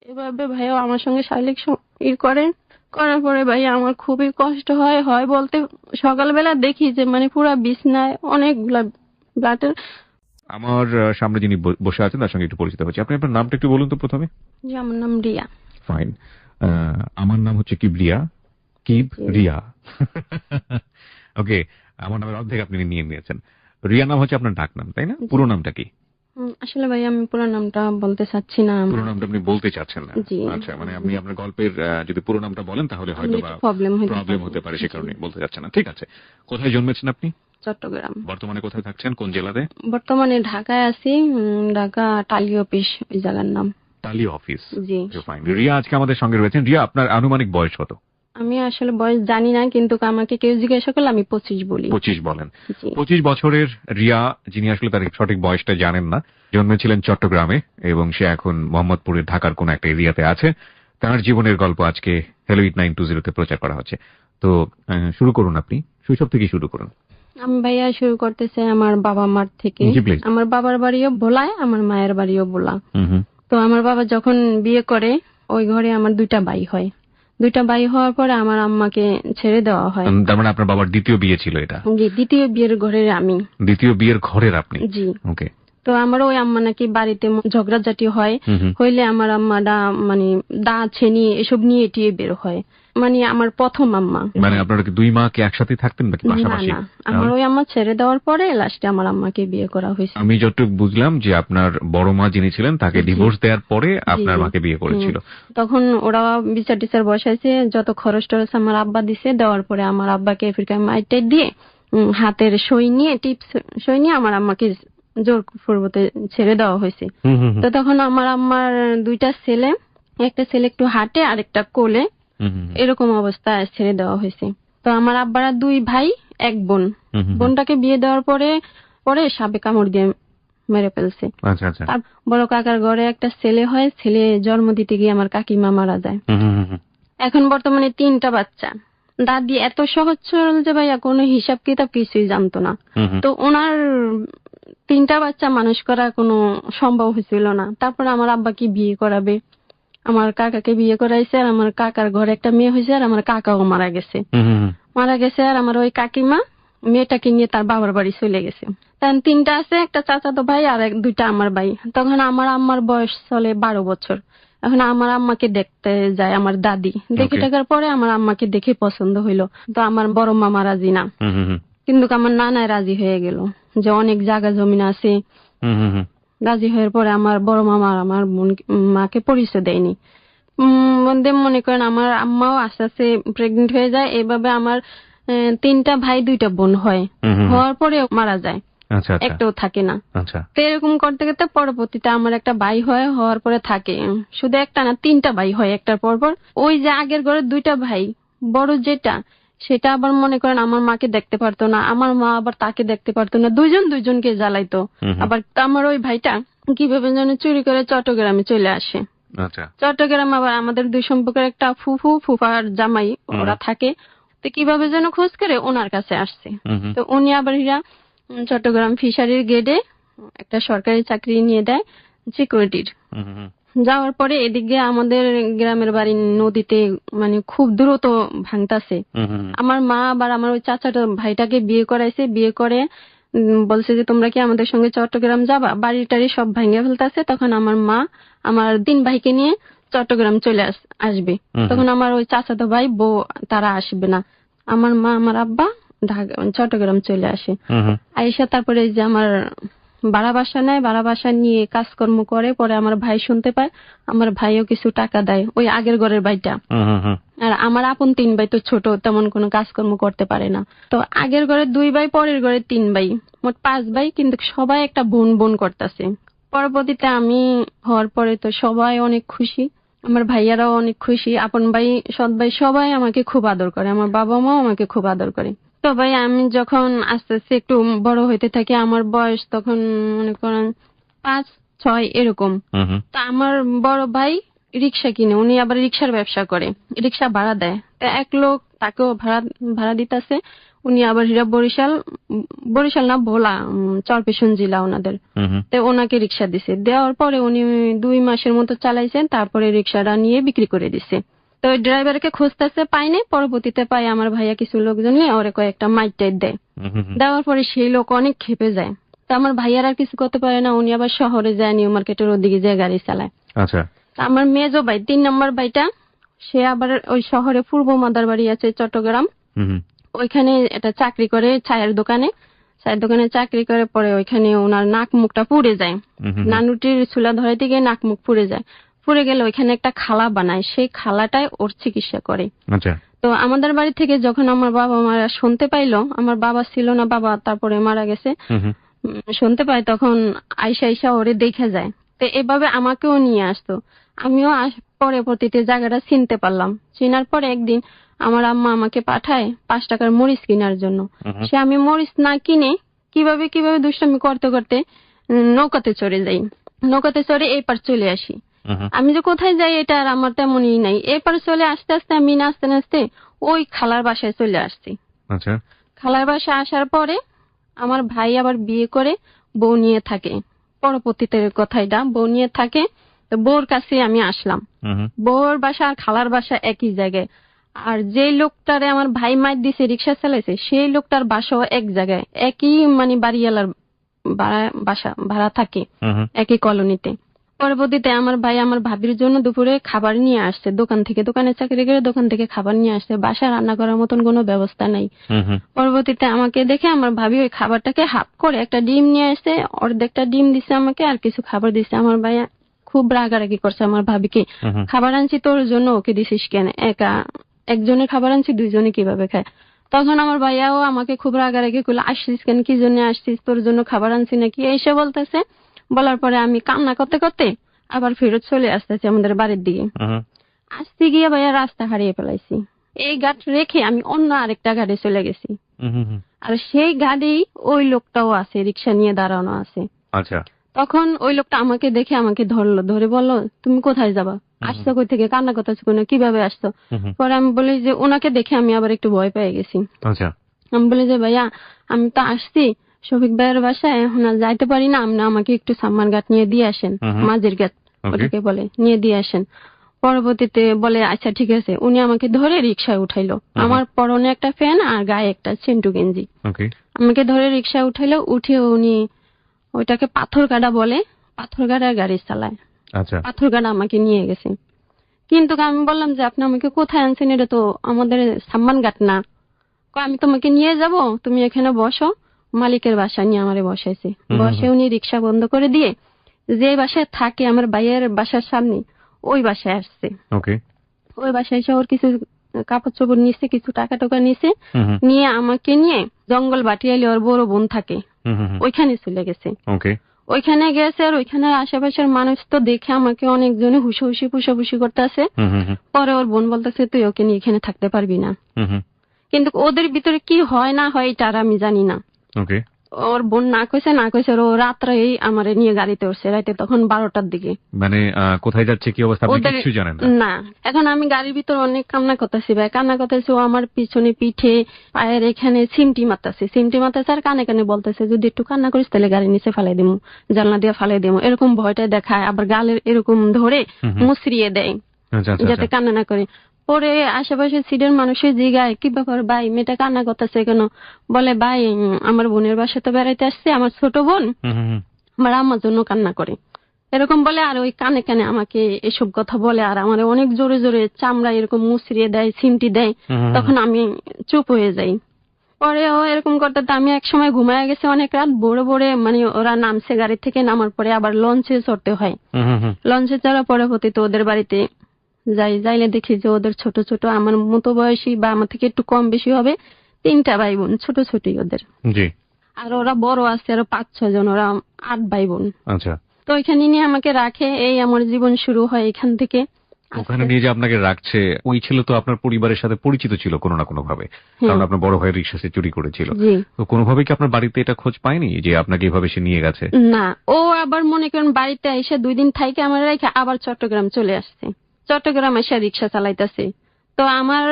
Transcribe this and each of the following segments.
এভাবে ভাইয়া আমার সঙ্গে শারীরিক করে, করার পরে ভাইয়া আমার খুবই কষ্ট হয় হয় বলতে সকালবেলা দেখি যে মানে পুরা বিছনায় অনেকগুলা ব্লাডের। আমার সামনে যিনি বসে আছেন তার সঙ্গে একটু পরিচিত হচ্ছে। আপনি আপনার নামটা একটু বলুন তো প্রথমে। যে আমার নাম রিয়া। ফাইন। আমার নাম হচ্ছে কিবরিয়া। কিব রিয়া। ওকে। আমার নামের অর্ধেক আপনি নিয়ে নিয়েছেন। রিয়া নাম হচ্ছে আপনার ডাক নাম, তাই না? পুরো নামটা কি? আসলে ভাই আমি পুরো নামটা বলতে চাচ্ছি না। পুরো নামটা আপনি বলতে চাচ্ছেন না? আচ্ছা, মানে আপনি আপনার গল্পের যদি পুরো নামটা বলেন তাহলে হয়তো বা প্রবলেম হতে পারে, সে কারণে বলতে চাচ্ছেন না। ঠিক আছে। কোথায় জন্মেছেন আপনি? চট্টগ্রাম। বর্তমানে কোথায় থাকছেন, কোন জেলাতে? বর্তমানে ঢাকায় আছি। ঢাকা টালি অফিস ওই জায়গার নাম। টালি অফিস। জি। ফাইন। রিয়া আজকে আমাদের সঙ্গে রয়েছেন। রিয়া, আপনার আনুমানিক বয়স কত? আমি আসলে বয়স জানি না, কিন্তু আমাকে কেউ জিজ্ঞাসা করলে আমি 25 বলি। 25 বলেন। 25 বছরের রিয়া, যিনি আসলে তার সঠিক বয়সটা জানেন না, জন্মেছিলেন চট্টগ্রামে এবং সে এখন মোহাম্মদপুরের ঢাকার কোন একটা এরিয়াতে আছে। তার জীবনের গল্প আজকে হ্যালো ইট 920 তে প্রচার করা হচ্ছে। তো শুরু করুন, আপনি শৈশব থেকে শুরু করুন। আমি ভাইয়া শুরু করতে চাই আমার বাবা মার থেকে। আমার বাবার বাড়িও ভোলায়, আমার মায়ের বাড়িও ভোলা। তো আমার বাবা যখন বিয়ে করে ওই ঘরে আমার 2টা ভাই হয়। 2টা ভাই হওয়ার পরে আমার আম্মাকে ছেড়ে দেওয়া হয়। তার মানে আপনার বাবার দ্বিতীয় বিয়ে ছিল এটা? জি, দ্বিতীয় বিয়ের ঘরের আমি। দ্বিতীয় বিয়ের ঘরের আপনি? জি। ওকে। তো আমার ওই আম্মা নাকি বাড়িতে ঝগড়াঝাটি হয়, হইলে আমার আম্মাটা মানে দা ছেনি এসব নিয়ে এটিয়ে বের হয়। মানে আমার প্রথম আম্মা। মানে আপনারা কি 2 মা কি একসাথে থাকতেন নাকি পাশাপাশি? না, আমার ওই আম্মা ছেড়ে দেওয়ার পরে লাস্টে আমার আম্মাকে বিয়ে করা হয়েছে। আমি যতটুকু বুঝলাম যে আপনার বড় মা যিনি ছিলেন তাকে ডিভোর্স দেওয়ার পরে আপনার মাকে বিয়ে করেছিল। তখন ওরা বিচার টিচার বসাইছে, যত খরচ টরচ আমার আব্বা দিছে, দেওয়ার পরে আমার আব্বাকে আফ্রিকায় মাইটাই দিয়ে হাতের সই নিয়ে টিপস সই নিয়ে আমার আম্মাকে জোর পূর্বতে ছেড়ে দেওয়া হয়েছে। তো তখন আমার আম্মার 2টা ছেলে, একটা ছেলে একটু হাঁটে আর একটা কোলে, এরকম অবস্থায় ছেড়ে দেওয়া হয়েছে। তো আমার আব্বারা 2 ভাই 1 বোন। বোনটাকে বিয়ে দেওয়ার পরে সাপে কামড় দিয়ে মেরে ফেলছে। আচ্ছা আচ্ছা। তার বড় কাকার ঘরে একটা ছেলে হয়, ছেলে জন্ম দিতে গিয়ে আমার কাকিমা মারা যায়। এখন বর্তমানে 3টা বাচ্চা। দাদি এত সহজ সরল যে ভাইয়া কোনো হিসাব কিতাব কিছুই জানতো না। তো ওনার 3টা বাচ্চা মানুষ করা কোনো সম্ভব হয়েছিল না। তারপর আমার আব্বাকে বিয়ে করাবে, আমার কাকাকে বিয়ে করাইছে, আর আমার কাকার ঘরে একটা মেয়ে হয়েছে, আর আমার কাকাও মারা গেছে। আর আমার ওই কাকিমা মেয়েটাকে নিয়ে তার বাবার বাড়ি চলে গেছে। তখন 3টা আছে, একটা চাচাতো ভাই আর 2টা আমার ভাই। তখন আমার আম্মার বয়স চলে 12 বছর। এখন আমার আম্মাকে দেখতে যায় আমার দাদি। দেখে টাকার পরে আমার আম্মাকে দেখে পছন্দ হইলো। তো আমার বড় মামা রাজি না, কিন্তু আমার নানায় রাজি হয়ে গেল যে অনেক জায়গা জমিন আছে। রাজি হওয়ার পরে আমার বড় মামা আমার মাকে পরিচয় দেয়নি। মনে করেন আমার আম্মাও আস্তে আস্তে প্রেগনেন্ট হয়ে যায়। এভাবে আমার 3টা ভাই 2টা বোন হয়। হওয়ার পরে মারা যায়, একটাও থাকে না। তো এরকম করতে করতে পরবর্তীতে আমার একটা ভাই হওয়ার পরে থাকে, শুধু একটা না 3টা ভাই হয় একটার পর পর। ওই যে আগের ঘরে 2টা ভাই, বড় যেটা সেটা আবার মনে করেন আমার মাকে দেখতে পারতো না, আমার মা আবার তাকে দেখতে পারতো না, দুইজনকে জ্বালাইতো। আবার আমার ওই ভাইটা কিভাবে যেন চুরি করে চট্টগ্রামে চলে আসে। চট্টগ্রাম আবার আমাদের 2 সম্পর্কের একটা ফুফার জামাই ওরা থাকে। তো কিভাবে যেন খোঁজ করে ওনার কাছে আসছে। তো উনি আবার চট্টগ্রাম ফিশারির গেটে একটা সরকারি চাকরি নিয়ে দেয় সিকিউরিটির। যাওয়ার পরে এদিকে আমাদের গ্রামের বাড়ি নদীতে মানে খুব দ্রুত ভাঙতাছে। আমার মা আবার আমার ওই চাচাটা ভাইটাকে বিয়ে করাইছে। বিয়ে করে বলছে যে তোমরা কি আমাদের সঙ্গে চট্টগ্রাম যাবা, বাড়ি টাড়ি সব ভাঙে ফেলতেছে। তখন আমার মা আমার 3 ভাইকে নিয়ে চট্টগ্রাম চলে আসবে। তখন আমার ওই চাচাতো ভাই বউ তারা আসবে না, আমার মা আমার আব্বা চট্টগ্রাম চলে আসে। আইসা তারপরে যে আমার ভাড়া বাসা নেয়, ভাড়া বাসা নিয়ে কাজকর্ম করে। পরে আমার ভাই শুনতে পায়, আমার ভাইও কিছু টাকা দেয়, ওই আগের ঘরের ভাইটা। আর আমার আপন 3 ভাই তো ছোট, তেমন কোনো কাজকর্ম করতে পারে না। তো আগের ঘরে 2 ভাই, পরের ঘরে 3 ভাই, মোট 5 ভাই, কিন্তু সবাই একটা বোন বোন করতেছে। পরবর্তীতে আমি হওয়ার পরে তো সবাই অনেক খুশি, আমার ভাইয়ারাও অনেক খুশি, আপন ভাই সৎ ভাই সবাই আমাকে খুব আদর করে, আমার বাবা মাও আমাকে খুব আদর করে। তো ভাই আমি যখন আস্তে আস্তে একটু বড় হইতে থাকি, আমার বয়স তখন মনে করেন 5-6 এরকম। তো আমার বড় ভাই রিক্সা কিনে, উনি আবার রিক্সার ব্যবসা করে, রিক্সা ভাড়া দেয়। তো এক লোক তাকেও ভাড়া দিতেছে, উনি আবার হীরা বরিশাল, বরিশাল না ভোলা, চরপেশন জেলা ওনাদের। তো ওনাকে রিক্সা দিছে, দেওয়ার পরে উনি 2 মাসের মতো চালাইছেন, তারপরে রিক্সাটা নিয়ে বিক্রি করে দিছে। তো ওই ড্রাইভারকে খুঁজতেছে, পাইনি, পরবর্তীতে পাই আমার ভাইয়া কিছু লোকজন নিয়ে ওরে কয়েকটা মাইট টাইট দেয়। দেওয়ার পরে সেই লোক অনেক ক্ষেপে যায়। তো আমার ভাইয়ার আর কিছু করতে পারে না, উনি আবার শহরে যায়, নিউ মার্কেটের ওদিকে যায় গাড়ি চালায়। আচ্ছা। আমার মেজো ভাই 3 নম্বর ভাইটা, সে আবার ওই শহরে পূর্ব মাদার বাড়ি আছে চট্টগ্রাম, ওইখানে একটা চাকরি করে, চায়ের দোকানে চাকরি করে। পরে ওইখানে ওনার নাক মুখটা পুড়ে যায়, নানুটির চুলা ধরাইতে গিয়ে নাক মুখ পুড়ে যায়। পুড়ে গেলে ওইখানে একটা খালা বানায়, সেই খালাটাই ওর চিকিৎসা করে। তো আমাদের বাড়ি থেকে যখন আমার বাবা মারা শুনতে পাইলো, আমার বাবা ছিল না, বাবা তারপরে মারা গেছে, শুনতে পাই, তখন আইসা ওরে দেখে যায়। তো এভাবে আমাকেও নিয়ে আসতো, আমিও পরবর্তীতে জায়গাটা চিনতে পারলাম। চিনার পরে একদিন আমার আম্মা আমাকে পাঠায় 5 টাকার মরিচ কেনার জন্য। সে আমি মরিচ না কিনে কিভাবে দুষ্টামি করতে করতে নৌকাতে চড়ে যাই, নৌকাতে চড়ে এপার চলে আসি। আমি যে কোথায় যাই এটা আর আমার তেমনই নাই। এপার চলে আস্তে আস্তে আমি নাচতে নাচতে ওই খালার বাসায় চলে আসছি। খালার বাসায় আসার পরে আমার ভাই আবার বিয়ে করে বউ নিয়ে থাকে, পরবর্তীতে কথাইটা বউ নিয়ে থাকে। তো বউর কাছে আমি আসলাম, বউর বাসা আর খালার বাসা একই জায়গায়। আর যে লোকটারে আমার ভাই মাইর দিছে, রিক্সা চালাইছে, সেই লোকটার বাসাও এক জায়গায়, একই মানে বাড়িওয়ালার বাসা ভাড়া থাকে, একই কলোনিতে। পরবর্তীতে আমার ভাই আমার ভাবির জন্য দুপুরে খাবার নিয়ে আসছে দোকান থেকে, দোকানে চাকরি করে দোকান থেকে খাবার নিয়ে আসছে, বাসা রান্না করার মতন কোনো ব্যবস্থা নাই। পরবর্তীতে আমাকে দেখে আমার ভাবি ওই খাবারটাকে হাফ করে একটা ডিম নিয়ে আসছে, অর্ধেকটা ডিম দিছে আমাকে, আর কিছু খাবার দিছে। আমার ভাই খুব রাগারাগি করছে আমার ভাবিকে, খাবার আনছি তোর জন্য, ওকে দিছিস কেন, একজনের খাবার আনছি, 2 জনে কিভাবে খায়। তখন আমার ভাইয়াও আমাকে খুব রাগারাগি করলো, আসছিস কেন, কি জন্য আসছিস, তোর জন্য খাবার আনছি নাকি, এসে বলতেছে। বলার পরে আমি কান্না করতে করতে আবার ফেরত চলে আসতেছি আমাদের বাড়ির দিকে। আসতে গিয়ে ভাইয়া রাস্তা হারিয়ে ফেলাইছি। এই গাড়ি রেখে আমি অন্য আরেকটা গাড়ি চলে গেছি, আর সেই গাড়ি ওই লোকটাও আছে, রিক্সা নিয়ে দাঁড়ানো আছে। তখন ওই লোকটা আমাকে দেখে আমাকে ধরলো, ধরে বললো তুমি কোথায় যাবা, আসছো কই থেকে, কান্না করতেছো কেন, কিভাবে আসছো। পরে আমি বলি যে ওনাকে দেখে আমি আবার একটু ভয় পেয়ে গেছি। আমি বলি যে ভাইয়া আমি তো আসছি শফিক ভাইয়ের বাসায়, এখন আর যাইতে পারি না, আপনি আমাকে একটু সাম্মান ঘাট নিয়ে দিয়ে আসেন, মাঝের ঘাট ওটাকে বলে, নিয়ে দিয়ে আসেন। পরবর্তীতে বলে আচ্ছা ঠিক আছে। উনি আমাকে ধরে রিক্সায় উঠাইলো, আমার পরনে একটা ফ্যান আর গায়ে একটা চেন্টু গেঞ্জি, আমাকে ধরে রিক্সায় উঠাইলো। উঠে উনি ওইটাকে পাথর গাড়া বলে, পাথর গাড়া গাড়ি চালায়, পাথর গাড়া আমাকে নিয়ে গেছে। কিন্তু আমি বললাম যে আপনি আমাকে কোথায় আনছেন, এটা তো আমাদের সাম্মান ঘাট না। আমি তোমাকে নিয়ে যাব, তুমি এখানে বসো। মালিকের বাসা নিয়ে আমারে বসাইছে, বসে উনি রিক্সা বন্ধ করে দিয়ে যে বাসায় থাকে আমার ভাইয়ের বাসার সামনে, ওই বাসায় আসছে। ওই বাসায় এসে ওর কিছু কাপড় চোপড় নিছে, কিছু টাকা টাকা নিছে, নিয়ে আমাকে নিয়ে জঙ্গল বাটিয়ালি ওর বড় বোন থাকে, ওইখানে চলে গেছে। ওইখানে গেছে, আর ওইখানে আশেপাশের মানুষ তো দেখে আমাকে অনেকজনে হুসি পুষাপুষি করতেছে। পরে ওর বোন বলতেছে তুই ওকে নিয়ে এখানে থাকতে পারবি না। কিন্তু ওদের ভিতরে কি হয় না হয় এটা আর আমি জানি না। ওর বোন না কইছে ও রাত্রে আমারে নিয়ে গাড়িতে উঠছে, রাতে তখন 12টার দিকে। মানে কোথায় যাচ্ছে কি অবস্থা আপনি কিছু জানেন না? এখন আমি গাড়ির ভিতর অনেক কান্না করতেছি ভাই, কান্না করতেছি। ও আমার পিছনে পিঠে পায়ের এখানে সিমটি মারতেছে আর কানে কানে বলতেছে যদি একটু কান্না করিস তাহলে গাড়ি নিচে ফালাই দিমু, জানলা দিয়ে ফালাই দিমু, এরকম ভয়টা দেখায়। আবার গালের এরকম ধরে মুচড়িয়ে দেয় যাতে কান্না না করে। পরে আশেপাশে সিটের মানুষের জিগায় কি ব্যাপার ভাই, মেয়েটা কান্না করতেছে কেন? বলে ভাই আমার বোনের বাসা তো বেড়াইতে আসছে, আমার ছোট বোন, আমার আম্মার জন্য কান্না করে, এরকম বলে। আর ওই কানে কানে আমাকে এসব কথা বলে, আর আমার অনেক জোরে জোরে চামড়া এরকম মুচড়িয়ে দেয়, সিমটি দেয়। তখন আমি চুপ হয়ে যাই। পরে ও এরকম করতে আমি এক সময় ঘুমায় গেছে অনেক রাত। ভোরে মানে ওরা নামছে গাড়ি থেকে, নামার পরে আবার লঞ্চে চড়তে হয়। লঞ্চে চড়ার পরে তো ওদের বাড়িতে যাইলে দেখি যে ওদের ছোট ছোট আমার মতো বয়সী বা আমার থেকে একটু কম বেশি হবে 3টা ভাই বোন, ছোট ছোটই ওদের। আর ওরা বড় আছে আরো 5-6 জন, ওরা 8 ভাই বোন। তো ওইখানে নিয়ে আমাকে রাখে, এই আমার জীবন শুরু হয় এখান থেকে। ওখানে নিয়ে যে আপনাকে রাখছে, ওই ছেলে তো আপনার পরিবারের সাথে পরিচিত ছিল কোনো না কোনো ভাবে, কারণ আপনার বড় ভাই রিক্সাতে চুরি করেছিল। তো কোনোভাবে কি আপনার বাড়িতে এটা খোঁজ পায়নি যে আপনাকে এভাবে সে নিয়ে গেছে? না, ও আবার মনে করেন বাড়িতে এসে 2 দিন থাইকে আমার রেখে আবার চট্টগ্রাম চলে আসছে। চট্টগ্রাম এসে রিক্সা চালাইতেছে। তো আমার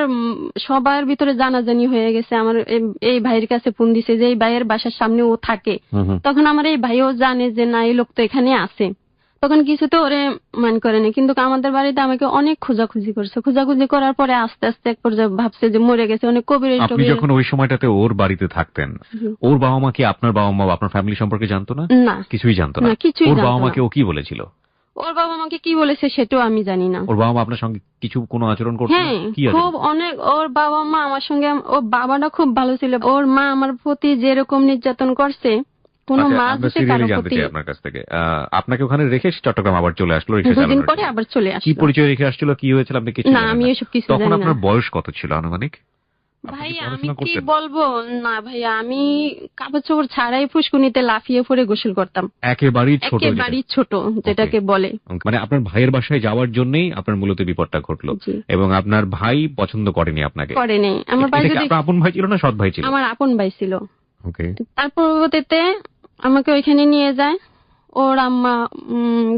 সবার ভিতরে জানাজানি হয়ে গেছে। আমার এই ভাইয়ের কাছে ফোন দিছে যে এই ভাইয়ের বাসার সামনে ও থাকে। তখন আমার এই ভাইও জানে যে না এই লোক তো এখানে আছে, তখন কিছুতে ওরে মান করেনি। কিন্তু আমাদের বাড়িতে আমাকে অনেক খোঁজাখুঁজি করছে, খোঁজাখুঁজি করার পরে আস্তে আস্তে এক পর্যায়ে ভাবছে যে মরে গেছে, অনেক কবির। আপনি যখন ওই সময়টাতে ওর বাড়িতে থাকতেন, ওর বাবা মা কি আপনার বাবা মা আপনার ফ্যামিলি সম্পর্কে জানতো না? না, কিছুই জানতো না। ওর বাবা মাকে ও কি বলেছিল? ওর বাবা মাকে কি বলেছে সেটাও আমি জানি না। ওর বাবা মা আপনার সঙ্গে কিছু কোনো আচরণ করতো? হ্যাঁ, খুব অনেক। ওর বাবা মা আমার সঙ্গে, ওর বাবাটা খুব ভালো ছিল। ওর মা আমার প্রতি যেরকম নির্যাতন করছে কোনো মা আপনার কাছ থেকে আপনাকে ওখানে রেখে চট্টগ্রাম আবার চলে আসলো, দুদিন পরে আবার চলে আসলো। কি পরিচয় রেখে আসছিল, কি হয়েছিল আপনি কিছু? না, আমি এসব কিছু জানি না। তখন আপনার বয়স কত ছিল আনুমানিক? ভাই আমি কি বলবো, না ভাইয়া আমি কাপড় চোপড় ছাড়াই ফুসকুনিতে লাফিয়ে পড়ে গোসল করতাম। একেবারেই ছোট যেটাকে বলে। মানে আপনার ভাইয়ের বাসায় যাওয়ার জন্যই আপনার মূলত বিপদটা ঘটলো, এবং আপনার ভাই পছন্দ করেনি আপনাকে? করেনি। আমার ভাই আপন ভাই ছিল না সৎ ভাই ছিল? আমার আপন ভাই ছিল। তার পরবর্তীতে আমাকে ওইখানে নিয়ে যায় ওর আম্মা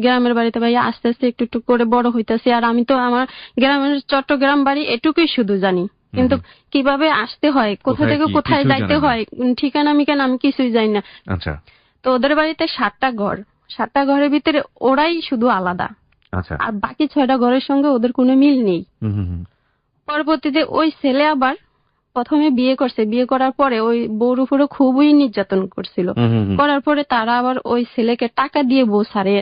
গ্রামের বাড়িতে। ভাই আস্তে আস্তে একটু একটু করে বড় হইতাছে। আর আমি তো আমার গ্রামের চট্টগ্রাম বাড়ি এটুকুই শুধু জানি, কিন্তু কিভাবে আসতে হয়, কোথা থেকে কোথায় যাইতে হয়, ঠিকানা মিকানা আমি কিছুই জানি না। আচ্ছা। তো ওদের বাড়িতে 7টা ঘর, 7টা ঘরের ভিতরে ওরাই শুধু আলাদা। আচ্ছা। আর বাকি 6টা ঘরের সঙ্গে ওদের কোনো মিল নেই। পরবর্তীতে ওই ছেলে আবার প্রথমে বিয়ে করছে, বিয়ে করার পরে ওই বউর উপরে খুবই নির্যাতন করছিল। করার পরে তারা আবার ওই ছেলেকে টাকা দিয়ে বউ সারে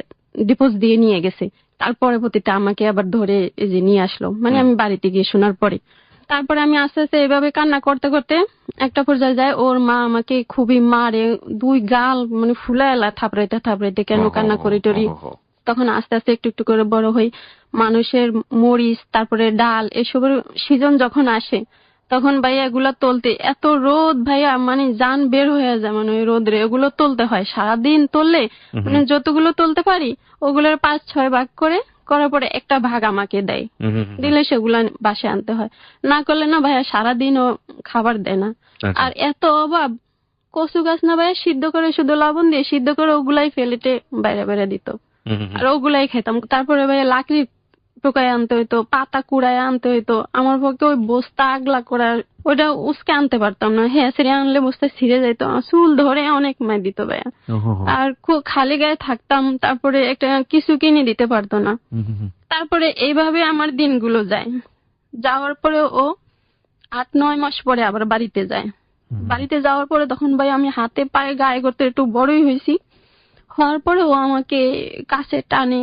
ডিভোর্স দিয়ে নিয়ে গেছে। তার পরবর্তীতে আমাকে আবার ধরে এই যে নিয়ে আসলো, মানে আমি বাড়িতে গিয়ে শোনার পরে। তারপরে আমি আস্তে আস্তে এভাবে কান্না করতে করতে একটা পর্যায়ে যায় ওর মা আমাকে খুবই মারে, 2 গাল মানে ফুলাইলা থাপড়াইতে থাপড়াইতে কেন কান্না করি টরি। তখন আস্তে আস্তে একটু একটু করে বড় হই। মানুষের মরিচ তারপরে ডাল এসবের সিজন যখন আসে তখন ভাইয়া এগুলা তুলতে এত রোদ ভাইয়া, মানে জান বের হয়ে যায়। মানে ওই রোদরে এগুলো তুলতে হয়, সারাদিন তুললে মানে যতগুলো তুলতে পারি ওগুলোর 5-6 ভাগ করে করার পরে একটা ভাগ আমাকে দেয়, দিলে সেগুলা বাসায় আনতে হয়। না করলে না ভাইয়া সারাদিনও খাবার দেয় না। আর এত অভাব, কচু গাছ না ভাইয়া সিদ্ধ করে শুধু লবণ দিয়ে সিদ্ধ করে ওগুলাই ফেলেটে বাইরে বাইরে দিত, আর ওগুলাই খেতাম। তারপরে ভাইয়া লাকড়ি টোকায় আনতে হইতো, পাতা কুড়ায় আনতে হইতো। আমার পক্ষে ওই বস্তা আগলা করার ওইটা উসকে আনতে পারতাম না। হ্যাঁ, ছিঁড়ে আনলে বস্তা ছিঁড়ে যাইতো, চুল ধরে অনেক মাই দিত ভাইয়া। আর খুব খালি গায়ে থাকতাম, তারপরে একটা কিছু কিনে দিতে পারতো না। তারপরে এইভাবে আমার দিনগুলো যায়। যাওয়ার পরে ও 8-9 মাস পরে আবার বাড়িতে যায়। বাড়িতে যাওয়ার পরে তখন ভাই আমি হাতে পায়ে গায়ে করতে একটু বড়ই হয়েছি। হওয়ার পরে ও আমাকে কাছে টানে,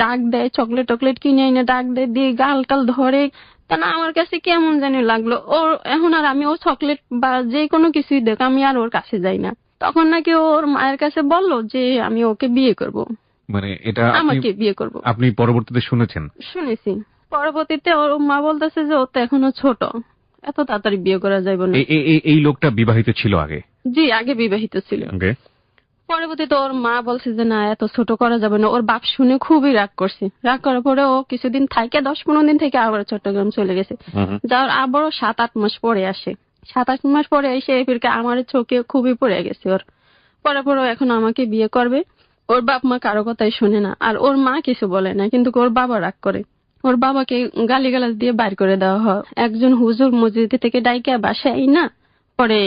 ডাক দেয়, চকলেট টকলেট কিনে এনে ডাক দেয়, দিয়ে গাল টাল ধরে। তা না আমার কাছে কেমন জানি লাগলো। ওর এখন আর আমি ও চকলেট বা যে কোনো কিছুই দেখ আমি আর ওর কাছে যাই না। তখন নাকি ওর মায়ের কাছে বললো যে আমি ওকে বিয়ে করব, মানে এটা আমাকে বিয়ে করব। আপনি পরবর্তীতে শুনেছেন? শুনেছি। পরবর্তীতে ওর মা বলতেছে যে ও তো এখনো ছোট, এত তাড়াতাড়ি বিয়ে করা যাবে না। এই লোকটা বিবাহিত ছিল আগে? জি, আগে বিবাহিত ছিল। পরবর্তীতে ওর মা বলছে যে না এত ছোট করা যাবে না। ওর বাপ শুনে খুবই রাগ করছে। রাগ করার পরে ও কিছুদিন থাকে 10-15 দিন থেকে আবার চট্টগ্রাম চলে গেছে। যাওয়ার আবারও 7-8 মাস পরে আসে। 7-8 মাস পরে এসে ফিরকে আমার চোখে খুবই পড়ে গেছে ওর। পরে পরে এখন আমাকে বিয়ে করবে। ওর বাপ মা কারো কথাই শুনে না, আর ওর মা কিছু বলে না, কিন্তু ওর বাবা রাগ করে। ওর বাবাকে গালিগালাজ দিয়ে বাইর করে দেওয়া হয়। একজন হুজুর মসজিদ থেকে ডাইকা বাসায় না পরে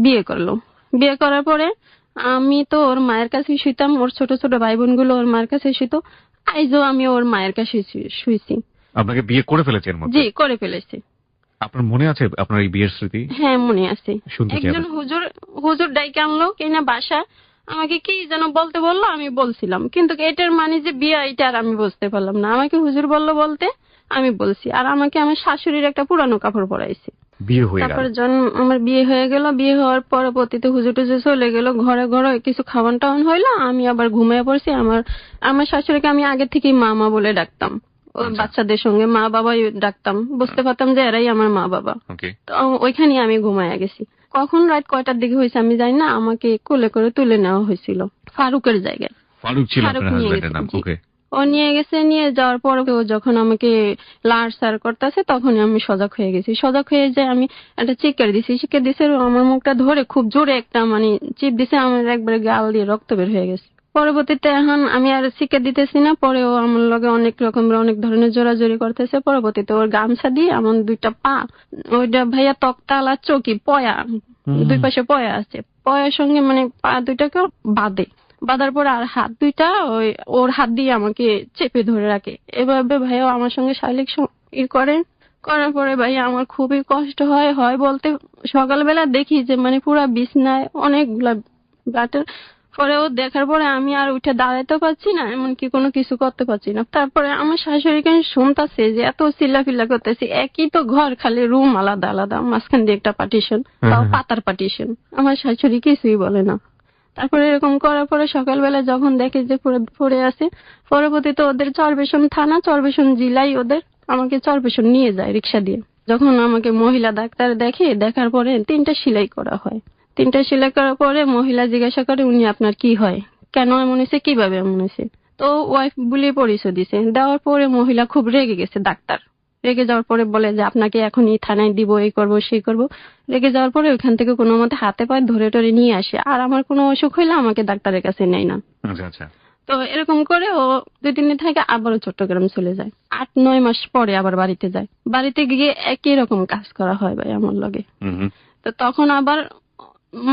বিয়ে করলো। বিয়ে করার পরে আমি তো ওর মায়ের কাছে শুইতাম, ওর ছোট ছোট ভাই বোন গুলো ওর মায়ের কাছে শুইতো। আইজও আমি ওর মায়ের কাছে শুইছি। আপনাকে বিয়ে করে ফেলেছেন? জি, করে ফেলেছি। আপনার মনে আছে আপনার এই বিয়ের স্মৃতি? হ্যাঁ, মনে আছে। একজন হুজুর ডাইকে আনলো কিনা বাসা, আমাকে কি যেন বলতে বললো, আমি বলছিলাম, কিন্তু এটার মানে যে বিয়ে এটা আর আমি বুঝতে পারলাম না। আমাকে হুজুর বললো বলতে আমি বলছি, আর আমাকে আমার শাশুড়ির একটা পুরানো কাপড় পরাইছে। তারপরে আমার বিয়ে হয়ে গেল। বিয়ে হওয়ার পরবর্তীতে হুজুর টুজুর চলে গেল, ঘরে ঘরে কিছু খাওয়ান টাওয়ান হইলো, আমি আবার ঘুমিয়ে পড়ছি। আমার শাশুড়িকে আমি আগে থেকেই মা মা বলে ডাকতাম। ওই বাচ্চাদের সঙ্গে মা বাবাই ডাকতাম, বুঝতে পারতাম যে এরাই আমার মা বাবা। তো ওইখানে আমি ঘুমাইয়া গেছি। কখন রাত কয়টার দিকে হয়েছে আমি জানি না, আমাকে কোলে করে তুলে নেওয়া হয়েছিল ফারুকের জায়গায়। ফারুক নিয়ে গেছে। ও নিয়ে গেছে। নিয়ে যাওয়ার পর ও যখন আমাকে লাড়সাড় করতেছে তখনই আমি সজাগ হয়ে গেছি। সজাগ হয়ে যায় আমি একটা চিৎকার দিছে। আমার মুখটা ধরে খুব জোরে একটা মানে চিপ দিছে, আমার একবারে গাল দিয়ে রক্ত বের হয়ে গেছে। পরবর্তীতে এখন আমি আর শিক্ষা দিতেছি না, পরেও আমার লগে অনেক ধরনের জোরাজোরি করতেছে। পরবর্তীতে ওর গামছা দিয়ে আমার 2টা পা, ওইটা ভাইয়া তক্তালা চৌকি পয়া, 2 পাশে পয়া আছে, পয়ার সঙ্গে মানে পা 2টাকে বাঁধার পর আর হাত 2টা ওর হাত দিয়ে আমাকে চেপে ধরে রাখে। এভাবে ভাইয়া আমার সঙ্গে শারীরিক করার পরে ভাইয়া আমার খুবই কষ্ট হয় বলতে সকালবেলা দেখি যে মানে পুরা বিছনায় অনেকগুলা ব্লাডের। পরেও দেখার পরে আমি আর উঠে দাঁড়াইতে পারছি না, এমনকি কোনো কিছু করতে পারছি না। তারপরে আমার শাশুড়িকে শুনতেছে যে এত চিল্লাফিল্লা করতেছি, একই তো ঘর, খালি রুম আলাদা আলাদা, মাঝখান দিয়ে একটা পার্টিশন, তাও পাতার পার্টিশন। আমার শাশুড়ি কিছুই বলে না। তারপরে এরকম করার পরে সকালবেলা যখন দেখে যে পুরো পড়ে আছে, পরবর্তীতে ওদের চরবেশন থানা, চরবেশন জেলায় ওদের আমাকে চরবেশন নিয়ে যায় রিক্সা দিয়ে। যখন আমাকে মহিলা ডাক্তার দেখার পরে 3টা সেলাই করা হয়। 3টা সেলাই করার পরে মহিলা জিজ্ঞাসা করে, উনি আপনার কি হয়, কেন এমন হয়েছে, কিভাবে এমন হয়েছে? তো ওয়াইফ বলে পরিচয় দিছে। দেওয়ার পরে মহিলা খুব রেগে গেছে। ডাক্তার রেগে যাওয়ার পরে বলে যে আপনাকে এখনই থানায় দিব, এই করবো সেই করবো। রেগে যাওয়ার পরে ওইখান থেকে কোনো মতে হাতে পায়ে ধরে টরে নিয়ে আসে। আর আমার কোনো অসুখ হইলে আমাকে ডাক্তারের কাছে নেয় না। আচ্ছা। তো এরকম করে ও 2-3 দিন থেকে আবারও চট্টগ্রাম চলে যায়। 8-9 মাস পরে আবার বাড়িতে যায়। বাড়িতে গিয়ে একই রকম কাজ করা হয় ভাই আমার লগে। তো তখন আবার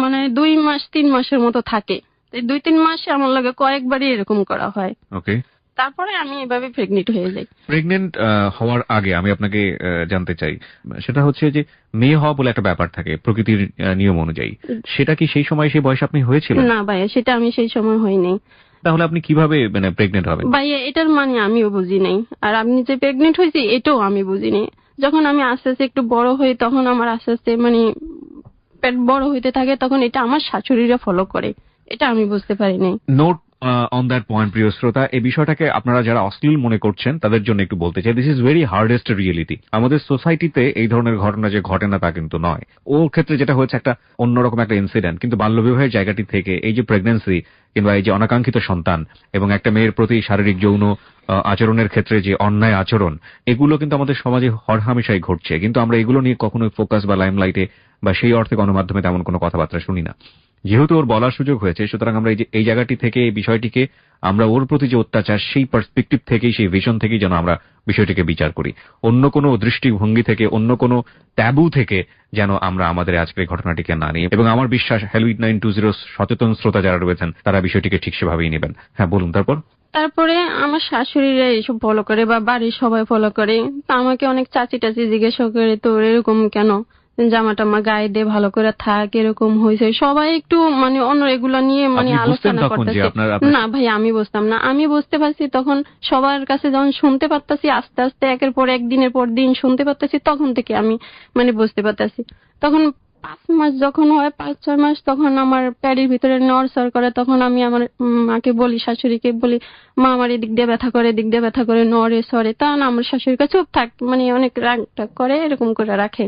মানে 2 মাস 3 মাসের মতো থাকে। 2-3 মাসে আমার লগে কয়েকবারই এরকম করা হয়। ওকে। তারপরে আমি এভাবে প্রেগনেন্ট হয়ে যাই। প্রেগনেন্ট হওয়ার আগে আমি আপনাকে জানতে চাই, সেটা হচ্ছে যে মেয়ে হওয়া বলে একটা ব্যাপার থাকে প্রকৃতির নিয়ম অনুযায়ী, সেটা কি সেই সময় সেই বয়সে আপনি হয়েছিলেন? না ভাই, সেটা আমি সেই সময় হইনি। তাহলে আপনি কিভাবে মানে প্রেগনেন্ট হবেন? ভাইয়া এটার মানে আমিও বুঝি নাই। আর আপনি যে প্রেগনেন্ট হয়েছি এটাও আমি বুঝিনি। যখন আমি আস্তে আস্তে একটু বড় হই, তখন আমার আস্তে আস্তে মানে পেট বড় হইতে থাকে, তখন এটা আমার শাশুড়িরা ফলো করে, এটা আমি বুঝতে পারিনি। নোট অন দ্যাট পয়েন্ট, প্রিয় শ্রোতা, এই বিষয়টাকে আপনারা যারা অশ্লীল মনে করছেন তাদের জন্য একটু বলতে চাই, this is very hardest reality. আমাদের সোসাইটিতে এই ধরনের ঘটনা যে ঘটে না তা কিন্তু নয়। ওর ক্ষেত্রে যেটা হয়েছে একটা অন্যরকম একটা ইনসিডেন্ট, কিন্তু বাল্যবিবাহের জায়গাটি থেকে এই যে প্রেগন্যান্সি কিংবা এই যে অনাকাঙ্ক্ষিত সন্তান এবং একটা মেয়ের প্রতি শারীরিক যৌন আচরণের ক্ষেত্রে যে অন্যায় আচরণ, এগুলো কিন্তু আমাদের সমাজে হরহামেশাই ঘটছে, কিন্তু আমরা এগুলো নিয়ে কখনোই ফোকাস বা লাইমলাইটে বা সেই অর্থে গণমাধ্যমে তেমন কোনো কথাবার্তা শুনি না। যেহেতু ওর বলার সুযোগ হয়েছে, সুতরাং আমরা এই জায়গাটি থেকে এই বিষয়টিকে আমরা ওর প্রতি যে অত্যাচার সেই পার্সপেক্টিভ থেকেই, সেই ভিশন থেকেই যেন আমরা বিষয়টিকে বিচার করি। অন্য কোনো দৃষ্টিভঙ্গি থেকে, অন্য কোনো ট্যাবু থেকে যেন আমরা আমাদের আজকের ঘটনাটিকে না নিই। এবং আমার বিশ্বাস হেলুইড 920 সচেতন শ্রোতা যারা রয়েছেন তারা বিষয়টিকে ঠিক সেভাবেই নেবেন। হ্যাঁ বলুন। তারপরে আমার শাশুড়িরা এইসব ফলো করে বা বাড়ির সবাই ফলো করে। তা আমাকে অনেক চাচি টাচি জিজ্ঞাসা করে, তোর এরকম কেন, জামা টামা গায়ে দিয়ে ভালো করে থাক, এরকম হয়েছে। সবাই একটু মানে অন্য এগুলা নিয়ে মানে আলোচনা করতেছে। না ভাই আমি বুঝতাম না। আমি বুঝতে পারছি তখন সবার কাছে যখন শুনতে পারতাছি, আস্তে আস্তে একের পর এক দিনের পর দিন শুনতে পারতাছি, তখন থেকে আমি মানে বুঝতে পারতাছি। তখন 5 মাস যখন হয়, 5-6 মাস, তখন আমার প্যাডির ভিতরে নড়চড় করে। তখন আমি আমার মাকে বলি, শাশুড়িকে বলি, মা আমার এদিক দিয়ে ব্যথা করে, এদিক দিয়ে ব্যথা করে, নড়ে সরে। তখন আমার শাশুড়িকে চুপ থাক, মানে অনেক রাগ টাগ করে, এরকম করে রাখে।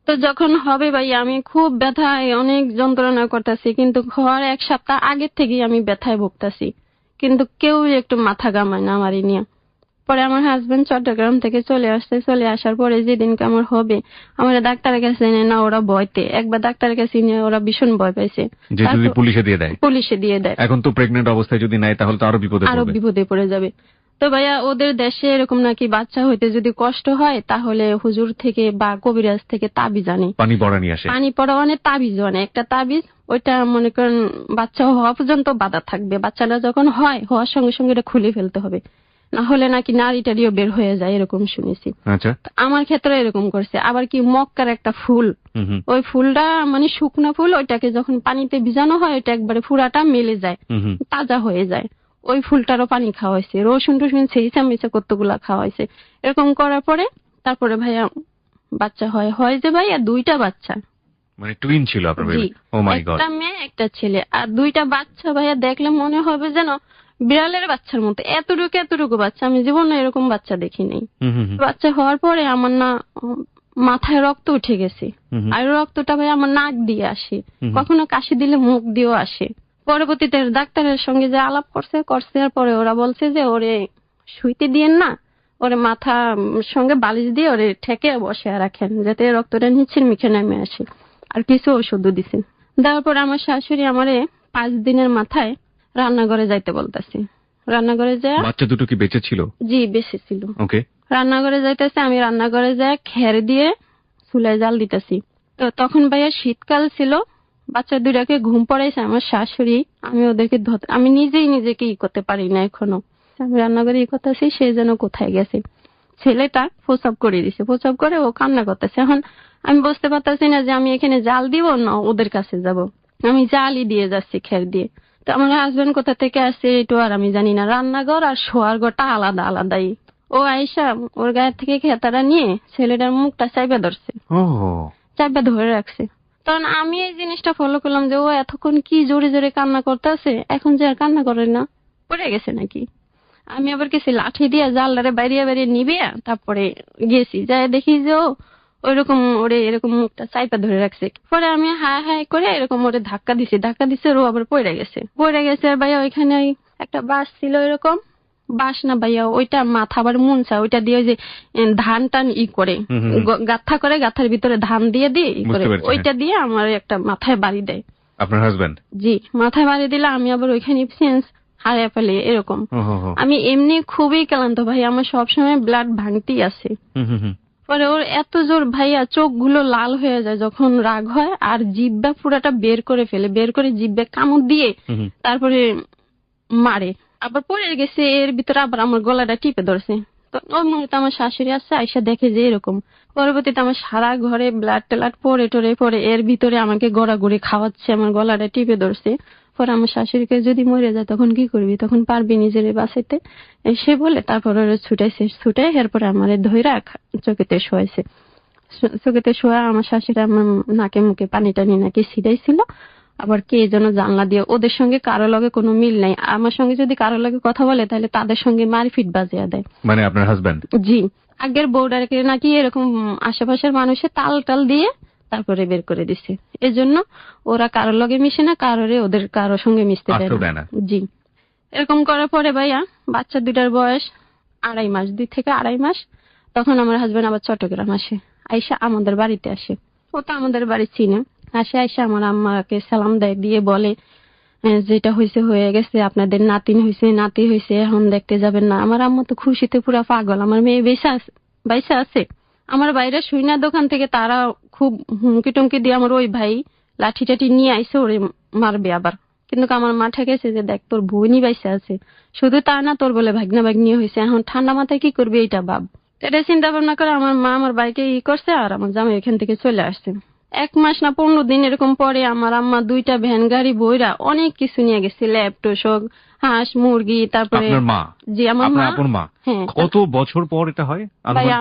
তো যখন হবে ভাই আমি খুব ব্যথায় অনেক যন্ত্রণা করতেছি, কিন্তু হওয়ার 1 সপ্তাহ আগের থেকেই আমি ব্যথায় ভুগতেছি, কিন্তু কেউ একটু মাথা ঘামায় না আমারই নিয়ে। পরে আমার হাজবেন্ড চট্টগ্রাম থেকে চলে আসার পরে যেদিনকে আমার হবে, আমার ডাক্তারের কাছে নেয় না, ওরা ভয়তে। একবার ডাক্তারের কাছে নিয়ে ওরা ভীষণ ভয় পাইছে যে যদি পুলিশে দিয়ে দেয়। এখন তো প্রেগন্যান্ট অবস্থায় যদি নেয় তাহলে তো আরো বিপদে পড়ে যাবে। তো ভাইয়া ওদের দেশে এরকম নাকি বাচ্চা হইতে যদি কষ্ট হয় তাহলে হুজুর থেকে বা কবিরাজ থেকে তাবিজ আনে, পানি পড়া নিয়ে আসে। পানি পড়া অনেক তাবিজ আনে, একটা তাবিজ, ওইটা মনে করেন বাচ্চা হওয়া পর্যন্ত বাধা থাকবে। বাচ্চাটা যখন হওয়ার সঙ্গে সঙ্গে এটা খুলে ফেলতে হবে, না হলে নাকি নারী টারিও বের হয়ে যায়, এরকম শুনেছি। আচ্ছা। আমার ক্ষেত্রে এরকম করছে। আবার কি মক্কার একটা ফুল, ওই ফুলটা মানে শুকনা ফুল, ওইটাকে যখন পানিতে ভিজানো হয় ওইটা একবারে পুরাটা মেলে যায়, তাজা হয়ে যায়। ওই ফুলটারও পানি খাওয়া হয়েছে, রসুন টসুন সেইসা কতগুলা খাওয়া হয়েছে। এরকম করার পরে তারপরে ভাইয়া বাচ্চা হয় যে ভাইয়া 2টা বাচ্চা, মানে টুইন ছিল আপনার বেবি? ও মাই গড। একটা মেয়ে একটা ছেলে। আর 2টা বাচ্চা ভাইয়া দেখলে মনে হবে যেন বিড়ালের বাচ্চার মতো, এতটুকু বাচ্চা। আমি জীবনে এরকম বাচ্চা দেখি নাই। বাচ্চা হওয়ার পরে আমার না মাথায় রক্ত উঠে গেছে, আর রক্তটা ভাই আমার নাক দিয়ে আসে, কখনো কাশি দিলে মুখ দিয়েও আসে। পরবর্তীতে ডাক্তারের সঙ্গে যে আলাপ করছে আর পরে ওরা বলছে যে ওরে শুইতে দিয়েন না, ওরে মাথা সঙ্গে বালিশ দিয়ে ওরে ঠেকে বসে রাখেন যাতে রক্তটা নিচের মুখে নেমে আসে। আর কিছু ওষুধ দিছেন। দেওয়ার পর আমার শাশুড়ি আমারে 5 দিনের মাথায় রান্নাঘরে যাইতে বলতেছি। রান্নাঘরে যায়, বাচ্চা দুটো কি বেঁচে ছিল? জি বেঁচে ছিল। ওকে। রান্নাঘরে যাইতেছে, আমি রান্নাঘরে যায় খের দিয়ে চুলায় জাল দিতেছি। তো তখন ভাইয়া শীতকাল ছিল, বাচ্চা দুটাকে ঘুম পড়াইছে আমার শাশুড়ি। আমি ওদেরকে আমি নিজেই নিজেকে করতে পারি না এখনো। আমি রান্নাঘরে করতেছি, সে যেন কোথায় গেছে। ছেলেটা প্রসাব করে দিছে, প্রসাব করে ও কান্না করতেছে। এখন আমি বুঝতে পারতেছি না যে আমি এখানে জাল দিব না ওদের কাছে যাব। আমি জালই দিয়ে যাচ্ছি খের দিয়ে। তো আমার হাজবেন্ড কোথা থেকে আসছে এটু আর আমি জানি না। রান্নাঘর আর শোয়ার ঘরটা আলাদা আলাদাই। ও আইসা ওর গায়ের থেকে খেতাটা নিয়ে ছেলেটার মুখটা চাইপা ধরছে, চাইপা ধরে রাখছে। তখন আমি এই জিনিসটা ফলো করলাম যে ও এতক্ষণ কি জোরে জোরে কান্না করতেছে, এখন যে আর কান্না করে না, পড়ে গেছে নাকি। আমি আবার গেছি লাঠি দিয়ে জালটারে বাইরে বাইরে নিবে, তারপরে গেছি যাই দেখি যে ও ওইরকম ওরে এরকম মুখটা চাইপা ধরে রাখছে। পরে আমি হায় হায় করে এরকম ওরে ধাক্কা দিছে, ও আবার পড়ে গেছে। আর ভাইয়া ওইখানে একটা বাঁশ ছিল, এরকম বাঁশ না ভাইয়া, ওইটা মাথা আবার মুনছা, ওইটা দিয়ে যে ধান টান করে গাথা করে, গাথার ভিতরে ধান দিয়ে করে ওইটা দিয়ে আমার একটা মাথায় বাড়ি দেয় আপনার হাজবেন্ড। জি, মাথায় বাড়ি দিলে আমি আবার ওইখানে সেন্স হারিয়ে ফেলি এরকম। আমি এমনি খুবই ক্লান্ত ভাই, আমার সবসময় ব্লাড ভাঙতেই আছে। পরে ওর এত জোর ভাইয়া, চোখ গুলো লাল হয়ে যায় যখন রাগ হয়, আর জিব্বা পুরাটা বের করে ফেলে, বের করে জিব্বা কামড় দিয়ে তারপরে মারে। আবার পড়ে গেছে, এর ভিতরে আবার আমার গলাটা টিপে ধরছে। তো ওই মুহূর্তে আমার শাশুড়ি আসছে, আইসা দেখে যে এরকম। পরবর্তীতে আমার সারা ঘরে ব্লাড টেলাড পরে এর ভিতরে আমাকে গড়াগড়ি খাওয়াচ্ছে, আমার গলাটা টিপে ধরছে। পরে আমার শাশুড়িকে যদি মরে যায় তখন কি করবি, তখন পারবি নিজের বাঁচাইতে, সে বলে তারপর ওরা ছুটে এরপরে আমার ধৈরা চোখেতে শোয়া আমার শাশুড়ি আমার নাকে মুখে পানি টানি নাকি ছিটাইছিল। আবার কে যেন জানলা দিয়ে, ওদের সঙ্গে কারো লগে কোনো মিল নাই, আমার সঙ্গে যদি কারো লগে কথা বলে তাহলে তাদের সঙ্গে মারপিট বাজিয়ে দেয়। মানে আপনার হাজবেন্ড? জি। আগের বউডারকে নাকি এরকম আশেপাশের মানুষের তাল দিয়ে তারপরে বের করে দিছে। এজন্য ওরা কারোর লগে মিশে না, ওদের কারোর সঙ্গে মিশতে দেয় না। জি, এরকম করার পরে ভাইয়া বাচ্চা দুটার বয়স 2.5 মাস, 2 থেকে 2.5 মাস। তখন আমার হাজবেন্ড আবার চট্টগ্রাম আসে, আইসা আমাদের বাড়িতে আসে। ও তো আমাদের বাড়ি চিনে। আইসা আমার আম্মাকে সালাম দেয়, দিয়ে বলে যেটা হয়েছে হয়ে গেছে, আপনাদের নাতি হয়েছে, এখন দেখতে যাবেন না। আমার আম্মা তো খুশিতে পুরা পাগল, আমার মেয়ে বাইসা আছে। আমার বাইরে শুইনা দোকান থেকে তারা খুব হুমকি টুমকি দিয়ে আমার ওই ভাই লাঠি টাঠি নিয়ে আইসে ওরে মারবে আবার। কিন্তু আমার মা ঠেকেছে যে দেখ তোর বোনই বাইসা আছে, শুধু তা না তোর বলে ভাগনা ভাগ্নি হয়েছে, এখন ঠান্ডা মাথায় কি করবি এইটা ভাব। এটা চিন্তা ভাবনা করে আমার মা আমার ভাইকে করছে, আর আমার জামাই এখান থেকে চলে আসছে। 1 মাস না 15 দিন এরকম পরে আমার আম্মা 2টা ভ্যান গাড়ি বইরা অনেক কিছু নিয়ে গেছে, ল্যাপটপ, হাঁস মুরগি। তারপরে আপনার মা? জি, আমার মা। আপনার মা? হ্যাঁ। কত বছর পর এটা হয়?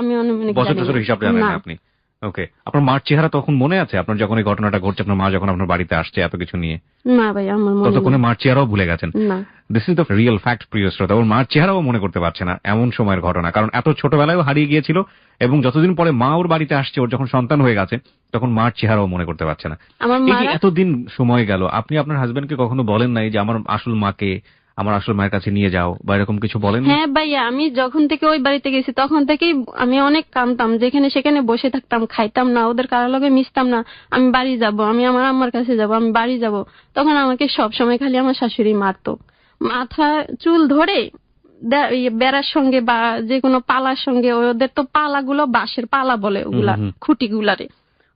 আমি অনুমানিক বছর হিসাব জানেন না আপনি? ওকে। আপনার মার চেহারা তখন মনে আছে আপনার, যখন এই ঘটনাটা ঘটছে, আপনার মা যখন আপনার বাড়িতে আসছে এত কিছু নিয়ে? না ভাই, আমার মনে ততক্ষণে মার চেহারাও ভুলে গেছেন? না। This is the real fact, প্রিয় শ্রোতা। ওর মার চেহারাও মনে করতে পারছে না, এমন সময়ের ঘটনা। কারণ এত ছোটবেলায় হারিয়ে গিয়েছিল, এবং যতদিন পরে মা ওর বাড়িতে আসছে, ওর যখন সন্তান হয়ে গেছে, তখন মার চেহারাও মনে করতে পারছে না। এই যে এতদিন সময় গেল, আপনি আপনার হাজবেন্ডকে কখনো বলেন নাই যে আমার আসল মায়ের কাছে নিয়ে যাও, বা এরকম কিছু বলেন? হ্যাঁ ভাইয়া, আমি যখন থেকে ওই বাড়িতে গেছি তখন থেকেই আমি অনেক কাঁদতাম, যেখানে সেখানে বসে থাকতাম, খাইতাম না, ওদের কারোর লগে মিশতাম না। আমি বাড়ি যাব, আমি আমার আম্মার কাছে যাব, আমি বাড়ি যাব। তখন আমাকে সব সময় খালি আমার শাশুড়ি মারতো, মাথা চুল ধরে বেড়ার সঙ্গে বা যে কোনো পালার সঙ্গে, ওদের তো পালাগুলো বাঁশের পালা বলে, ওগুলা খুঁটিগুলারে,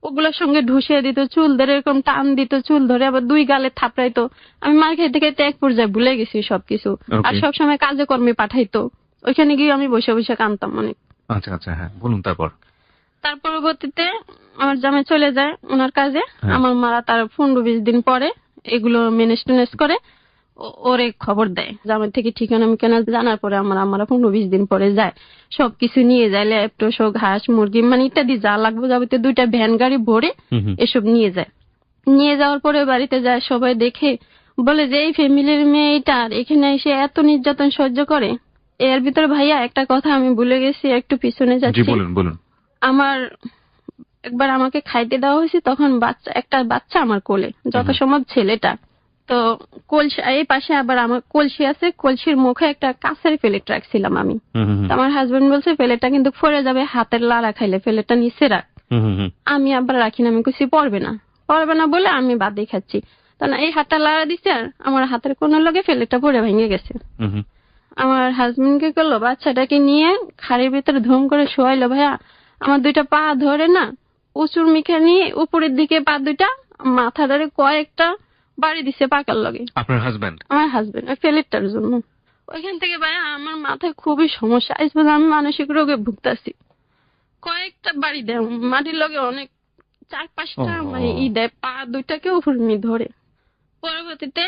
ওগুলোর সঙ্গে ঢুসিয়ে দিত, চুল ধরে এরকম টান দিত, চুল ধরে আবার 2 গালে থাপড়াইতো। আমি মার খাইতে খাইতে এক পর্যায়ে ভুলে গেছি সবকিছু। আর সবসময় কাজে কর্মে পাঠাইতো, ওইখানে গিয়ে আমি বসে বসে কাঁদতাম অনেক। আচ্ছা আচ্ছা, হ্যাঁ বলুন। তার পরবর্তীতে আমার জামাই চলে যায় ওনার কাজে। আমার মারা তার 15-20 দিন পরে এগুলো মেনেজ করে ওরে খবর দেয়। জামাই থেকে ঠিকানা মিকানা জানার পরে আমার 15-20 দিন পরে যায়, সবকিছু নিয়ে যায়, ল্যাপটপ, হাঁস মুরগি মানে ইত্যাদি যা লাগবে যাবতীয় 2টা ভ্যান গাড়ি ভরে এসব নিয়ে যায়। নিয়ে যাওয়ার পরে বাড়িতে যায়, সবাই দেখে বলে যে এই ফ্যামিলির মেয়েটার এখানে এসে এত নির্যাতন সহ্য করে। এর ভিতরে ভাইয়া একটা কথা আমি ভুলে গেছি, একটু পিছনে যাচ্ছি। বলুন। আমার একবার আমাকে খাইতে দেওয়া হয়েছে, তখন একটা বাচ্চা আমার কোলে, যত সম্ভব ছেলেটা। তো কলসি এই পাশে আবার আমার কলসি আছে, কলসির মুখে একটা কাঁচের প্লেট রাখছিলাম আমি। আমার হাজবেন্ড বলছে প্লেটটা কিন্তু পড়ে যাবে, হাতের লাড়া খাইলে প্লেটটা নিচে রাখ। আমি আবার রাখি না, আমি কিছু পড়বে না বলে আমি বাদে খাচ্ছি। তো কারণ এই হাতটা লাড়া দিছে আর আমার হাতের কোন লগে ফেলেটা পড়ে ভেঙে গেছে। আমার হাজবেন্ড কি করলো, বাচ্চাটাকে নিয়ে খাড়ির ভিতরে ধুম করে শোয়াইলো। ভাইয়া আমার দুইটা পা ধরে না উঁচুর মিখে নিয়ে উপরের দিকে পা দুইটা মাথা ধরে কয়েকটা বাড়ি দিছে পাকার লগে। আপনার হাজবেন্ড? আমার হাজবেন্ড ওই ফেলেটার জন্য। ওইখান থেকে ভাইয়া আমার মাথায় খুবই সমস্যা, আজ পর্যন্ত আমি মানসিক রোগে ভুগতাছি। কয়েকটা বাড়ি দেয় মাটির লগে, অনেক 4-5টা মানে দেয়, পা দুইটাকে উপর ধরে। পরবর্তীতে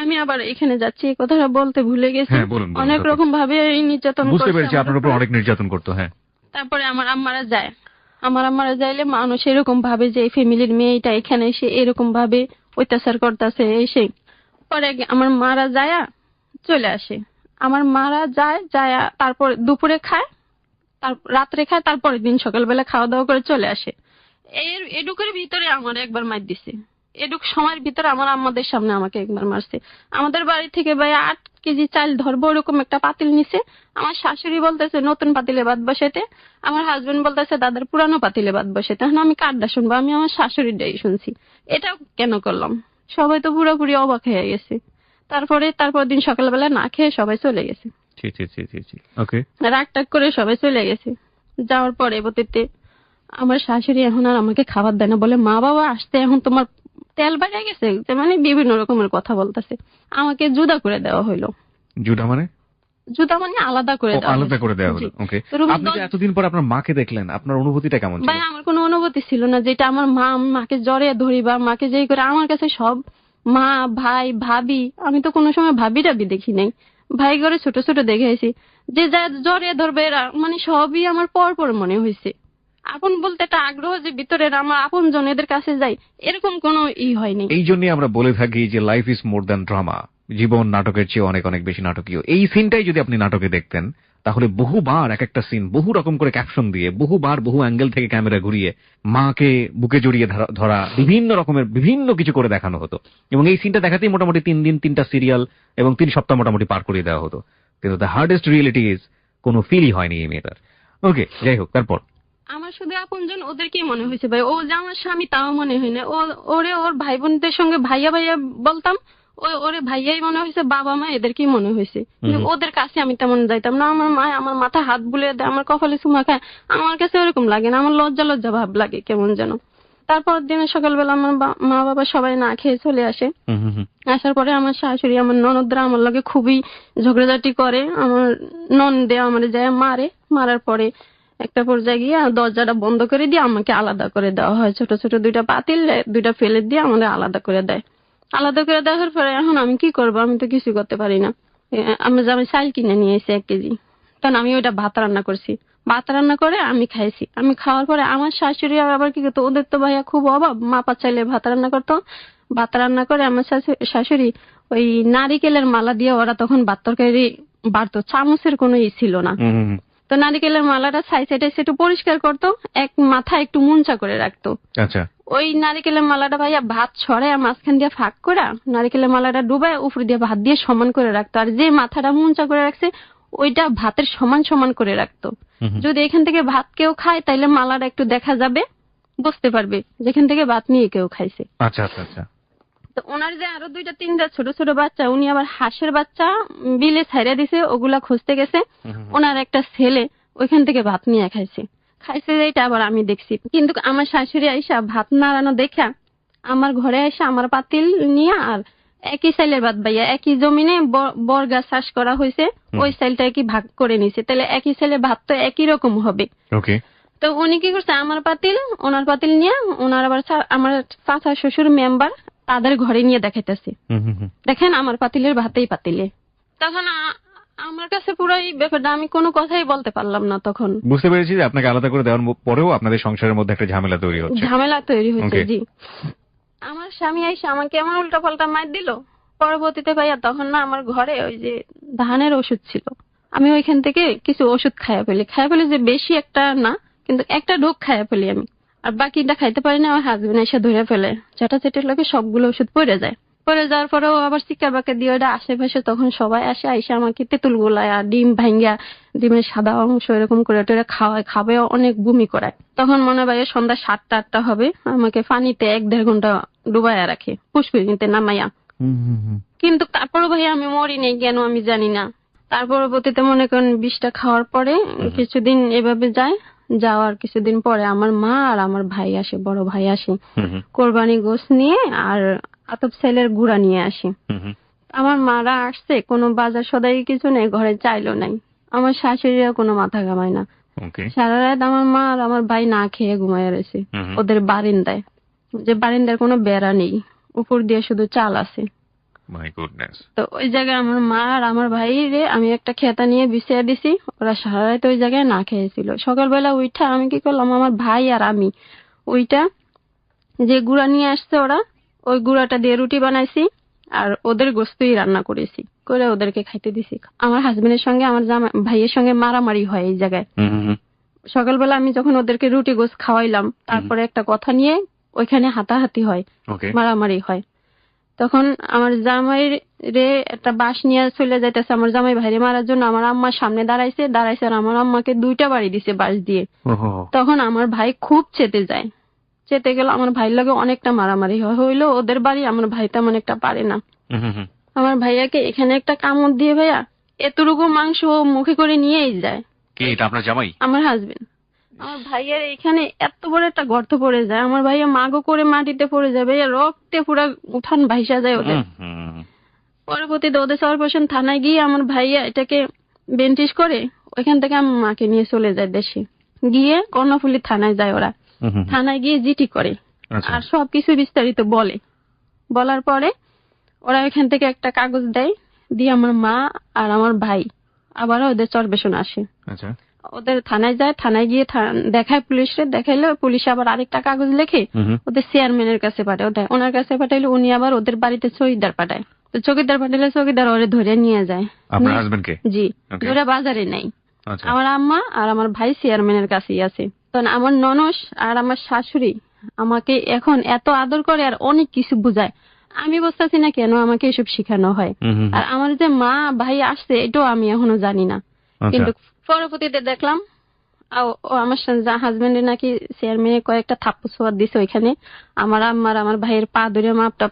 আমি আবার এখানে যাচ্ছি, এই কথাটা বলতে ভুলে গেছি। অনেক রকম ভাবে নির্যাতন, বুঝতে পেরেছি আপনার উপর অনেক নির্যাতন করতো। হ্যাঁ, তারপরে আমার আম্মারা যাইলে মানুষ এরকম ভাবে যে ফ্যামিলির মেয়েটা এখানে এসে এরকম ভাবে অত্যাচার করতেছে এসে। পরে আমার মারা যায় চলে আসে, আমার মারা যায় তারপর দুপুরে খায়, রাত্রে খায়, তারপরের দিন সকালবেলা খাওয়া দাওয়া করে চলে আসে। এডুকের ভিতরে আমার একবার মার দিছে, এডুক সময়ের ভিতরে আমার আম্মাদের সামনে আমাকে একবার মারছে। আমাদের বাড়ি থেকে ভাই 8 কেজি চাল ধরবো ওরকম একটা পাতিল নিছে। আমার শাশুড়ি বলতেছে নতুন পাতিলে ভাত বসাইতে, আমার হাজবেন্ড বলতেছে দাদার পুরানো পাতিলে ভাত বসাইতে। এখন আমি কারটা শুনবো? আমি আমার শাশুড়ির ডাই শুনছি। এটা কেন করলাম? সবাই তো পুরোপুরি অবাক হয়ে গেছে। তারপর দিন সকালবেলা না খেয়ে সবাই চলে গেছে। রাগ টাগ করে সবাই চলে গেছে। যাওয়ার পরে বলতে আমার শাশুড়ি এখন আর আমাকে খাবার দেয় না, বলে মা বাবা আসতে এখন তোমার তেল বেড়ে গেছে, মানে বিভিন্ন রকমের কথা বলতেছে। আমাকে জুদা করে দেওয়া হইলো। জুদা মানে আলাদা করে দেওয়া হলো। আপনি যে এতদিন পর আপনার মাকে দেখলেন, আপনার অনুভূতিটা কেমন ছিল? ভাই আমার কোনো অনুভূতি ছিল না, যেটা আমার মাকে জড়িয়ে ধরি বা মাকে যেই করে আমার কাছে সব মা, ভাই, ভাবি। আমি তো কোনো সময় ভাবি টাবি দেখি নাই, ভাই করে ছোট ছোট দেখেছি। যে যা জড়িয়ে ধরবে এরা, মানে সবই আমার পর মনে হয়েছে। আপন বলতে একটা আগ্রহ যে ভিতরে আমার আপন জন এদের কাছে যাই, এরকম কোনো হয়নি। এই জন্যই আমরা বলে থাকি যে life is more than drama. জীবন নাটকের চেয়ে অনেক অনেক বেশি নাটকীয়। এই সিনটাই যদি আপনি নাটকে দেখতেন, তাহলে বহুবার এক একটা সিন বহু রকম করে ক্যাপশন দিয়ে, বহুবার বহু অ্যাঙ্গেল থেকে ক্যামেরা ঘুরিয়ে মাকে বুকে জড়িয়ে ধরা, বিভিন্ন রকমের বিভিন্ন কিছু করে দেখানো হতো। এবং এই সিনটা দেখাতেই মোটামুটি 3 দিন 3টা সিরিয়াল এবং 3 সপ্তাহ মোটামুটি পার করে দেওয়া হতো। কিন্তু দ্য হার্ডেস্ট রিয়েলিটি ইজ কোনো ফিলই হয়নি এই মেয়েটার। ওকে, যাই হোক, তারপর আমার শুধু আপনজন ওদেরকেই মনে হয়েছে ভাই। ও যে আমার স্বামী তাও মনে হয় না। ওর ভাই বোনদের সঙ্গে ভাইয়া ভাইয়া বলতাম, ওরে ভাইয়াই মনে হয়েছে, বাবা মা এদেরকেই মনে হয়েছে। কিন্তু ওদের কাছে আমি তেমন যাইতাম না। আমার মা আমার মাথা হাত বুলিয়ে দেয়, আমার কপালে চুমা খায়, আমার কাছে ওরকম লাগে না, আমার লজ্জা ভাব লাগে কেমন যেন। তারপর দিনে সকালবেলা আমার মা বাবা সবাই না খেয়ে চলে আসে। আসার পরে আমার শাশুড়ি আমার ননদরা আমার লগে খুবই ঝগড়াঝাটি করে। আমার ননদে আমার যায় মারার পরে একটা পর্যায়ে গিয়ে দরজাটা বন্ধ করে দিয়ে আমাকে আলাদা করে দেওয়া হয়। ছোট ছোট 2টা পাতিল 2টা ফেলে দিয়ে আমাদের আলাদা করে দেয়। আলাদা করে দেওয়ার পরে এখন আমি কি করবো? আমি তো কিছু করতে পারি না। আমি চাল কিনে নিয়ে এসে 1 কেজি, তখন আমি ওইটা ভাত রান্না করছি। ভাত রান্না করে আমি খাইছি। আমি খাওয়ার পরে আমার শাশুড়ি আবার কি করতো, ওদের তো ভাইয়া খুব অভাব, মাপা চাইলে ভাত রান্না করতো। ভাত রান্না করে আমার শাশুড়ি ওই নারিকেলের মালা দিয়ে ওরা তখন ভাত তরকারি বাড়তো, চামচের কোনো ছিল না। তো নারিকেলের মালাটা সাইডে একটু পরিষ্কার করতো, এক মাথায় একটু মুঞ্চা করে রাখতো। আচ্ছা, ওই নারিকেলের মালাটা ভাইয়া ভাত ছড়ায় মাঝখান দিয়ে ফাঁক করে নারিকেলের মালাটা ডুবায় উপর দিয়ে ভাত দিয়ে সমান করে রাখতো। আর যে মাথাটা মুঞ্চা করে রাখছে ওইটা ভাতের সমান করে রাখতো। যদি এখান থেকে ভাত কেউ খায় তাইলে মালাটা একটু দেখা যাবে, বুঝতে পারবে যেখান থেকে ভাত নিয়ে কেউ খাইছে। আচ্ছা আচ্ছা আচ্ছা। তো ওনার যে আরো 2-3টা ছোট ছোট বাচ্চা, উনি আবার হাঁসের বাচ্চা বিলে ছাইড়া দিছে, ওগুলা খুঁজতে গেছে। ওনার একটা ছেলে ওইখান থেকে ভাত নিয়ে খাইছে। এটা আবার আমি দেখছি। কিন্তু আমার শাশুড়ি আইসা ভাত নাড়ানো দেখা আমার ঘরে আইসা আমার পাতিল নিয়ে আর একই চাইলের ভাত ভাইয়া, একই জমিনে বর্গা চাষ করা হয়েছে, ওই চাইলটা কি ভাগ করে নিছে, তাহলে একই চাইলের ভাত তো একই রকম হবে। তো উনি কি করছে, আমার পাতিল ওনার পাতিল নিয়ে, ওনার আবার আমার চাচা শ্বশুর মেম্বার তাদের ঘরে নিয়ে দেখাইতেছে, দেখেন আমার পাতিলের ভাতেই পাতিলে। তখন আমার কাছে পুরোই ব্যাপারটা, আমি কোনো কথাই বলতে পারলাম না। তখন বুঝতে পেরেছি যে আপনাকে আলাদা করে দেওয়ার পরেও আপনাদের সংসারের মধ্যে একটা ঝামেলা তৈরি হচ্ছে। জি, আমার স্বামী এসে আমাকে এমন উল্টা পাল্টা মার দিল। পরবর্তীতে ভাইয়া তখন না আমার ঘরে ওই যে ধানের ওষুধ ছিল, আমি ওইখান থেকে কিছু ওষুধ খাইয়া ফেলি যে বেশি একটা না, কিন্তু একটা ঢোক খাইয়া ফেলি আমি, আর বাকিটা খাইতে পারি না। আমার হাজবেন্ড এসে ধরে ফেলে, চাটাচাটির লোকে সবগুলো ওষুধ পড়ে যায়। পরে যাওয়ার পরেও আবার চিকা বাঁকা দিয়ে ওটা আশেপাশে তখন সবাই আসে, আইসে আমাকে তেঁতুল গোলায় আর ডিম ভাঙ্গা, ডিমের সাদা অংশ এরকম করে ওটা খাওয়ায়, খাবে অনেক বমি করায়। তখন মনে হয় সন্ধ্যা 7টা-8টা হবে, আমাকে পানিতে 1-1.5 ঘন্টা ডুবাইয়া রাখে পুষ্করিণীতে নামাইয়া। কিন্তু তারপরও ভাই আমি মরি নেই কেন আমি জানি না। তার পরবর্তীতে মনে করেন বিষটা খাওয়ার পরে কিছুদিন এভাবে যায়, যাওয়ার কিছুদিন পরে আমার মা আর আমার ভাই আসে, বড় ভাই আসে, কোরবানি গোশত নিয়ে আর আতপ চালের গুঁড়া নিয়ে আসে। আমার মারা আসছে, কোনো বাজার সদাই কিছু নেই, ঘরে চাইলো নাই। আমার শাশুড়িও কোনো মাথা ঘামায় না। সারা রাত আমার মা আর আমার ভাই না খেয়ে ঘুমায় রয়েছে ওদের বারিন্দায়, যে বারিন্দার কোনো বেড়া নেই, উপর দিয়ে শুধু চাল আছে। তো ওই জায়গায় আমার মা আর আমার ভাই রে আমি একটা খেতা নিয়ে বিছিয়ে দিছি, ওরা সারা রাত ওই জায়গায় না খেয়েছিল। সকালবেলা উঠা আমি কি করলাম, আমার ভাই আর আমি ওইটা যে গুঁড়া নিয়ে আসছে ওরা, ওই গুঁড়াটা দিয়ে রুটি বানাইছি আর ওদের গোস্তই রান্না করেছি, করে ওদেরকে খাইতে দিছি। আমার হাজবেন্ডের সঙ্গে আমার ভাইয়ের সঙ্গে মারামারি হয় এই জায়গায়। সকালবেলা আমি যখন ওদেরকে রুটি গোস্ত খাওয়াইলাম, তারপরে একটা কথা নিয়ে ওইখানে হাতাহাতি হয়, মারামারি হয়। তখন আমার জামাই রে একটা বাঁশ নিয়ে চলে যাইতেছে আমার জামাই ভাইরে মারার জন্য, আমার আম্মার সামনে দাঁড়াইছে আর আমার আম্মাকে 2টা বাড়ি দিছে বাঁশ দিয়ে। তখন আমার ভাই খুব চেতে যায়, চেতে গেল, আমার ভাইয়ের লগে অনেকটা মারামারি হইলো। ওদের বাড়ি, আমার ভাই তেমন একটা পারে না। আমার ভাইয়াকে এখানে একটা কামড় দিয়ে ভাইয়া এতটুকু মাংস মুখে করে নিয়েই যায়। কে এটা? আপনার জামাই? আমার হাজবেন্ড। আমার ভাইয়ের এখানে এত বড় একটা গর্ত পড়ে যায়, আমার ভাইয়া মাগো করে মাটিতে পড়ে যায়, ভাইয়া রক্তে পুরা উঠান ভাইসা যায় ওদের। পরবর্তীতে ওদের সর্বশন থানায় গিয়ে আমার ভাইয়া এটাকে বেন্টিশ করে ওইখান থেকে আমার মাকে নিয়ে চলে যায় দেশে, গিয়ে কর্ণফুলী থানায় যায় ওরা। থানায় গিয়ে জিটি করে আর সবকিছু বিস্তারিত বলার পরে ওরা এখান থেকে একটা কাগজ দেয়, দিয়ে আমার মা আর আমার ভাই আবার ওদের চরবেশন আসে। ওদের থানায় যায়, থানায় গিয়ে দেখায় পুলিশে, দেখাইলে পুলিশ আবার আরেকটা কাগজ লেখে ওদের চেয়ারম্যানের কাছে পাঠায়, ওনার কাছে পাঠাইলে উনি আবার ওদের বাড়িতে চৌকিদার পাঠায়। তো চৌকিদার পাঠাইলে চৌকিদার ওরে ধরে নিয়ে যায়। আপনার হাজবেন্ডকে? জি, ধরে বাজারে নেই। আমার আম্মা আর আমার ভাই চেয়ারম্যানের কাছেই আছে। তখন আমার ননস আর আমার শাশুড়ি আমাকে এখন এত আদর করে আর অনেক কিছু বুঝায়, আমি বুঝতেছি না কেন আমাকে এসব শেখানো হয়। আর আমার যে মা ভাই আসছে এটাও আমি এখনো জানি না। কিন্তু পরবর্তীতে দেখলাম ও আমার হাজবেন্ডের নাকি চেয়ারম্যানে কয়েকটা থাপ্পড় ছোঁয়ার দিছে ওইখানে। আমার আম্মার আমার ভাইয়ের পা ধরে মাপটা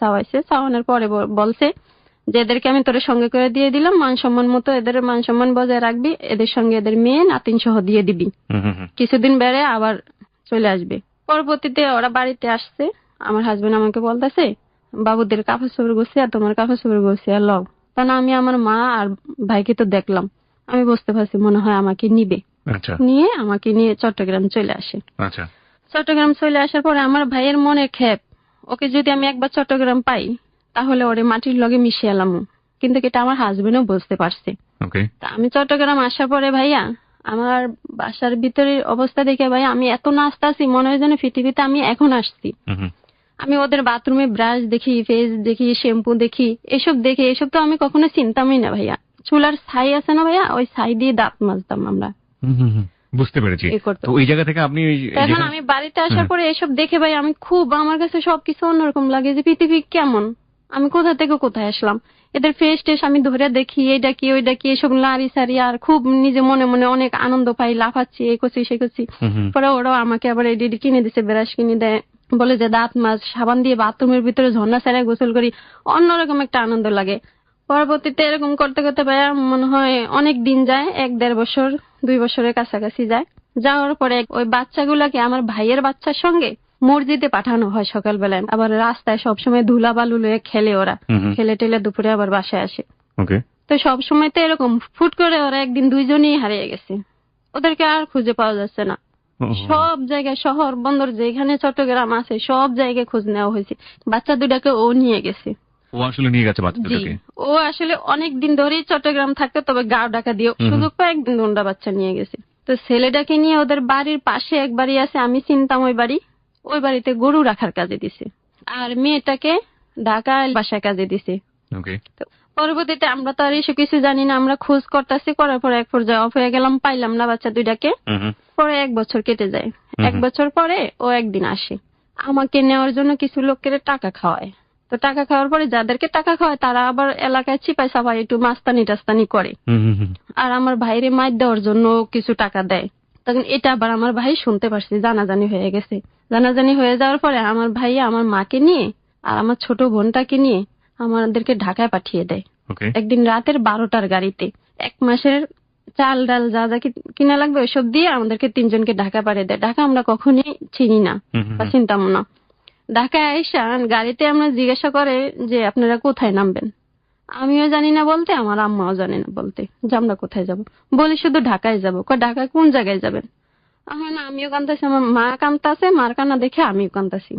চাওয়াইছে, চাওয়ানোর পরে বলছে যে এদেরকে আমি তোর সঙ্গে করে দিয়ে দিলাম, মান সম্মান মতো এদের মান সম্মান বজায় রাখবি, এদের সঙ্গে এদের মেয়ে নাতিন সহ দিয়ে দিবি, কিছুদিন বেড়ে আবার চলে আসবে। পরবর্তীতে ওরা বাড়িতে আসছে, আমার হাজবেন্ড আমাকে বলতেছে বাবুদের কাপড় চোপড় গুছিয়ে আর তোমার কাপড় চোপড় গুছিয়ে লও। তা আমি আমার মা আর ভাইকে তো দেখলাম, আমি বুঝতে পারছি মনে হয় আমাকে নিবে। নিয়ে আমাকে নিয়ে চট্টগ্রাম চলে আসে। চট্টগ্রাম চলে আসার পরে আমার ভাইয়ের মনে ক্ষেপ, ওকে যদি আমি একবার চট্টগ্রাম পাই তাহলে ওরে মাটির লগে মিশিয়ে এলাম। কিন্তু এটা আমার হাজবেন্ডও বুঝতে পারছে। তা আমি চট্টগ্রাম আসার পরে ভাইয়া আমার বাসার ভিতরে অবস্থা দেখে ভাইয়া আমি এত নাচতাছি, মনে হয় যেন পৃথিবীতে আমি এখন আসছি। আমি ওদের বাথরুমে ব্রাশ দেখি, ফেস দেখি, শ্যাম্পু দেখি, এসব তো আমি কখনো চিনতামই না ভাইয়া। চুলার ছাই আছে না ভাইয়া, ওই ছাই দিয়ে দাঁত মাজতাম আমরা। বুঝতে পেরেছি। তো ওই জায়গা থেকে আপনি এখন আমি বাড়িতে আসার পরে এসব দেখে ভাই আমি খুব, আমার কাছে সবকিছু অন্যরকম লাগে, যে পৃথিবী কেমন, আমি কোথা থেকে কোথায় আসলাম। এদের ফেস টেস আমি ধরে দেখি, এইটা কি ওইটা কি, এসব লাড়ি সারি, আর খুব নিজে মনে মনে অনেক আনন্দ পাই, লাফাচ্ছি, এই করছি সে করছি। পরে ওরাও আমাকে আবার এডি কিনে দিছে, ব্রাশ কিনে দেয়, বলে যে দাঁত মাছ সাবান দিয়ে বাথরুমের ভিতরে ঝর্ণা ছাড়াই গোসল করি, অন্যরকম একটা আনন্দ লাগে। পরবর্তীতে এরকম করতে করতে ভাইয়া মনে হয় অনেক দিন যায়, 1-1.5 বছর 2 বছরের কাছাকাছি যায়। যাওয়ার পরে ওই বাচ্চাগুলাকে আমার ভাইয়ের বাচ্চার সঙ্গে মসজিদে পাঠানো হয় সকালবেলায়, আবার রাস্তায় সবসময় ধুলা বালু লয়ে খেলে, ওরা খেলে টেলে দুপুরে আবার বাসায় আসে। তো সবসময় তো এরকম, ফুট করে ওরা একদিন 2জনই হারিয়ে গেছে, ওদেরকে আর খুঁজে পাওয়া যাচ্ছে না। সব জায়গায় শহর বন্দর যেখানে চট্টগ্রাম আছে সব জায়গায় খোঁজ নেওয়া হয়েছে, বাচ্চা দুটাকে ও নিয়ে গেছে। ও আসলে নিয়ে গেছে বাচ্চাটাকে? ও আসলে অনেক দিন ধরেই চট্টগ্রাম থাকতো, তবে গাঁও ডাকা দিয়ে সুযোগ পায় একদিন দুটা বাচ্চা নিয়ে গেছে। তো ছেলেটাকে নিয়ে ওদের বাড়ির পাশে এক বাড়ি আছে, আমি চিনতাম ওই বাড়িতে গরু রাখার কাজে দিছে, আর মেয়েটাকে ঢাকায় বাসায় কাজে দিছে। পরবর্তীতে আমরা তো আর এসব কিছু জানি না, আমরা খোঁজ করতেছি, করার পর এক পর্যায়ে অফ হয়ে গেলাম, পাইলাম না বাচ্চা দুইটাকে। পরে 1 বছর কেটে যায়। 1 বছর পরে ও একদিন আসে, আমাকে নেওয়ার জন্য কিছু লোকের টাকা খাওয়ায়। তো টাকা খাওয়ার পরে যাদেরকে টাকা খাওয়ায় তারা আবার এলাকায় চিপাই চাপাই একটু মাস্তানি টাস্তানি করে। আর আমার ভাইরে মাইর দেওয়ার জন্য কিছু টাকা দেয়। তখন এটা আবার আমার ভাই শুনতে পারছে, জানাজানি হয়ে গেছে। জানাজানি হয়ে যাওয়ার পরে আমার ভাই আমার মাকে নিয়ে আর আমার ছোট বোনটাকে নিয়ে আমাদেরকে ঢাকায় পাঠিয়ে দেয়। একদিন রাতের 12টার গাড়িতে 1 মাসের চাল ডাল যা যা কিনা লাগবে ওইসব দিয়ে আমাদেরকে 3 জনকে ঢাকা পাঠিয়ে দেয়। ঢাকা আমরা কখনোই চিনি না বা চিনতাম না। ঢাকায় আইসা গাড়িতে আমরা জিজ্ঞাসা করে যে আপনারা কোথায় নামবেন। আমিও জানি না বলতে, আমার আম্মাও জানে না বলতে যে আমরা কোথায় যাব। বলি শুধু ঢাকায় যাবো। ঢাকায় কোন জায়গায় যাবেন? আমিও কান্দাছি, আমার মা কান্দাছে, মার কান্না দেখে আমিও কান্দাছি।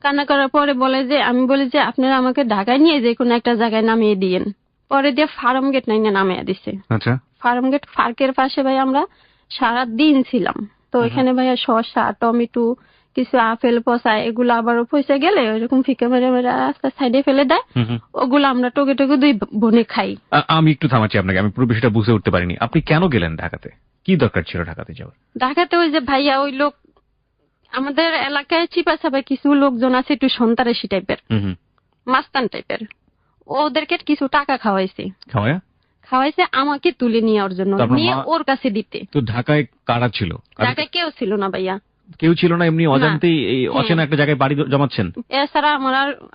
কান্না করার পরে বলে যে, আমি বলি যে আপনারা আমাকে ঢাকায় নিয়ে যে কোনো একটা জায়গায় নামিয়ে দিয়েন। পরে দিয়ে ফার্ম গেট নাইনে নামিয়ে দিছে। আচ্ছা, ফার্ম গেট পার্কের পাশে ভাই আমরা সারাদিন ছিলাম। তো এখানে ভাইয়া শসা, টমেটো, কিছু আপেল পচা এগুলো আবার পয়সা গেলে ওইরকম ফিকে মেরে মেরে রাস্তার সাইডে ফেলে দেয়। ওগুলো আমরা টকে টকে 2 বোনে খাই। আমি একটু থামাচ্ছি আপনাকে, আমি পুরো বিষয়টা বুঝে উঠতে পারিনি। আপনি কেন গেলেন ঢাকাতে? কি দরকার ছিল ঢাকাতে যাওয়ার? ঢাকাতে ওই যে ভাইয়া ওই লোক আমাদের এলাকায় চিপা চাপা কিছু লোকজন আছে একটু সন্ত্রাসী টাইপের, মাস্তান টাইপের, ওদেরকে কিছু টাকা খাওয়াইছে আমাকে তুলে নেওয়ার জন্য, নিয়ে ওর কাছে দিতে। তো ঢাকায় কারা ছিল? ঢাকায় কেউ ছিল না ভাইয়া, কেউ ছিল না। এমনি অজান্তেই এই অচেনা একটা জায়গায় বাড়ি জমাচ্ছেন? এছাড়া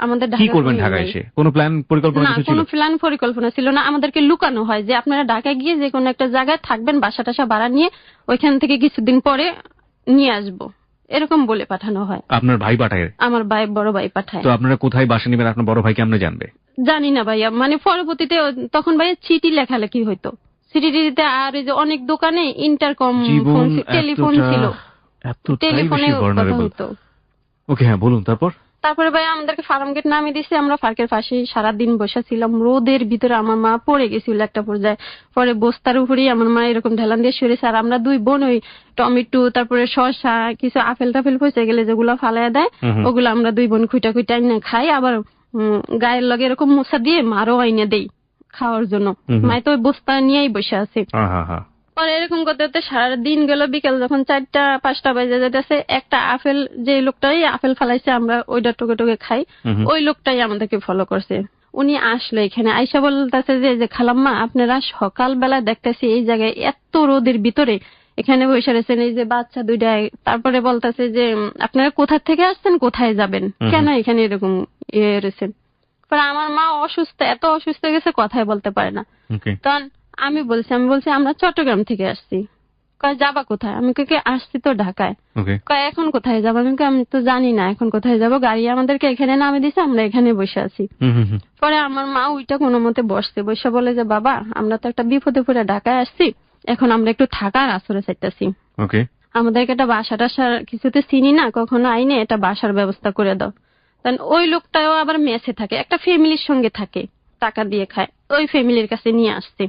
আমাদের কি করবেন ঢাকায় এসে? কোনো প্ল্যান পরিকল্পনা ছিল? কোনো প্ল্যান পরিকল্পনা ছিল না। আমাদেরকে লুকানো হয় যে আপনারা ঢাকায় গিয়ে যে কোনো একটা জায়গায় থাকবেন, বাসা টাসা ভাড়া নিয়ে ওইখান থেকে কিছুদিন পরে নিয়ে আসবো, এরকম বলে পাঠানো হয়। আপনার ভাই পাঠায়? আমার ভাই, বড় ভাই পাঠায়। তো আপনারা কোথায় বাসা নেবেন আপনার বড় ভাই কেমনে জানবে? জানি না ভাইয়া, মানে পরবর্তীতে তখন ভাইয়া চিঠি লেখালেখি হইতো, চিঠিতে। আর এই যে অনেক দোকানে ইন্টারকম টেলিফোন ছিল, টেলিফোনে কথা হতো। ওকে, হ্যাঁ বলুন। তারপরে ভাই আমাদেরকে ফার্ম গেট নামিয়ে দিছে। আমরা পার্কের পাশে সারাদিন বসেছিলাম রোদের ভিতরে। আমার মা পড়ে গেছিল একটা পর্যায়ে, পরে বস্তার উপরেই আমার মা এরকম ঢেলান দিয়ে সরেছে। আর আমরা 2 বোন ওই টমেটো, তারপরে শসা, কিছু আপেল টাফেল পয়সা গেলে যেগুলো ফালাইয়া দেয় ওগুলো আমরা 2 বোন খুঁটা এনে খাই। আবার গায়ের লগে এরকম মোছা দিয়ে মারও আইনে দেই খাওয়ার জন্য। মায় তো ওই বস্তা নিয়েই বসে আছে। পরে এরকম করতে করতে সারাদিন গেল। বিকেল যখন 4টা-5টা বাজে যেতেছে, একটা আপেল, যে লোকটাই আপেল ফালাইছে আমরা ওইটা টুকে টুকে খাই, ওই লোকটাই আমাদেরকে ফলো করছে। উনি আসলো এখানে, আইসা বলতেছে যে খালাম্মা আপনারা সকালবেলা দেখতেছি এই জায়গায় এত রোদের ভিতরে এখানে বসে রয়েছেন, এই যে বাচ্চা 2টায়। তারপরে বলতেছে যে আপনারা কোথা থেকে আসছেন, কোথায় যাবেন, কেন এখানে এরকম রয়েছেন। পরে আমার মা অসুস্থ, এত অসুস্থ গেছে কথাই বলতে পারে না। তখন আমি বলছি আমরা চট্টগ্রাম থেকে আসছি। কয় যাবা কোথায়? আমি কে আসছি তো ঢাকায়। কয় এখন কোথায় যাবো? আমি তো জানি না এখন কোথায় যাবো, গাড়ি আমাদেরকে এখানে নামে দিছে, আমরা এখানে বসে আছি। পরে আমার মা ওইটা কোনো মতে বসে বলে যে বাবা আমরা তো একটা বিপদে পড়ে ঢাকায় আসছি, এখন আমরা একটু থাকার আসরে চাইতেছি, আমাদেরকে একটা বাসা টাসার কিছুতে চিনি না, কখনো আইনে এটা বাসার ব্যবস্থা করে দাও। তখন ওই লোকটাও আবার মেসে থাকে, একটা ফ্যামিলির সঙ্গে থাকে, টাকা দিয়ে খায়, ওই ফ্যামিলির কাছে নিয়ে আসছে।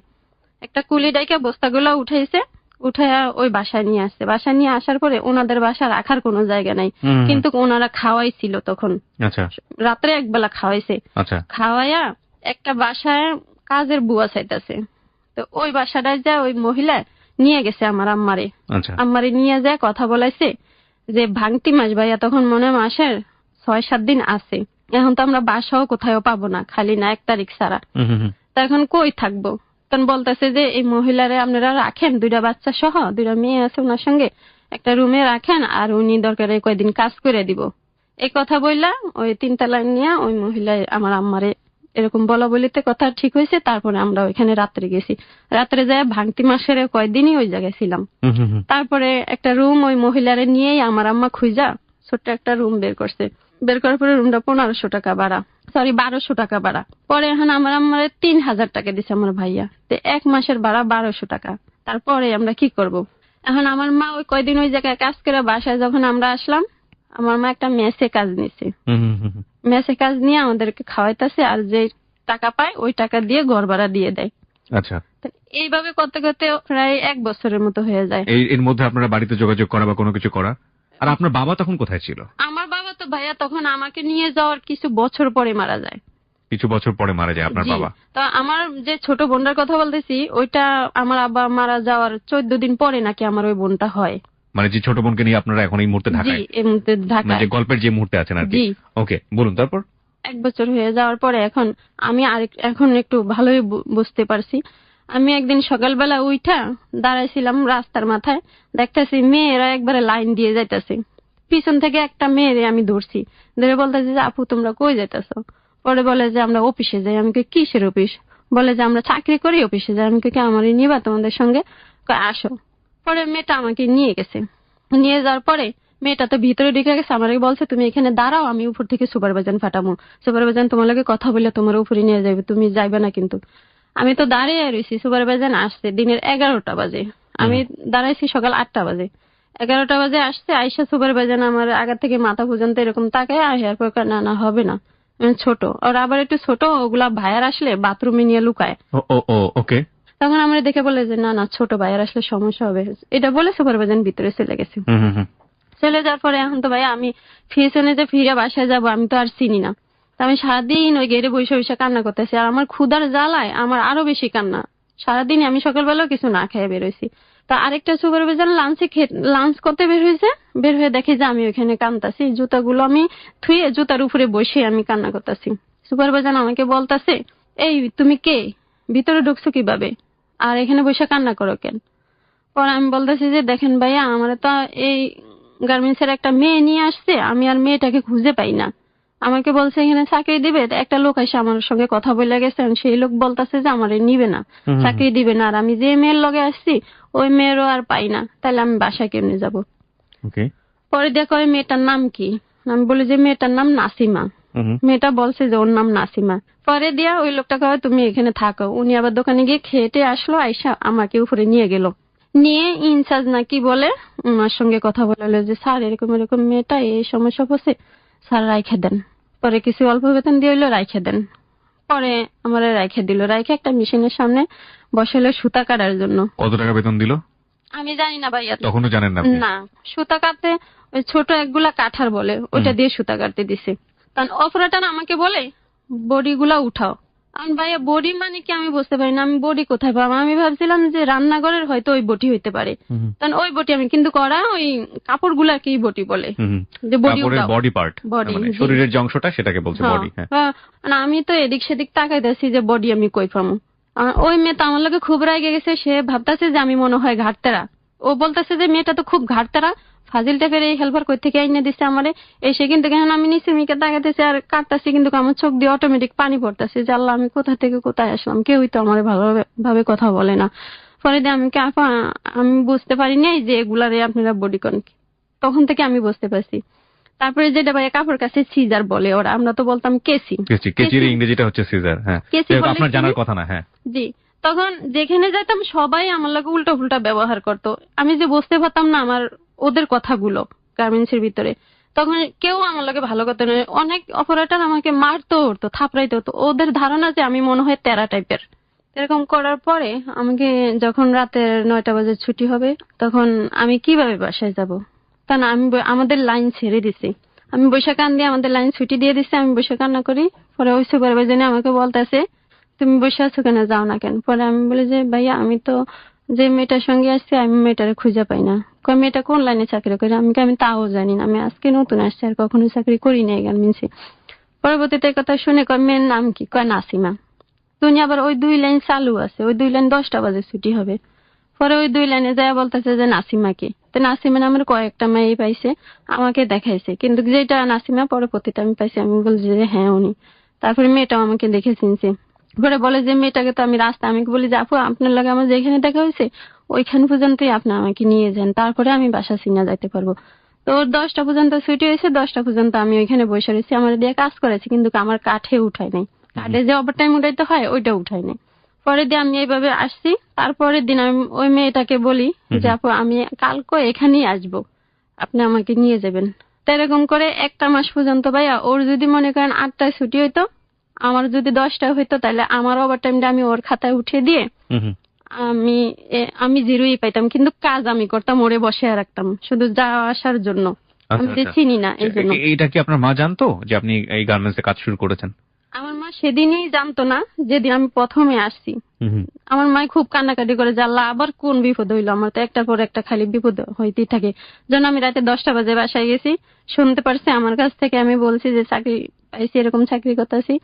একটা কুলি ডাইকা বস্তাগুলো উঠাইছে, উঠাইয়া ওই বাসায় নিয়ে আসছে। বাসায় নিয়ে আসার পরে ওনাদের বাসা রাখার কোনো জায়গা নাই, কিন্তু ওনারা খাওয়াইছিল তখন। রাত্রে একবেলা খাওয়াইছে। খাওয়াইয়া একটা বাসায় কাজের বুয়া চাইতেছে, তো ওই বাসাটায় যা ওই মহিলা নিয়ে গেছে আমার আম্মারে নিয়ে যায় কথা বলাইছে যে ভাঙতি মাস ভাইয়া তখন মনে মাসের 6-7 দিন আছে, এখন তো আমরা বাসাও কোথাও পাবো না, খালি না 1 তারিখ ছাড়া, তা এখন কই থাকবো। তখন বলতেছে যে এই মহিলারে আপনারা রাখেন, 2টা বাচ্চা সহ, 2টা মেয়ে আছে ওনার সঙ্গে, একটা রুমে রাখেন, আর উনি দরকারে কয়েকদিন কাজ করে দিব। এই কথা বললা ওই 3 তালাক নিয়ে ওই মহিলা আমার আম্মারে এরকম বলা বলিতে কথা ঠিক হয়েছে। তারপরে আমরা ওইখানে রাত্রে গেছি, রাত্রে যায় ভাঙতি মাসের কয়েকদিনই ওই জায়গায় ছিলাম। তারপরে একটা রুম ওই মহিলারে নিয়েই আমার আম্মা খুঁজা ছোট্ট একটা রুম বের করছে। বের করার পরে রুমটা 1500 টাকা ভাড়া, 1200 টাকা ভাড়া। পরে এখন আমার আম্মারে 3000 টাকা দিছে আমার ভাইয়া, 1 মাসের ভাড়া 1200 টাকা। তারপরে আমরা কি করব? এখন আমার মা ওই কয়দিন ওই জায়গায় কাজ করে বাসায় যখন আমরা আসলাম, আমার মা একটা মেসে কাজ নিছে। মেসে কাজ নিয়ে আমাদেরকে খাওয়াইতেছে, আর যে টাকা পায় ওই টাকা দিয়ে ঘর ভাড়া দিয়ে দেয়। আচ্ছা, এইভাবে করতে করতে প্রায় 1 বছরের মতো হয়ে যায়। এর মধ্যে আপনারা বাড়িতে যোগাযোগ করা বা কোনো কিছু করা? আর আপনার বাবা তখন কোথায় ছিল? আমার বাবা তো ভাইয়া তখন আমাকে নিয়ে যাওয়ার কিছু বছর পরে মারা যায়। কিছু বছর পরে মারা যায় আপনার বাবা? তো আমার যে ছোট বোনটার কথা বলতেছি, ওইটা আমার আব্বা মারা যাওয়ার 14 দিন পরে নাকি আমার ওই বোনটা হয়। মানে যে ছোট বোনকে নিয়ে আপনারা এখন এই মুহূর্তে ঢাকায়? জি, এই মুহূর্তে ঢাকায়, যে গল্পের যে মুহূর্তে আছেন আর কি। ওকে, বলুন তারপর। 1 বছর হয়ে যাওয়ার পরে এখন আমি এখন একটু ভালোই বুঝতে পারছি। আমি একদিন সকালবেলা উঠা দাঁড়াইছিলাম রাস্তার মাথায়, দেখতেছি মেয়েরা একবারে লাইন দিয়ে যাইতেছে। পিছন থেকে একটা মেয়েরে আমি ধরছি, ধরে বলতেছি যে আপু তোমরা কই যাইতেছো? পরে বলে যে আমরা অফিসে যাই। আমি কই কিসের অফিস? বলে যে আমরা চাকরি করি, অফিসে যাই। আমি কই কি আমারই নিবা তোমাদের সঙ্গে? কয় আসো। পরে মেয়েটা আমাকে নিয়ে গেছে। নিয়ে যাওয়ার পরে মেয়েটা তো ভিতরে ঢুকে গেছে, আমাকে বলছে তুমি এখানে দাঁড়াও, আমি উপর থেকে সুপারভাইজার ফাটামো, সুপারভাইজার তোমার লগে কথা বলে তোমার উপরে নিয়ে যাবে, তুমি যাইবে না কিন্তু। আমি তো দাঁড়িয়ে রয়েছি, সুপারভাইজার আসছে দিনের 11টা বাজে, আমি দাঁড়াইছি সকাল 8টা বাজে। 11টা বাজে আসছে, আইসা সুপারভাইজার আমার আগা থেকে মাথা পর্যন্ত এরকম তাকায় আসার পর না না হবে না, আমি ছোট, আর আবার একটু ছোট, ওগুলা ভাইয়ার আসলে বাথরুমে নিয়ে লুকায়। ওকে। তখন আমরা দেখে বলে যে না না ছোট ভাইয়ার আসলে সমস্যা হবে, এটা বলে সুপারভাইজার ভিতরে চলে গেছে। চলে যাওয়ার পরে এখন তো ভাই আমি ফিউশনে যে ফিরে বাসায় যাবো আমি তো আর চিনি না। আমি সারাদিন ওই গেটে বসে বসে কান্না করতেছি, আর আমার ক্ষুধার জ্বালায় আমার আরো বেশি কান্না। সারাদিন আমি সকালবেলাও কিছু না খেয়ে বেরোইছি। তা আরেকটা সুপারভাইজার লাঞ্চ করতে বের হয়েছে, বের হয়ে দেখে যে আমি ওইখানে কান্দাছি, জুতাগুলো আমি থুয়ে জুতার উপরে বসে আমি কান্না করতেছি। সুপারভাইজার আমাকে বলতেছে এই তুমি কে, ভিতরে ঢুকছো কিভাবে, আর এখানে বসে কান্না করো কেন? পরে আমি বলতেছি যে দেখেন ভাইয়া আমার তো এই গার্মেন্টসের একটা মেয়ে নিয়ে আসছে, আমি আর মেয়েটাকে খুঁজে পাই না। আমাকে বলছে এখানে চাকরি দিবে, একটা লোক এসে আমার সঙ্গে কথা বলে গেছেন, সেই লোক বলতেছে যে আমার নিবে না, চাকরি দিবে না, আর আমি যে মেয়ের লগে আসছি ওই মেয়েরও আর পাই না, তাহলে আমি বাসায় কেমনে যাবো? পরে দেখো ওই মেয়েটার নাম কি, আমি বলি যে মেয়েটার নাম নাসিমা। মেয়েটা বলছে যে ওর নাম নাসিমা। পরে দিয়া ওই লোকটাকে তুমি এখানে থাকো, উনি আবার দোকানে গিয়ে খেটে আসলো, আইসা আমাকে উপরে নিয়ে গেল, নিয়ে ইনচার্জ নাকি বলে ওনার সঙ্গে কথা বলালো যে স্যার এরকম এরকম মেয়েটা এই সমস্যা পড়ছে, স্যার রাইখে দেন। পরে কিছু অল্প বেতন দিয়ে হইলো রাইখে দেন। পরে আমার রাইখে দিল, রাইখে একটা মেশিনের সামনে বসালো সুতা কাটার জন্য। কত টাকা বেতন দিল আমি জানি না ভাইয়া, তখনও জানেন না? না, সুতা কাটতে ওই ছোট একগুলা কাঠার বলে ওইটা দিয়ে সুতা কাটতে দিছে। কারণ অপারেটর আমাকে বলে বডি গুলা উঠাও। আমি ভাইয়া বডি মানে কি আমি বুঝতে পারি না, আমি বডি কোথায় পাবো? আমি ভাবছিলাম যে রান্নাঘরের হয়তো ওই বটি হইতে পারে, কারণ ওই বটি আমি কিন্তু করা ওই কাপড় গুলাকেই বটি বলে, যে বডি পার্ট, শরীরের যে অংশটা সেটাকে বলছে বডি। আমি তো এদিক সেদিক তাকাইতেছি যে বডি আমি কই পাবো। ওই মেয়ে তো আমার লোকে খুব রাগে গেছে, সে ভাবতেছে যে আমি মনে হয় ঘাটতেরা, ও বলতেছে যে মেয়েটা তো খুব ঘাটতেরা, ফাজিল টাইপের এই হেল্পার কই থেকে আইনে দিচ্ছে আমারে এসে। কিন্তু কেন আমি নিচে মিকে তাকাইতেছি আর কাটতেছি, কিন্তু আমার চোখ দিয়ে অটোমেটিক পানি পড়তেছে যে আল্লাহ আমি কোথা থেকে কোথায় আসলাম, কেউই তো আমার ভালোভাবে কথা বলে না। পরে দিয়ে আমি আমি বুঝতে পারি নাই যে এগুলারে আপনারা বডি কন, তখন থেকে আমি বুঝতে পারছি। তারপরে যেটা ভাই কাপড় কাছে সিজার বলে ওরা, আমরা তো বলতাম কেসি। কেসির ইংরেজিটা হচ্ছে সিজার। হ্যাঁ, আপনার জানার কথা না? হ্যাঁ জি। তখন যেখানে যাইতাম সবাই আমার লাগে উল্টা ফুল্টা ব্যবহার করতো, আমি যে বুঝতে পারতাম না আমার ওদের কথাগুলো গার্মেন্টসের ভিতরে। তখন কেউ আমার লাগে ভালো কথা নয়, অনেক অপারেটর আমাকে মারতো, উঠতো, থাপড়াইতো, তো ওদের ধারণা যে আমি মনে হয় তেরা টাইপের। এরকম করার পরে আমাকে যখন রাতে 9টা বাজে ছুটি হবে, তখন আমি কিভাবে বাসায় যাব? তা না, আমি আমাদের লাইন ছেড়ে দিছি, আমি বৈশাখ কান দিয়ে আমাদের লাইন ছুটি দিয়ে দিছি, আমি বৈশাখ কান্না করি। পরে ওই সুপারভাইজার আমাকে বলতেছে তুমি বসে আছো কেন, যাও না কেন? পরে আমি বলি যে ভাইয়া আমি তো যে মেয়েটার সঙ্গে আসছি আমি মেয়েটারে খুঁজে পাই না। কয় মেয়েটা কোন লাইনে চাকরি করে? আমি তাও জানি না, আমি আজকে নতুন আসছি, আর কখনো চাকরি করি নাই গার্মেন্টসে। পরবর্তীতে কথা শুনে কয় মেয়ের নাম কি? কয় নাসিমা। তুমি আবার ওই 2 লাইন চালু আছে, ওই 2 লাইন 10টা বাজে ছুটি হবে। পরে ওই 2 লাইনে যায় বলতেছে যে নাসিমাকে। তো নাসিমা নামের কয়েকটা মেয়ে পাইছে, আমাকে দেখাইছে, কিন্তু যেটা নাসিমা পরবর্তীতে আমি পাইছি, আমি বলছি যে হ্যাঁ উনি। তারপরে মেয়েটাও আমাকে দেখে চিনছে। পরে বলে যে মেয়েটাকে তো আমি রাস্তা, আমি বলি যে আপু আপনার লাগে আমার যেখানে দেখা হয়েছে ওইখান পর্যন্তই আপনি আমাকে নিয়ে যান, তারপরে আমি বাসা চিনা যাইতে পারবো। তো ওর 10টা পর্যন্ত ছুটি হয়েছে, 10টা পর্যন্ত আমি ওইখানে বসে রয়েছি, আমার দিয়ে কাজ করেছি, কিন্তু আমার কাঠে উঠাই নাই, কাঠে যে ওভার টাইম উঠাইতে হয় ওইটা উঠাই নাই। পরের দিন আমি এইভাবে আসছি, তারপরের দিন আমি ওই মেয়েটাকে বলি যে আপু আমি কালকে এখানেই আসবো, আপনি আমাকে নিয়ে যাবেন। তো এরকম করে 1টা মাস পর্যন্ত ভাইয়া ওর যদি মনে করেন 8টায় ছুটি হইতো, আমার যদি 10টা হইতো, তাহলে আমার ওভার টাইমটা আমি ওর খাতায় উঠিয়ে দিয়ে আমি 0ই পাইতাম, কিন্তু কাজ আমি করতাম, ওরে বসে রাখতাম শুধু যাওয়া আসার জন্য। আমি যে চিনি না এই জন্য। এটা কি আপনার মা জানতো যে আপনি এই গার্মেন্টসে কাজ শুরু করেছেন? আমার মা সেদিনই জানতো না, যেদিন আমি প্রথমে আসছি। আমার মা খুব কান্নাকাটি করে যে আল্লাহ আবার কোন বিপদ হইলো, আমার তো একটার পর একটা খালি বিপদ হইতেই থাকে। যখন আমি রাতে 10টা বাজে বাসায় গেছি, শুনতে পারছি আমার কাছ থেকে, আমি বলছি যে চাকরি পাইছি, এরকম চাকরি করতেছি।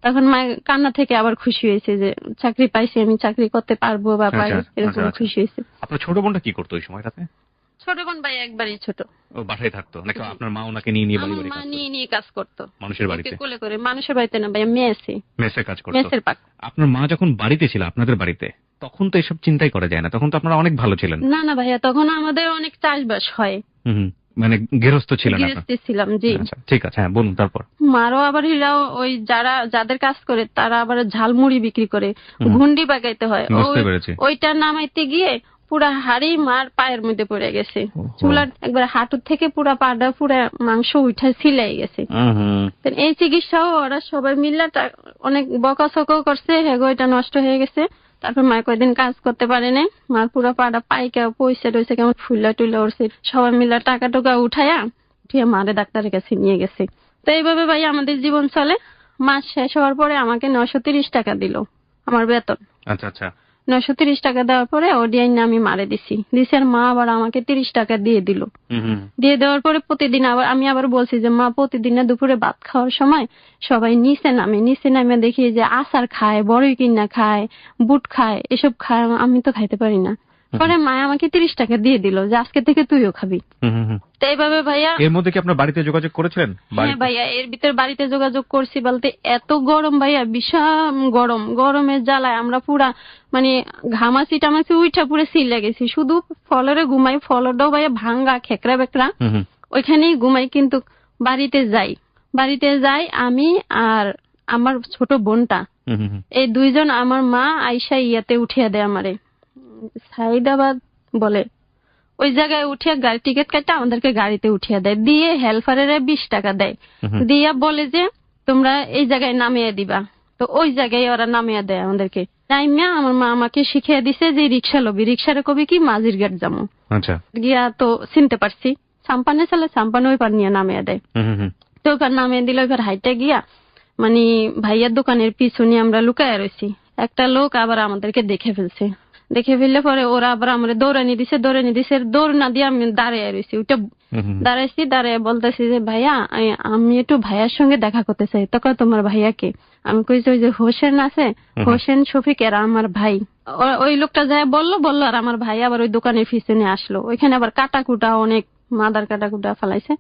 তখন মা কান্না থেকে আবার খুশি হয়েছে যে চাকরি পাইছি, আমি চাকরি করতে পারবো বা পারি, এরকম খুশি হয়েছে। আপনার ছোট বোনটা কি করতো ওই সময়টাতে? ছোট বোন ভাই একবারই ছোট। ও বাসায় থাকতো নাকি আপনার মা ওনাকে নিয়ে নিয়ে বাড়ি বাড়ি মা কাজ করতো? নিয়ে কাজ করতো মানুষের বাড়িতে কোলে করে। মানুষের বাড়িতে না ভাইয়া, মেসে কাজ করতো। মেসের পাক। আপনার মা যখন বাড়িতে ছিল আপনাদের বাড়িতে, তখন তো এসব চিন্তাই করা যায় না, তখন তো আপনারা অনেক ভালো ছিলেন। না না ভাইয়া, তখন আমাদের অনেক চাষবাস হয়। মানে গৃহস্থ ছিলেন? গৃহস্থ ছিলাম, জি। আচ্ছা ঠিক আছে, হ্যাঁ বলুন তারপর। মারও আবার হিরাও ওই যাদের কাজ করে তারা আবার ঝালমুড়ি বিক্রি করে, ঘুন্ডি বাগাইতে হয়, ওইটা নামাইতে গিয়ে পুরা হাড়ি মার পায়ের মধ্যে পড়ে গেছে। চুলার একবার হাঁটুর থেকে পুরা পাটা পুরা মাংস উঠে ছিলাই গেছে। এই চিকিৎসাও ওরা সবাই মিলে অনেক বকাছকাও করছে, হেগো এটা নষ্ট হয়ে গেছে। তারপর মা কয়েকদিন কাজ করতে পারে নাই, মার পুরা পাটা পাইকা পয়সা টইসা কেমন ফুলা টুলা উঠছে। সবাই মিলে টাকা টোকা উঠাইয়া মারে ডাক্তারের কাছে নিয়ে গেছে। তো এইভাবে ভাই আমাদের জীবন চলে। মাস শেষ হওয়ার পরে আমাকে 930 টাকা দিল আমার বেতন। আচ্ছা আচ্ছা। 930 টাকা দেওয়ার পরে ওডিআই আমি মারে দিছি। আর মা আবার আমাকে 30 টাকা দিয়ে দিল। দিয়ে দেওয়ার পরে প্রতিদিন আমি আবার বলছি যে মা, প্রতিদিন দুপুরে ভাত খাওয়ার সময় সবাই নিচে নামে দেখি যে আচার খায়, বড়ই কিনা খায়, বুট খায়, এসব খায়, আমি তো খাইতে পারি না। পরে মা আমাকে 30 টাকা দিয়ে দিল যে আজকে থেকে তুইও খাবি। তো এইভাবে ভাইয়া। এর মধ্যে কি আপনার বাড়িতে যোগাযোগ করেছিলেন? হ্যাঁ ভাইয়া, এর ভিতর বাড়িতে যোগাযোগ করছি বলতে এত গরম ভাইয়া, ভীষণ গরম। গরমের জ্বালায় আমরা পুরা মানে ঘামাচি টামাচি উঠা পুরো সিলে গেছি। শুধু ফলরে ঘুমাই, ফলটাও ভাইয়া ভাঙ্গা খেকরা বেকরা, ওইখানেই ঘুমাই। কিন্তু বাড়িতে যাই আমি আর আমার ছোট বোনটা, এই দুইজন আমার মা আইসা ইয়াতে উঠিয়া দেয় আমারে, সাইদাবাদ বলে ওই জায়গায় উঠিয়া গাড়ি টিকিট কাটতে আমাদেরকে গাড়িতে উঠিয়া দেয়, দিয়ে হেল্পারের 20 টাকা দেয়, দিয়া বলে যে তোমরা এই জায়গায় নামিয়ে দিবা। তো ওই জায়গায় ওরা নামিয়ে দেয় আমাদেরকে। নাইমিয়া আমার মা আমাকে শিখিয়ে দিছে যে রিক্সা লবি, রিক্সারে কবি কি মাঝির ঘাট যাবো। আচ্ছা। গিয়া তো চিনতে পারছি সাম্পানে চলে, সাম্পানে ওই পার নিয়ে নামিয়ে দেয়। তো ওই পার নামিয়ে দিল। ওই পার হাইটে গিয়া মানে ভাইয়ার দোকানের পিছনে আমরা লুকায় রয়েছি। একটা লোক আবার আমাদেরকে দেখে ফেললে পরে ওরা আবার আমার দৌড়ানি দিছে, দৌড় না দিয়ে আমি দাঁড়িয়ে রয়েছি। ওইটা দাঁড়িয়ে বলতেছি যে ভাইয়া আমি একটু ভাইয়ার সঙ্গে দেখা করতে চাই। তখন তোমার ভাইয়াকে আমি কইছি ওই যে হোসেন আছে, হোসেন শফিক এরা আমার ভাই। ওই লোকটা যায় বললো আর আমার ভাই আবার ওই দোকানের পিছনে আসলো। ওইখানে আবার কাটাকুটা অনেক মাদার কাটাকুটা ফেলাইছে।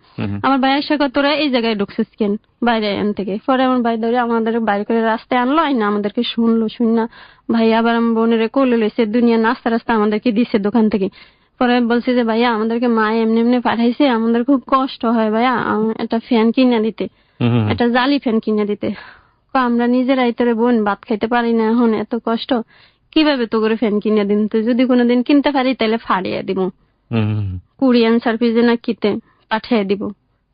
আমার ভাইয়ের সাথে তোরা এই জায়গায় ঢুকছিস কেন বাইরে এন থেকে। পরে আমার ভাই ধরে আমাদের বাইরে করে রাস্তায় আনলো, আইনা আমাদেরকে শুননা ভাই আবার আমার বোনের কোলে লইছে, দুনিয়া নাস্তা আমাদেরকে দিছে দোকান থেকে। পরে বলছে যে ভাইয়া আমাদেরকে মা এমনি পাঠাইছে, আমাদের খুব কষ্ট হয় ভাইয়া, একটা ফ্যান কিনে দিতে, একটা জালি ফ্যান কিনে দিতে। আমরা নিজেরাই তোরে বোন ভাত খাইতে পারি না, এখন এত কষ্ট, কিভাবে তো করে ফ্যান কিনে দিন, তো যদি কোনোদিন কিনতে পারি তাহলে ফাড়িয়ে দিব, কুরিয়ান সার্ভিসে না কিতে পাঠিয়ে দিব।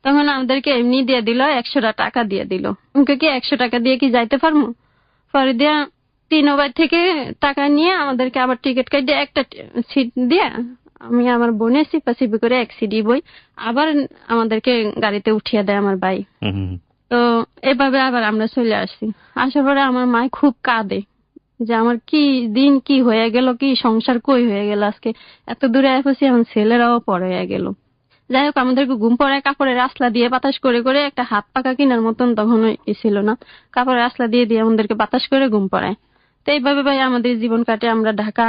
তখন আমাদেরকে এমনি দিয়ে দিল, 100 টাকা দিয়ে দিল। ওকে কি 100 টাকা দিয়ে কি যাইতে পারবো? পরে দিয়া 3 ওভার থেকে টাকা নিয়ে আমাদেরকে আবার টিকিট কেটে একটা সিট দিয়ে আমি আমার বোনের সিপাসিপি করে এক সিডি বই আবার আমাদেরকে গাড়িতে উঠিয়ে দেয় আমার ভাই। তো এভাবে আবার আমরা চলে আসছি। আসার পরে আমার মা খুব কাঁদে যে আমার কি দিন কি হয়ে গেল, কি সংসার কই হয়ে গেল, আজকে এত দূরে আসছি, আমার ছেলেরাও পর হয়ে গেল। যাই হোক আমাদেরকে ঘুম পড়ায় কাপড়ের আসলা দিয়ে বাতাস করে করে, একটা হাত পাকা কিনার মতন তখন ছিল না, কাপড়ের আসলা দিয়ে আমাদেরকে বাতাস করে ঘুম পড়ায়। তো এইভাবে ভাই আমাদের জীবন কাটে। আমরা ঢাকা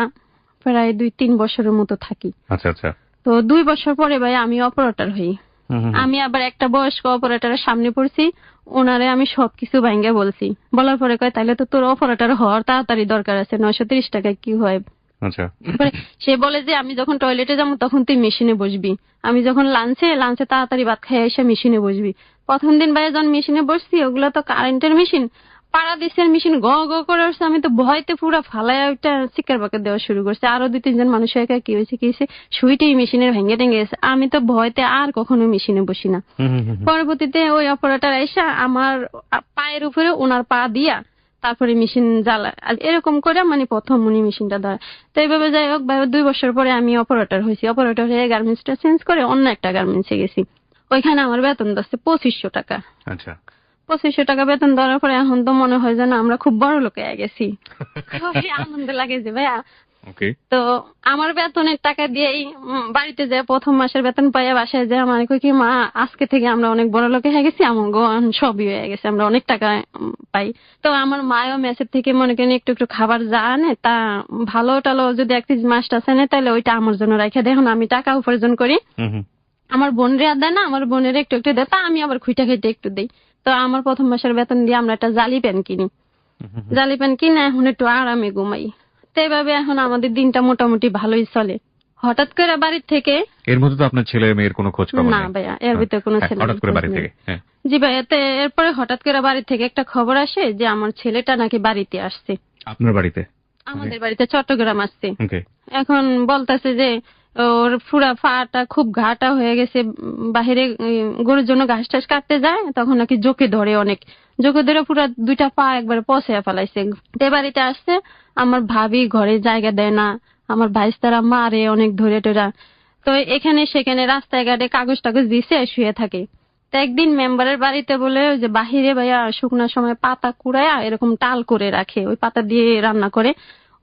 প্রায় 2-3 বছরের মতো থাকি। আচ্ছা আচ্ছা। তো 2 বছর পরে ভাই আমি অপারেটর হই। আমি আবার একটা বয়স্ক অপারেটরের সামনে পড়ছি, ওনারে আমি সবকিছু ভাঙ্গা বলছি। বলার পরে কয় তাইলে তো তোর অপারেটর হওয়ার তাড়াতাড়ি দরকার আছে, 930 টাকায় কি হয়। আচ্ছা। সে বলে যে আমি যখন টয়লেটে যাবো তখন তুই মেশিনে বসবি, আমি যখন লাঞ্চে তাড়াতাড়ি ভাত খাই এসে মেশিনে বসবি। প্রথম দিন ভাই যখন মেশিনে বসছি, ওগুলো তো কারেন্টের মেশিন, পাড়া দিচ্ছেন মেশিন গ গ করে উঠছে। আমি তো ভয়তে পুরো ফালায় ওইটা চিকার বাকার দেওয়া শুরু করছে। আরো 2-3 জন মানুষ একা কি হয়েছে সুইটেই মেশিনের ভেঙে টেঙে গেছে। আমি তো ভয়তে আর কখনো মেশিনে বসি না। পরবর্তীতে ওই অপারেটর এসে আমার পায়ের উপরে ওনার পা দিয়া তারপরে মেশিন জ্বালায়, এরকম করে মানে প্রথম উনি মেশিনটা ধরে। তো এইভাবে যাই হোক 2 বছর পরে আমি অপারেটর হয়েছি। অপারেটর হয়ে গার্মেন্টসটা চেঞ্জ করে অন্য একটা গার্মেন্টসে গেছি। ওইখানে আমার বেতন দিচ্ছে 2500 টাকা। আচ্ছা। 2500 টাকা বেতন দেওয়ার পরে এখন তো মনে হয় যেন আমরা খুব বড় লোক হয়ে গেছি। আনন্দ লাগে যে ভাইয়া ওকে। তো আমার বেতনের টাকা দিয়েই বাড়িতে যায়, প্রথম মাসের বেতন পাইয়া বাসায় যায় আমার কই কি মা আজকে থেকে আমরা অনেক বড় লোকে হয়ে গেছি, আমার গোয়ান সবই হয়ে গেছে, আমরা অনেক টাকা পাই। তো আমার মায়ও মেসের থেকে মনে করেন একটু একটু খাবার যা আনে তা ভালো টালো যদি 1 পিস মাছ টাছ আনে তাহলে ওইটা আমার জন্য রাখা দেয়। এখন আমি টাকা উপার্জন করি, আমার বোনরে আর দেয় না, আমার বোনের একটু একটু দেয়, তা আমি আবার খুঁটা খেটে একটু দিই। তো আমার প্রথম মাসের বেতন দিয়ে আমরা একটা জালি প্যান কিনি, জালি প্যান কিনে এখন একটু আরামে ঘুমাই। তো এইভাবে এখন আমাদের দিনটা মোটামুটি ভালোই চলে। হঠাৎ করে বাড়ির থেকে, এর মধ্যে তো আপনার ছেলে মেয়ের কোনো খোঁজ খবর না নেই? ভাইয়া এর ভিতরে কোনো ছেলে হঠাৎ করে বাড়ি থেকে? জি ভাইয়া। তো এরপরে হঠাৎ করে বাড়ি থেকে একটা খবর আসে যে আমার ছেলেটা নাকি বাড়িতে আসছে। আপনার বাড়িতে? আমাদের বাড়িতে চট্টগ্রাম আসছে। এখন বলতেছে যে ওর পুরা পাটা খুব ঘাটা হয়ে গেছে, বাহিরে গরুর জন্য ঘাস টাস কাটতে যায় তখন নাকি জোকে ধরে, অনেক জোকে ধরে পুরা 2টা পা একবারে পচে ফেলাইছে। তে বাড়িতে আসছে, আমার ভাবি ঘরে জায়গা দেয় না, আমার ভাইস্তারা মারে অনেক ধরে টোরা। তো এখানে সেখানে রাস্তায় ঘাটে কাগজ টাগজ দিছে শুয়ে থাকে। তো একদিন মেম্বারের বাড়িতে বলে ওই যে বাহিরে ভাইয়া শুকনোর সময় পাতা কুড়ায়া এরকম টাল করে রাখে, ওই পাতা দিয়ে রান্না করে,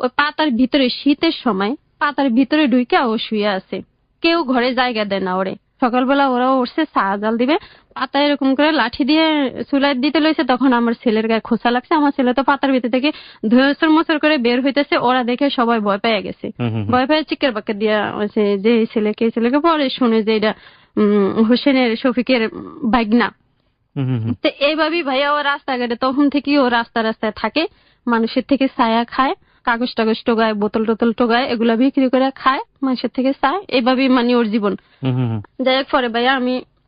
ওই পাতার ভিতরে শীতের সময় পাতার ভিতরে ঢুকে ও শুয়ে আছে, কেউ ঘরে জায়গা দেয় না ওরে। সকালবেলা ওরাও উঠছে চা জাল দিবে, পাতা এরকম করে লাঠি দিয়ে চুলাই দিতে লইছে, তখন আমার ছেলের গায়ে খোঁচা লাগছে। আমার ছেলে তো পাতার ভিতর থেকে ধৈর্য মোচর করে বের হইতেছে, ওরা দেখে সবাই ভয় পেয়ে গেছে। ভয় পেয়ে চিকের বাক্কা দিয়া যে ছেলেকে পরে শুনে যে এটা হোসেনের শফিকের ভাগনা। তো এইভাবেই ভাইয়া ও রাস্তাঘাটে তখন থেকে ও রাস্তায় থাকে, মানুষের থেকে ছায়া খায়, কাগজ টাগজ টোগায়, বোতল টোতল টোগায়, এগুলা বিক্রি করে খায়, মানুষের থেকে চায়, এইভাবেই মানে ওর জীবন। যাই হোক পরে ভাইয়া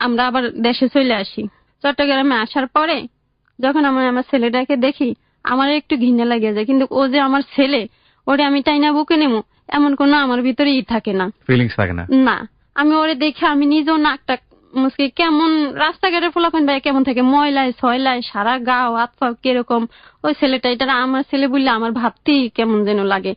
আমরা আবার দেশে চলে আসি। চট্টগ্রামে আসার পরে যখন আমার ছেলেটাকে দেখি আমার একটু ঘৃণা লাগে যায়, কিন্তু ও যে আমার ছেলে ওরে আমি টাইনা বুকে নেবো এমন কোনো আমার ভিতরে থাকে না, ফিলিংস থাকে না। না, আমি ওরে দেখে আমি নিজেও নাকটা মুসকে, কেমন রাস্তাঘাটে ফোলাফান ভাই কেমন থাকে, ময়লায় ছয়লায় সারা গাও হাত পা কিরকম। ওই ছেলেটা এটা আমার ছেলে বললে আমার ভাবতেই কেমন যেন লাগে।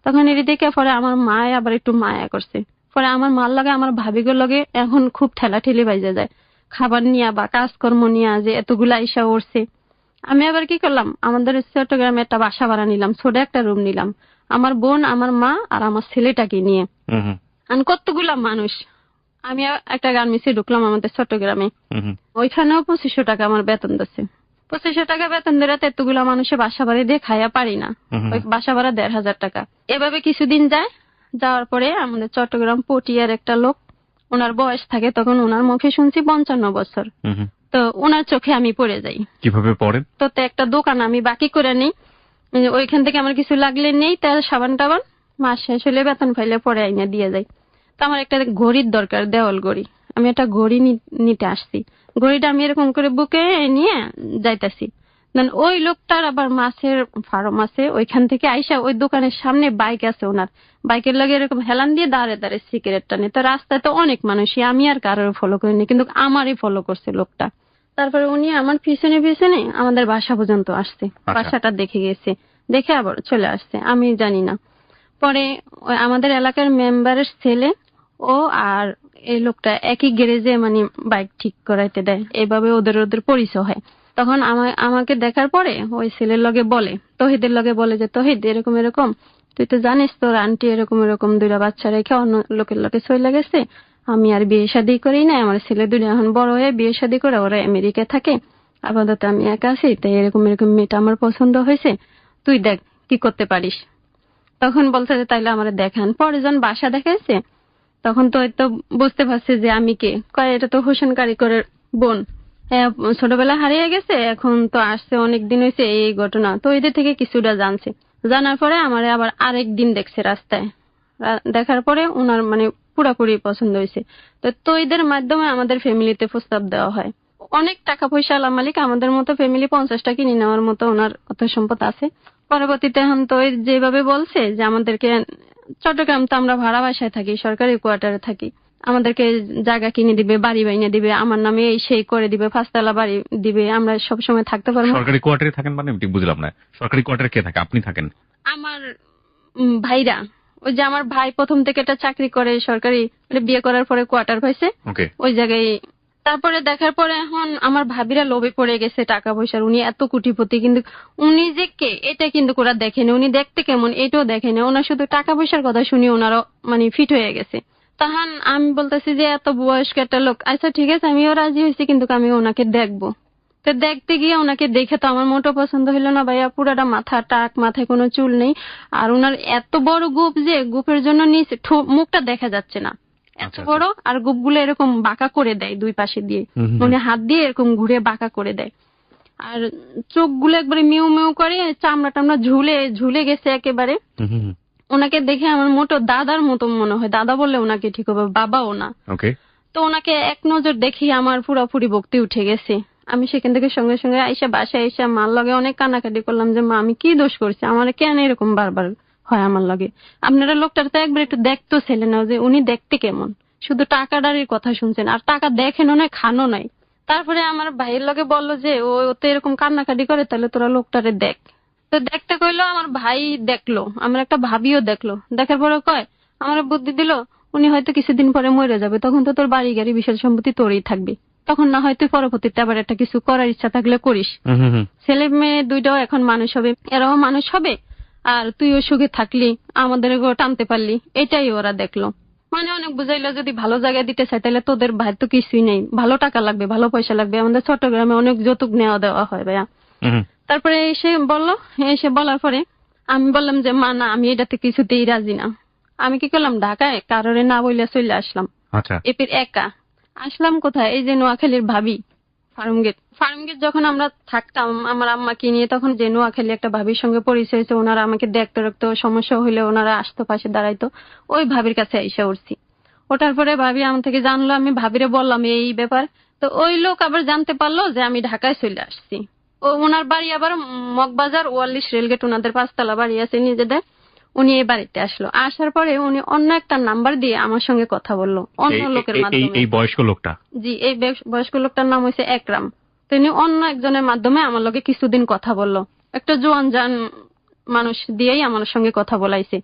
তখন এর দেখে পরে আমার মায় আবার একটু মায়া করছে, পরে আমার মার লাগে আমার ভাবিগুলোর লগে এখন খুব ঠেলাঠেলি বাইজে যায়, খাবার নিয়া বা কাজকর্ম নিয়া যে এতগুলা আইসা উঠছে। আমি আবার কি করলাম, আমাদের চট্টগ্রামে একটা বাসা ভাড়া নিলাম, ছোট একটা রুম নিলাম, আমার বোন আমার মা আর আমার ছেলেটাকে নিয়ে। কতগুলা মানুষ, আমি একটা গার্মেন্টসে ঢুকলাম আমাদের চট্টগ্রামে, ওইখানেও 2500 টাকা আমার বেতন দিচ্ছে। 2500 টাকা বেতন দিলে এতগুলা মানুষের বাসা ভাড়া দিয়ে খাইয়া পারি না, ওই বাসা ভাড়া 1500 টাকা। এভাবে কিছুদিন যায়, যাওয়ার পরে আমাদের চট্টগ্রাম পটিয়ার একটা লোক, ওনার বয়স থাকে তখন, ওনার মুখে শুনছি 55 বছর। তো ওনার চোখে আমি পড়ে যাই। কিভাবে পড়েন? তো একটা দোকান আমি বাকি করে নিই, ওইখান থেকে আমার কিছু লাগলে নেই, তেল সাবান টাবান, মাস শেষ হলে বেতন পাইলে পরে আইনা দিয়ে যাই। তো আমার একটা ঘড়ির দরকার, দেওয়াল ঘড়ি, আমি একটা ঘড়ি নিতে আসছি। ঘড়িটা আমি এরকম করে বুকে নিয়ে যাইতেছি, ওই লোকটার আবার মাছের ফার্ম আছে, ওইখান থেকে আইসা ওই দোকানের সামনে বাইক আছে ওনার, বাইকের লগে এরকম হেলান দিয়ে দাঁড়ে সিগারেট টানে। তো রাস্তায় তো অনেক মানুষই, আমি আর কারোর ফলো করিনি, কিন্তু আমারই ফলো করছে লোকটা। তারপরে উনি আমার পিছনে আমাদের বাসা পর্যন্ত আসছে, বাসাটা দেখে গেছে, দেখে আবার চলে আসছে, আমি জানি না। পরে আমাদের এলাকার মেম্বারের ছেলে ও আর এই লোকটা একই গ্যারেজে মানে বাইক ঠিক করাইতে দেয়, এভাবে ওদের পরিচয় হয়। তখন আমাকে দেখার পরে ওই ছেলের লগে বলে, তহিদের লগে বলে যে তহিদ এরকম এরকম, তুই তো জানিস তোর আন্টি এরকম এরকম 2টা বাচ্চা রেখে অন্য লোকের লগে চলে গেছে, আমি আর বিয়ে শাদী করি না, আমার ছেলে 2টা এখন বড় হয়ে বিয়ে শাদী করে ওরা আমেরিকা থাকে, আপাতত আমি একা আছি, তাই এরকম এরকম মেয়েটা আমার পছন্দ হয়েছে, তুই দেখ কি করতে পারিস। তখন বলছে যে তাইলে আমার দেখান। পরে যখন বাসা দেখাইছে তখন তো হয়তো বুঝতে পারছে যে আমি কে, কয় এটা তো হোসেন কারিগরের বোন, ছোটবেলা হারিয়ে গেছে, এখন তো আসছে অনেক দিন হয়েছে এই ঘটনা। তো এদের থেকে কিছুটা জানছে, জানার পরে আমার আবার আরেকদিন দেখছে রাস্তায়, দেখার পরে ওনার মানে পুরাপুরি পছন্দ হয়েছে। তো এদের মাধ্যমে আমাদের ফ্যামিলিতে প্রস্তাব দেওয়া হয়। অনেক টাকা পয়সা আলা মালিক, আমাদের মতো ফ্যামিলি 50টা কিনে নেওয়ার মতো ওনার অর্থ সম্পদ আছে। পরবর্তীতে এখন তো যেভাবে বলছে যে আমাদেরকে, চট্টগ্রাম তো আমরা ভাড়া বাসায় থাকি, সরকারি কোয়ার্টারে থাকি, আমাদেরকে জায়গা কিনে দিবে, বাড়ি বাইনে দিবে, আমার নামে এই সেই করে দিবে, 5তলা বাড়ি দিবে, আমরা সব সময় থাকতে পারবো। সরকারি কোয়ার্টারে থাকেন মানে ঠিক বুঝলাম না, সরকারি কোয়ার্টারে কে থাকে? আপনি থাকেন? আমার ভাইরা, ওই যে আমার ভাই প্রথম থেকে একটা চাকরি করে সরকারি, বিয়ে করার পরে কোয়ার্টার পাইছে, ওই জায়গায় তারপরে দেখার পরে এখন আমার ভাবিরা লোভে পড়ে গেছে টাকা পয়সার, উনি এত কোটিপতি, কিন্তু উনি যে কে এটা কিন্তু ওরা দেখেনি, উনি দেখতে কেমন এটাও দেখেনি, ওনার শুধু টাকা পয়সার কথা শুনি ওনারা মানে ফিট হয়ে গেছে। তখন আমি বলতেছি যে এত বয়স্ক একটা লোক, আচ্ছা ঠিক আছে আমিও রাজি হয়েছি, কিন্তু আমি ওনাকে দেখবো। তো দেখতে গিয়ে ওনাকে দেখে তো আমার মোটো পছন্দ হইলো না ভাইয়া, পুরাটা মাথা টাক, মাথায় কোনো চুল নেই, আর ওনার এত বড় গোপ যে গোপের জন্য নিচে মুখটা দেখা যাচ্ছে না, এত বড়, আর গোপগুলো এরকম বাঁকা করে দেয় দুই পাশে দিয়ে, মানে হাত দিয়ে এরকম ঘুরে বাঁকা করে দেয়, আর চোখগুলো একবারে মিউ মিউ করে, চামড়া টামড়া ঝুলে ঝুলে গেছে একেবারে। ওনাকে দেখে আমার মোটো দাদার মতো মনে হয়, দাদা বললে ওনাকে ঠিক হবে, বাবাও না। তো ওনাকে এক নজর দেখি আমার পুরোপুরি ভক্তি উঠে গেছে। আমি সেখান থেকে সঙ্গে সঙ্গে আইসা বাসায় এসে মার লগে অনেক কান্নাকাটি করলাম যে মা আমি কি দোষ করছি, আমার কেন এরকম বারবার হয় আমার লগে, আপনারা লোকটার তো একবার একটু দেখতো ছেলে না যে উনি দেখতে কেমন, শুধু টাকাটারির কথা শুনছেন আর টাকা দেখেনও না খানো নাই। তারপরে আমার ভাইয়ের লগে বললো যে ও তো এরকম কান্নাকাটি করে, তাহলে তোরা লোকটারে দেখ। তো দেখতে কইলো, আমার ভাই দেখলো, আমার একটা ভাবিও দেখলো, দেখার পরে কয় আমার বুদ্ধি দিল, উনি হয়তো কিছুদিন পরে মরে যাবে, তখন তো তোর বাড়ি গাড়ি বিশাল সম্পত্তি তোরই থাকবে, তখন না হয় তুই পরবর্তীতে আবার একটা কিছু করার ইচ্ছা থাকলে করিস, ছেলে মেয়ে দুইটাও এখন মানুষ হবে, এরাও মানুষ হবে, আর তুইও সুখে থাকলি, আমাদেরকেও টানতে পারলি, এটাই ওরা দেখলো। মানে অনেক বুঝাইলো যদি ভালো জায়গায় দিতে চাই তাহলে তোদের ভাই তো কিছুই নেই, ভালো টাকা লাগবে, ভালো পয়সা লাগবে, আমাদের চট্টগ্রামে অনেক যৌতুক নেওয়া দেওয়া হয় ভাইয়া। তারপরে এসে বললো, এসে বলার পরে আমি বললাম যে মা না আমি এটাতে কিছুতেই রাজি না। আমি কি করলাম, ঢাকায় কারোরে না বইলে চলে আসলাম, এপির একা আসলাম কোথায়, এই যে নোয়াখালীর ভাবি ফার্মগেট যখন আমরা থাকতাম আমার আম্মাকে নিয়ে, তখন যে নোয়াখালী একটা ভাবির সঙ্গে পরিচয় হয়েছে, ওনারা আমাকে দেখতে রাখতো, সমস্যা হইলে ওনারা আসতো, পাশে দাঁড়াইতো, ওই ভাবির কাছে এসে উঠছি। ওঠার পরে ভাবি আমার থেকে জানলো, আমি ভাবিরে বললাম এই ব্যাপার, তো ওই লোক আবার জানতে পারলো যে আমি ঢাকায় চলে আসছি। ও ওনার বাড়ি আবার মগবাজার ৪৪ রেলগেট, ওনাদের ৫ তলা বাড়ি আছে নিজেদের। উনি এই বাড়িতে আসলো, আসার পরে উনি অন্য একটা নাম্বার দিয়ে আমার সঙ্গে কথা বললো অন্য লোকের মাধ্যমে। এই বয়স্ক লোকটা? জি, এই বয়স্ক লোকটার নাম হয়েছে একরাম। তিনি অন্য একজনের মাধ্যমে আমার লগে কিছুদিন কথা বললো, একটা জোয়ান জান মানুষ দিয়েই আমার সঙ্গে কথা বলাইছে।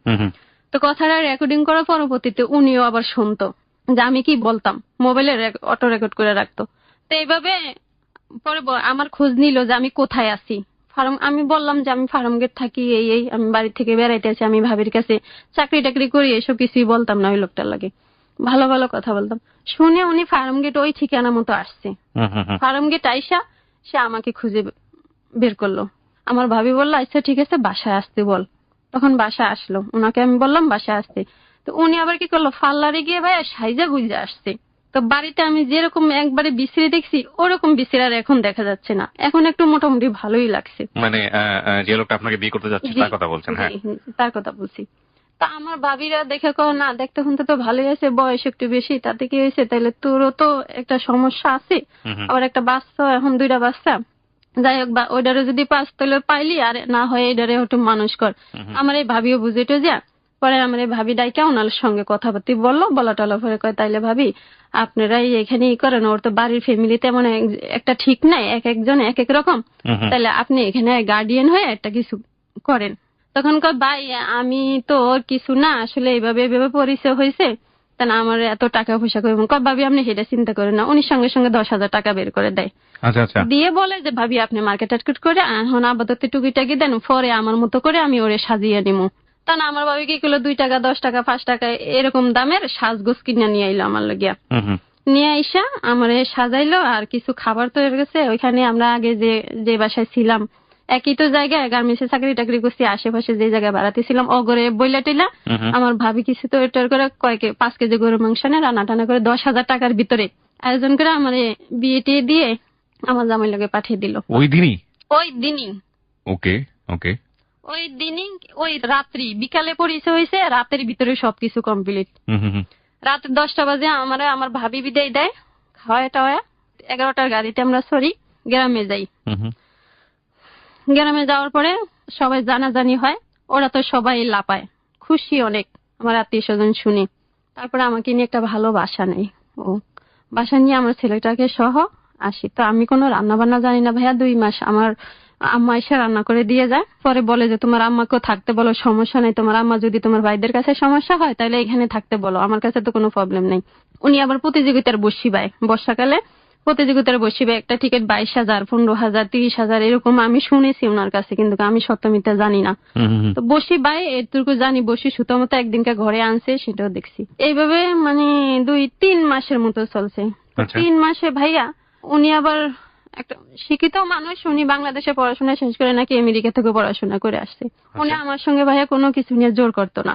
তো কথাটা রেকর্ডিং করার পরবর্তীতে উনিও আবার শুনতো যে আমি কি বলতাম, মোবাইলে অটো রেকর্ড করে রাখতো। তো এইভাবে পরে আমার খোঁজ নিল যে আমি কোথায় আছি। আমি বললাম যে আমি ফার্মগেট থাকি, এই আমি বাড়ি থেকে বেড়াইতে আছি, আমি ভাবির কাছে চাকরি টাকরি করি, এসব কিছুই বলতাম না ওই লোকটার লাগে, ভালো ভালো কথা বলতাম। শুনে উনি ফার্মগেট ওই ঠিকানা মতো আসছে। ফার্মগেট আইসা সে আমাকে খুঁজে বের করলো। আমার ভাবি বললো আচ্ছা ঠিক আছে বাসায় আসতে বল। তখন বাসায় আসলো, ওনাকে আমি বললাম বাসায় আসতে। তো উনি আবার কি করলো, ফাল্লারে গিয়ে ভাইয়া সাইজা গুইজা আসছে। তো বাড়িতে আমি যেরকম একবারে বিশ্রী দেখছি ওরকম বিশ্রী আর এখন দেখা যাচ্ছে না, এখন একটু মোটামুটি ভালোই লাগছে। মানে যে লোকটা আপনাকে বিয়ে করতে যাচ্ছে তার কথা বলছেন? হ্যাঁ তার কথা বলছি। তা আমার ভাবিরা দেখে কো না দেখতে শুনতে তো ভালোই আছে, বয়স একটু বেশি, তাতে কি হয়েছে, তাহলে তোরও তো একটা সমস্যা আছে, আবার একটা বাচ্চা, এখন 2টা বাচ্চা, যাই হোক ওইটারে যদি পাস তাহলে পাইলি, আর না হয় এটারে একটু মানুষ কর। আমার এই ভাবিও বুঝেটো যা। পরে আমার এই ভাবি ডাইকা ওনার সঙ্গে কথাবার্তি বললো, বলা টলা পরে কয় তাইলে ভাবি আপনারাই এখানে করেন, ওর তো বাড়ির ফ্যামিলি তেমন একটা ঠিক নাই, এক একজন এক এক রকম, তাহলে আপনি এখানে গার্ডিয়ান হয়ে একটা কিছু করেন। তখন কয় ভাই আমি তো ওর কিছু না, আসলে এইভাবে এইভাবে পরিচয় হয়েছে, তা না আমার এত টাকা পয়সা করবো। কয় ভাবি আপনি সেটা চিন্তা করেন না, উনি সঙ্গে সঙ্গে 10,000 টাকা বের করে দেয়। দিয়ে বলে যে ভাবি আপনি মার্কেট টার্কেট করে এখন আপাতত টুকিটাকি দেন, পরে আমার মতো করে আমি ওরে সাজিয়ে নিবো। তা না আমার ভাবি কি করলো, 2 টাকা 10 টাকা 5 টাকা এরকম দামের সাজগোজ কিনে নিয়ে আইলো আমার লাগিয়া। নিয়ে আইসা আমারে সাজাইলো, আর কিছু খাবার তো হয়ে গেছে। ওইখানে আমরা আগে যে বাসায় ছিলাম একই তো জায়গায় গার্মেন্টসে চাকরি টাকরি করছি, আশেপাশে যে জায়গায় বাড়াতে ছিলাম অগরে বইলা টিলা আমার ভাবি কিছু তো এটার করে 5 কেজি গরুর মাংস না রান্না টানা করে 10,000 টাকার ভিতরে আয়োজন করে আমার বিয়ে টিয়ে দিয়ে আমার জামাই লগে পাঠিয়ে দিল ওই দিনই। ওকে ওকে। ওই দিনই ওই রাত্রি বিকালে পরিচয় হয়েছে, রাতের ভিতরে সবকিছু কমপ্লিট। রাত 10টা বাজে আমার ভাবি বিদায় দেয়, খাওয়া টাওয়া 11টার গাড়িতে আমরা সরি গ্রামে যাই। গ্রামে যাওয়ার পরে সবাই জানাজানি হয়, ওরা তো সবাই লাপায়, খুশি অনেক আমার আত্মীয় স্বজন শুনি। তারপরে আমাকে নিয়ে একটা ভালো বাসা নেই, ও বাসা নিয়ে আমার ছেলেটাকে সহ আসি। তো আমি কোনো রান্না বান্না জানি না ভাইয়া, 2 মাস আমার আম্মা এসে রান্না করে দিয়ে যায়। পরে বলে যে তোমার আম্মাকেও থাকতে বলো, সমস্যা নেই, তোমার আম্মা যদি তোমার ভাইদের কাছে সমস্যা হয় তাহলে এখানে থাকতে বলো, আমার কাছে তো কোনো প্রবলেম নেই। উনি আবার প্রতিযোগিতার বসি ভাই, বর্ষাকালে প্রতিযোগিতায় বসিবে, একটা টিকিট 22,000, 15,000, 30,000 এরকম আমি শুনেছি ওনার কাছে, কিন্তু আমি সত্য মিথ্যা জানি না। তো বসি ভাই এটুকু জানি, বসি সুতো মতো একদিনকে ঘরে আনছে, সেটাও দেখছি। এইভাবে মানে 2-3 মাসের মতো চলছে। 3 মাসে ভাইয়া উনি আবার একটা শিক্ষিত মানুষ, উনি বাংলাদেশে পড়াশোনা শেষ করে নাকি আমেরিকা থেকে পড়াশোনা করে আসছে। উনি আমার সঙ্গে ভাইয়া কোনো কিছু নিয়ে জোর করতো না।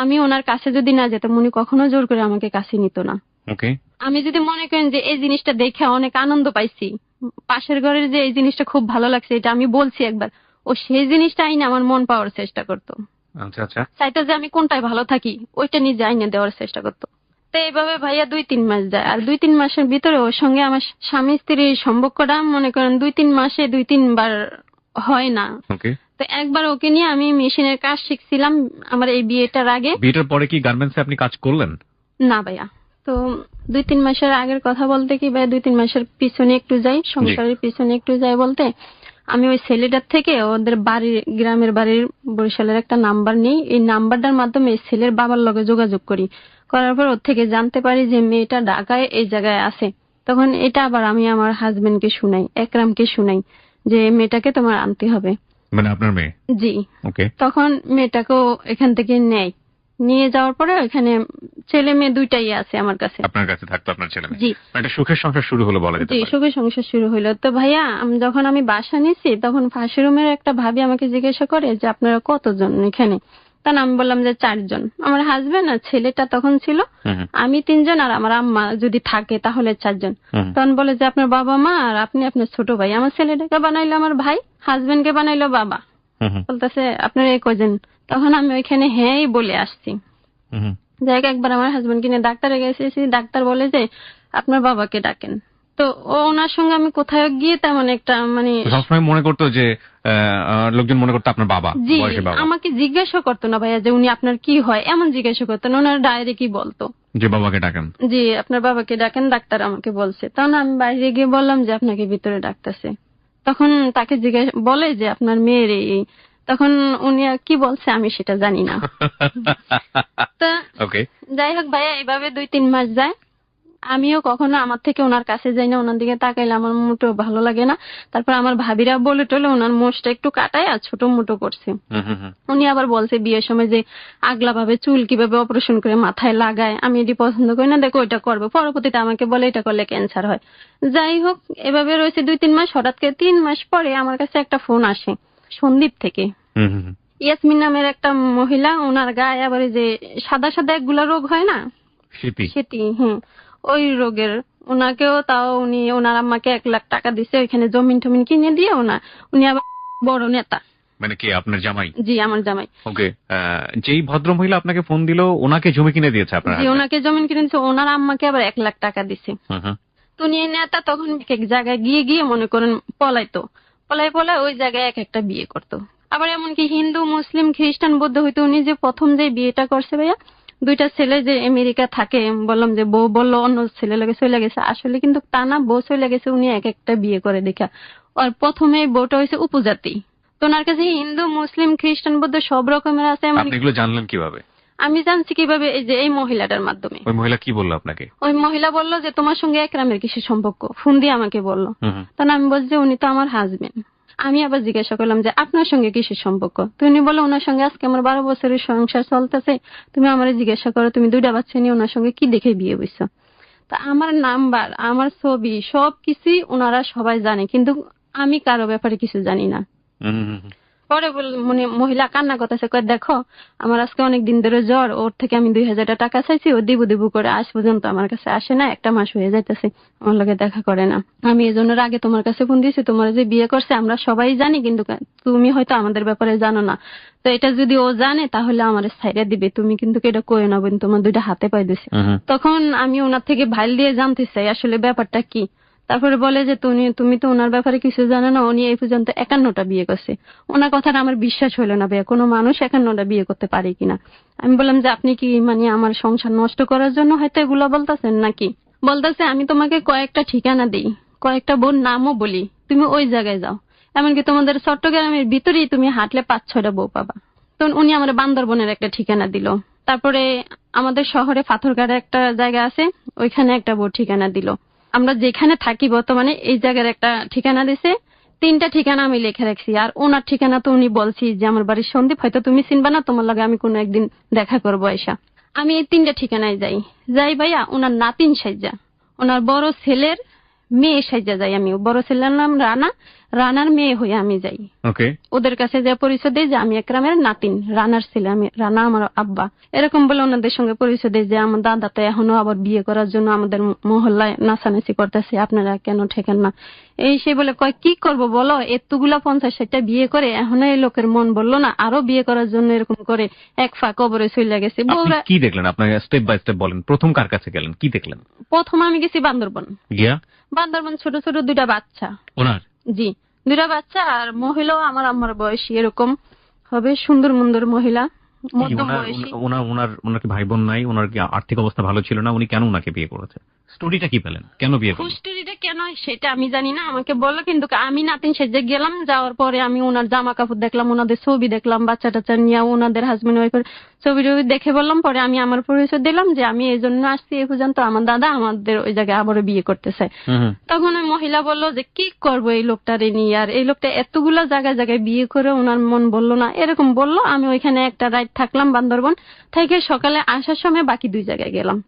আমি ওনার কাছে যদি না যেতাম উনি কখনো জোর করে আমাকে কাছে নিত না। আমি যদি মনে করেন যে এই জিনিসটা দেখে অনেক আনন্দ পাইছি, পাশের ঘরের যে এই জিনিসটা খুব ভালো লাগছে, এটা আমি বলছি একবার, ও সেই জিনিসটা আইনে আমার মন পাওয়ার চেষ্টা করতো। চাইতো যে আমি কোনটায় ভালো থাকি ওইটা নিজে আইনে দেওয়ার চেষ্টা করতো। তো এইভাবে ভাইয়া 2-3 মাস যায়, আর 2-3 মাসের ভিতরে ওর সঙ্গে আমার স্বামী স্ত্রীর সম্পর্কটা মনে করেন 2-3 মাসে 2-3 বার হয় না। তো একবার ওকে নিয়ে আমি মেশিনের কাজ শিখছিলাম আমার এই বিয়েটার আগে। বিয়েটার পরে কি গার্মেন্টসে আপনি কাজ করলেন? না ভাইয়া, তো 2-3 মাসের আগের কথা বলতে কি ভাই, 2-3 মাসের পিছনে একটু যাই, সংসারের পিছনে একটু যাই বলতে, আমি ওই ছেলেটার থেকে ওদের বাড়ির, গ্রামের বাড়ির বরিশালের একটা নাম্বার নিই। এই নাম্বারটার মাধ্যমে এই ছেলের বাবার লগে যোগাযোগ করি, করার পর ওর থেকে জানতে পারি যে মেয়েটা ঢাকায় এই জায়গায় আছে। তখন এটা আবার আমি আমার হাজবেন্ডকে শুনাই, একরামকে শুনাই যে মেয়েটাকে তোমার আনতে হবে। মানে আপনার মেয়ে? জি। তখন মেয়েটাকেও এখান থেকে নেয়, নিয়ে যাওয়ার পরে এখানে ছেলে মেয়ে দুইটাই আছে আমার কাছে। আপনার কাছে থাকতো আপনার ছেলে মেয়ে? জি। একটা সুখের সংসার শুরু হলো বলা যেতে পারে। জি, সুখের সংসার শুরু হলো। তো ভাইয়া যখন আমি বাসা নিছি তখন পাশের রুমের একটা ভাবি আমাকে জিজ্ঞাসা করে যে আপনারা কতজন এখানে? তখন আমি বললাম যে 4 জন, আমার হাজবেন্ড আর ছেলেটা তখন ছিল, আমি 3 জন, আর আমার আম্মা যদি থাকে তাহলে 4 জন। তখন বলে যে আপনার বাবা মা আর আপনি আপনার ছোট ভাই। আমার ছেলেটাকে বানাইলো আমার ভাই, হাজবেন্ডকে বানাইলো বাবা। বলতেছে আপনার এই কজন? তখন আমি ওইখানে হ্যাঁ বলে আসছি। যাই একবার আমার হাজবেন্ড কিনে ডাক্তারে গেছি, ডাক্তার বলে যে আপনার বাবাকে ডাকেন। তো ওনার সঙ্গে আমি কোথায় গিয়ে তেমন একটা মানে সবসময় মনে করতো যে লোকজন মনে করতো আপনার বাবা, বয়সে বাবা। আমাকে জিজ্ঞাসা করতো না ভাইয়া যে উনি আপনার কি হয়, এমন জিজ্ঞাসা করতো না, ওনার ডাইরেক্টই বলতো যে বাবাকে ডাকেন। জি, আপনার বাবাকে ডাকেন, ডাক্তার আমাকে বলছে। তখন আমি বাইরে গিয়ে বললাম যে আপনাকে ভিতরে ডাকতেছে। তখন তাকে জিজ্ঞাসা বলে যে আপনার মেয়ের এই, তখন উনি আর কি বলছে আমি সেটা জানি না। তো যাই হোক ভাইয়া এইভাবে 2-3 মাস যায়, আমিও কখনো আমার থেকে ওনার কাছে যাই না, ওনার দিকে তাকাইলে আমার মোটেও ভালো লাগে না। তারপর আমার ভাবিরা বলে টলে ওনার মোষটা একটু কাটায় আর ছোট মোটো করছে। উনি আবার বলছে বিয়ের সময় যে আগলা ভাবে চুল কিভাবে অপারেশন করে মাথায় লাগায়, আমি এটি পছন্দ করি না, দেখো ওইটা করবে। পরবর্তীতে আমাকে বলে এটা করলে ক্যান্সার হয়। যাই হোক এভাবে রয়েছে 2-3 মাস। হঠাৎ করে 3 মাস পরে আমার কাছে একটা ফোন আসে সন্দীপ থেকে। ইয়াসমিন নামের একটা মহিলা, ওনার গায়ে আবার যে সাদা সাদা একগুলা রোগ হয় না, সেটি, ওই রোগের। ওনাকেও তাও উনি ওনার আম্মাকে 1 লাখ টাকা দিছে, ওইখানে জমিন টমিন কিনে দিয়ে উনি আবার বড় নেতা। মানে কি আপনার জামাই? জি, আমার জামাই। যেই ভদ্র মহিলা আপনাকে ফোন দিল ওনাকে জমি কিনে দিয়েছে আপনার? জি, ওনাকে জমিন কিনে দিয়েছে, ওনার আম্মাকে আবার 1 লাখ টাকা দিছে। তো উনি নেতা, তখন এক জায়গায় গিয়ে গিয়ে মনে করেন পলাইতো, পলায় ওই জায়গায় একটা বিয়ে করতো। আবার এমনকি হিন্দু, মুসলিম, খ্রিস্টান, বৌদ্ধ হইতো। উনি যে প্রথম যে বিয়েটা করছে ভাইয়া, 2টা ছেলে যে আমেরিকা থাকে, বললাম যে বউ বললো অন্য ছেলে লাগে চলে গেছে, আসলে কিন্তু তা না, বউ চলে গেছে, উনি একটা বিয়ে করে দেখা। আর প্রথমে বউটা হয়েছে উপজাতি। তো ওনার কাছে হিন্দু, মুসলিম, খ্রিস্টান, বৌদ্ধ সব রকমের আছে। আপনি এগুলো জানলেন কিভাবে? আমি জানছি কিভাবে, এই যে এই মহিলাটার মাধ্যমে। ওই মহিলা কি বললো আপনাকে? ওই মহিলা বললো যে তোমার সঙ্গে একরামের কিসের সম্পর্ক, ফোন দিয়ে আমাকে বললো। তখন আমি বলছি উনি তো আমার হাজবেন্ড। আমি আবার জিজ্ঞাসা করলাম যে আপনার সঙ্গে কিসের সম্পর্ক? তো উনি বললো ওনার সঙ্গে আজকে আমার 12 বছরের সংসার চলতেছে, তুমি আমার জিজ্ঞাসা করো তুমি 2টা বাচ্চা নিয়ে ওনার সঙ্গে কি দেখে বিয়ে বইছো। তা আমার নাম্বার, আমার ছবি সবকিছুই ওনারা সবাই জানে, কিন্তু আমি কারো ব্যাপারে কিছু জানি না। পরে মহিলা কান্না করতেছে, দেখো আমার আজকে অনেক দিন ধরে জ্বর, ওর থেকে আমি 2000 টাকা চাইছি, ও দিবু করে আজ পর্যন্ত আমার কাছে আসে না, 1 মাস হয়ে যাইতেছে আমার লগে দেখা করে না। আমি এই জন্য আগে তোমার কাছে ফোন দিয়েছি, তোমার যে বিয়ে করছে আমরা সবাই জানি, কিন্তু তুমি হয়তো আমাদের ব্যাপারে জানো না। তো এটা যদি ও জানে তাহলে আমার ছাইড়া দিবে, তুমি কিন্তু এটা কয়ে না, তোমার 2টা হাতে পাই দিছে। তখন আমি ওনার থেকে ভাইল দিয়ে জানতে চাই আসলে ব্যাপারটা কি। তারপরে বলে যে তুমি তো ওনার ব্যাপারে কিছু জানো না, উনি এই পর্যন্ত 51টা বিয়ে করছে। ওনার কথাটা আমার বিশ্বাস হলো না ভাইয়া, কোনো মানুষ 51টা বিয়ে করতে পারে কিনা। আমি বললাম যে আপনি কি মানে আমার সংসার নষ্ট করার জন্য হয়তো এগুলো বলতেছেন নাকি? বলতেছে আমি তোমাকে কয়েকটা ঠিকানা দিই, কয়েকটা বোন নামও বলি, তুমি ওই জায়গায় যাও, এমনকি তোমাদের চট্টগ্রামের ভিতরেই তুমি হাঁটলে 5-6টা বউ পাবা। তো উনি আমার বান্দরবনের একটা ঠিকানা দিল। তারপরে আমাদের শহরে পাথরঘাটে একটা জায়গা আছে, ওইখানে একটা বউ ঠিকানা দিল। আমরা যেখানে থাকি বর্তমানে এই জায়গার একটা ঠিকানা দিছে, 3টা ঠিকানা আমি লিখে রাখছি। আর ওনার ঠিকানা তো উনি বলছি যে আমার বাড়ির সন্দীপ, হয়তো তুমি চিনবা না, তোমার লাগে আমি কোনো একদিন দেখা করবো এসা। আমি এই 3টা ঠিকানায় যাই ভাইয়া ওনার নাতিন সাইজা, ওনার বড় ছেলের মেয়ে সাইজা যাই। আমি বড় ছেলের নাম রানা, রানার মেয়ে হয়ে আমি যাই। ওকে, ওদের কাছে যে পরিচয় দেয় যে আমি একরামের নাতিন, রানার ছেলে, আমি রানা আমার আব্বা, এরকম বলে ওনাদের সঙ্গে পরিচয় দেয় যে আমার দাদা তো এখনো আবার বিয়ে করার জন্য আমাদের মহল্লায় নাচানাচি করতেছে, আপনারা কেন ঠেকেন না, এই সে বলে কয় কি করব বলো, এতগুলা 50-60টা বিয়ে করে এখনো এই লোকের মন বললো না আরো বিয়ে করার জন্য, এরকম করে এক ফা কবরে চলে গেছে। বউরা কি দেখলেন? আপনার স্টেপ বাই স্টেপ বলেন, প্রথম কার কাছে গেলেন, কি দেখলেন? প্রথম আমি গেছি বান্দরবন। গিয়া বান্দরবন ছোট ছোট 2টা বাচ্চা ওনার, জি 2টা বাচ্চা, আর মহিলাও আমার আম্মার বয়সী এরকম হবে, সুন্দর মুন্দর মহিলা, মধ্যম বয়সী। ওনার কি ভাই বোন নাই? ওনার কি আর্থিক অবস্থা ভালো ছিল না? উনি কেন ওনাকে বিয়ে করেছে? স্টোরিটা কি পেলেন, কেন বিয়ে করলেন? খুশটিটা কেন সেটা আমি জানি না, আমাকে বললো। কিন্তু আমি নাতিন সেজে গেলাম, যাওয়ার পরে আমি ওনার জামা কাপড় দেখলাম, ওনাদের ছবি দেখলাম, বাচ্চা টাচ্চা নিয়ে ওনাদের হাজবেন্ড ওয়াইফের ছবি টবি দেখে বললাম। পরে আমি আমার পরিচয় দিলাম যে আমি এই জন্য আসছি এই পর্যন্ত, আমার দাদা আমাদের ওই জায়গায় আবারও বিয়ে করতে চায়। তখন ওই মহিলা বললো যে কি করবো এই লোকটারে নিয়ে, আর এই লোকটা এতগুলা জায়গায় জায়গায় বিয়ে করে ওনার মন বললো না, এরকম বললো। আমি ওইখানে একটা রাত থাকলাম বান্দরবন থেকে, সকালে আসার সময় বাকি 2 জায়গায় গেলাম।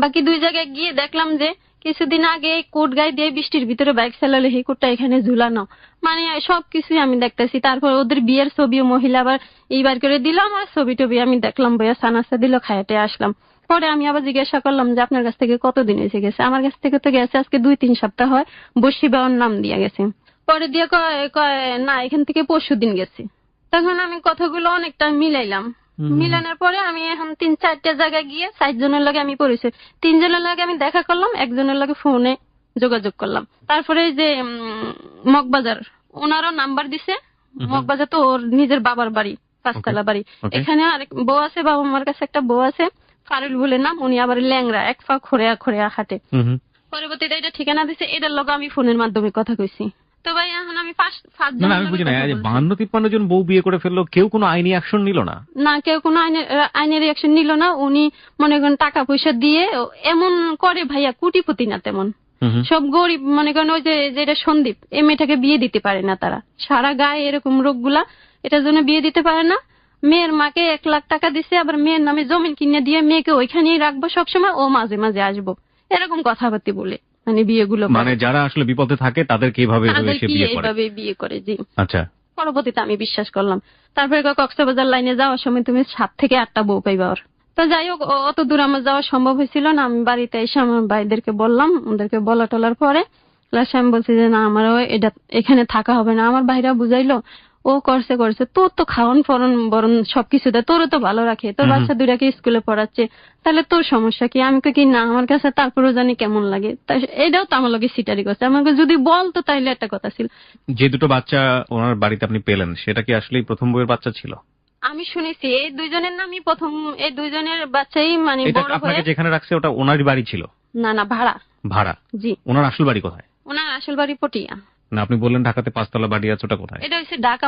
বাকি 2 জায়গায় গিয়ে দেখলাম যে কিছুদিন আগে কোট গায়ে দিয়ে বৃষ্টির ভিতরে বাইক চালালে সেই কোটটা এখানে ঝুলানো, মানে সবকিছুই আমি দেখতেছি। তারপর ওদের বিয়ের ছবিও মহিলা আবার এইবার করে দিলাম, আর ছবি টবি আমি দেখলাম, বইয়া সানাসা দিল, খায়াতে আসলাম। পরে আমি আবার জিজ্ঞাসা করলাম যে আপনার কাছ থেকে কতদিন এসে গেছে? আমার কাছ থেকে তো গেছে আজকে 2-3 সপ্তাহ হয়, বসি বাবার নাম দিয়ে গেছে। পরে দিয়ে কয় না এখান থেকে পরশুদিন গেছে। তখন আমি কথাগুলো অনেকটা মিলাইলাম, মিলানোর পরে আমি এখন 3-4টা জায়গায় গিয়ে 4 জনের লগে আমি পরিচয়, 3 জনের লগে আমি দেখা করলাম, একজনের লগে ফোনে যোগাযোগ করলাম। তারপরে যে মগবাজার ওনারও নাম্বার দিছে, মগবাজার তো ওর নিজের বাবার বাড়ি, 5তলা বাড়ি। এখানে আরেক বউ আছে, বাবা মার কাছে একটা বউ আছে, ফারুল বলে নাম, উনি আবার ল্যাংরা, এক পা খোড়া হাঁটে। পরবর্তীতে এটা ঠিকানা দিছে, এটার লগে আমি ফোনের মাধ্যমে কথা কইছি। তো ভাই এখন আমি 5 জন, আমি বুঝি না, 52-53 জন বউ বিয়ে করে ফেললো, কেউ কোনো আইনি অ্যাকশন নিল না? না, কেউ কোনো আইনের অ্যাকশন নিল না। উনি মনে করেন টাকা পয়সা দিয়ে এমন করে ভাইয়া, কোটিপতি না তেমন, সব গরিব। মনে করেন ওই যে যেটা সন্দীপ, এই মেয়েটাকে বিয়ে দিতে পারে না তারা, সারা গায়ে এরকম রোগগুলা, এটার জন্য বিয়ে দিতে পারে না। মেয়ের মাকে 1 লাখ টাকা দিছে, আবার মেয়ের নামে জমিন কিনে দিয়ে মেয়েকে ওইখানেই রাখবো সবসময়, ও মাঝে মাঝে আসবো, এরকম কথাবার্তি বলে মানে বিয়েগুলো, মানে যারা আসলে বিপদে থাকে তাদেরকে এইভাবে বিয়ে করে। জি, আচ্ছা। পরবর্তীতে আমি বিশ্বাস করলাম। তারপরে কক্সবাজার লাইনে যাওয়ার সময় তুমি 7 থেকে 8টা বউ পাইবা। তো যাই হোক, অত দূর আমার যাওয়া সম্ভব হয়েছিল না। আমি বাড়িতে এসে আমার ভাইদেরকে বললাম, ওদেরকে বলা টলার পরে আমি বলছি যে না আমারও এটা এখানে থাকা হবে না। আমার ভাইরা বুঝাইলো, ও করছে তোর তো খাওয়ান ফরন বরণ সবকিছু দেয়, তোরও তো ভালো রাখে, তোর বাচ্চা 2টাকে স্কুলে পড়াচ্ছে, তাহলে তোর সমস্যা কি? আমি কি না, আমার কাছে তারপরেও জানি কেমন লাগে। এটাও তো আমার লগে সিটারি করছে, আমাকে যদি বলতো তাইলে একটা কথা ছিল। যে 2টো বাচ্চা ওনার বাড়িতে আপনি পেলেন, সেটা কি আসলে প্রথম বউয়ের বাচ্চা ছিল? আমি শুনেছি এই 2 জনের নামই প্রথম, এই 2 জনের বাচ্চাই মানে বড় হয়ে। আপনাকে যেখানে রাখছে ওটা ওনারই বাড়ি ছিল? না, ভাড়া। জি। ওনার আসল বাড়ি কোথায়? ওনার আসল বাড়ি পটিয়া। না, আপনি বললেন ঢাকাতে 5তলা বাড়ি আছে, ওটা কোথায়? এটা হচ্ছে ঢাকা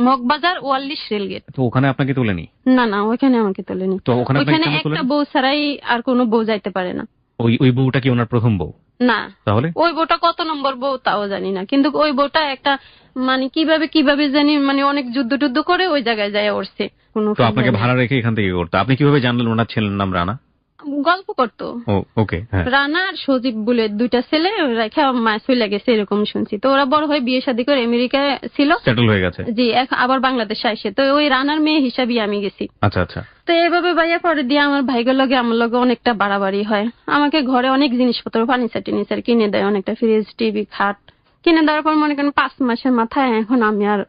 মগবাজার 44 রেলগেট। তো ওখানে আপনাকে তোলেনি? না, ওখানে আমাকে তোলেনি। তো ওখানে একটা বউ ছাড়াই আর কোনো বউ যাইতে পারে না। ওই বউটা কি ওনার প্রথম বউ? না। তাহলে ওই বউটা কত নম্বর বউ তাও জানি না, কিন্তু ওই বউটা একটা মানে কিভাবে জানি, মানে অনেক যুদ্ধ করে ওই জায়গায় যায় উঠছে। তো আপনাকে ভাড়া রেখে এখান থেকে করতে, আপনি কিভাবে জানলেন ওনার ছেলের নাম রানা? গল্প করতো। ওকে। রানা আর সজীব বলে 2টা ছেলে রেখে মায় চলে গেছে এরকম শুনছি। তো ওরা বড় হয়ে বিয়ে শাদী করে আমেরিকায় ছিল, সেটেল হয়ে গেছে। জি, আবার বাংলাদেশে আসে। তো ওই রানার মেয়ে হিসাবে আমি গেছি। আচ্ছা। তো এইভাবে ভাইয়া পরে দিয়ে আমার ভাইগুলোর লগে আমার লগে অনেকটা বাড়াবাড়ি হয়। আমাকে ঘরে অনেক জিনিসপত্র ফার্নিচার কিনে দেয়, অনেকটা ফ্রিজ, টিভি, খাট কিনে দেওয়ার পর মনে করেন 5 মাসের মাথায় এখন আমি আর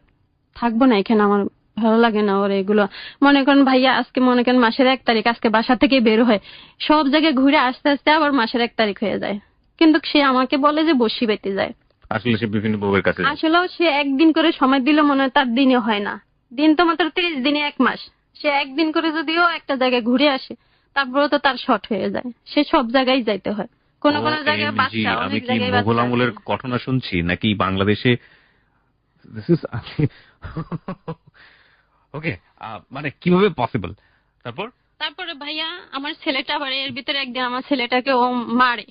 থাকবো না এখানে, আমার ভালো লাগে না ওর এগুলো। মনে করেন ভাইয়া আজকে মনে করেন মাসের 1 তারিখ, আজকে বাসা থেকে বের হয়, সব জায়গায় ঘুরে আস্তে আস্তে আবার মাসের 1 তারিখ হয়ে যায়, কিন্তু সে আমাকে বলে যে বসি বেতে যায়। আসলে সে বিভিন্ন বউয়ের কাছে, আসলেও সে একদিন করে সময় দিলে মনে হয় তার দিনে হয় না, দিন তো মাত্র 30 দিনে 1 মাস। সে একদিন করে যদিও একটা জায়গায় ঘুরে আসে, তারপরেও তো তার শর্ট হয়ে যায়, সে সব জায়গায় যাইতে হয়। কোন জায়গায় বাচ্চা, অনেক জায়গায় বাচ্চা। মোগল আমলের ঘটনা শুনছি নাকি বাংলাদেশে? ওকে, মানে কিভাবে পসিবল? তারপরে ভাইয়া আমার ছেলেটা আবার এর ভিতরে একদিন আমার ছেলেটাকে ও মারে,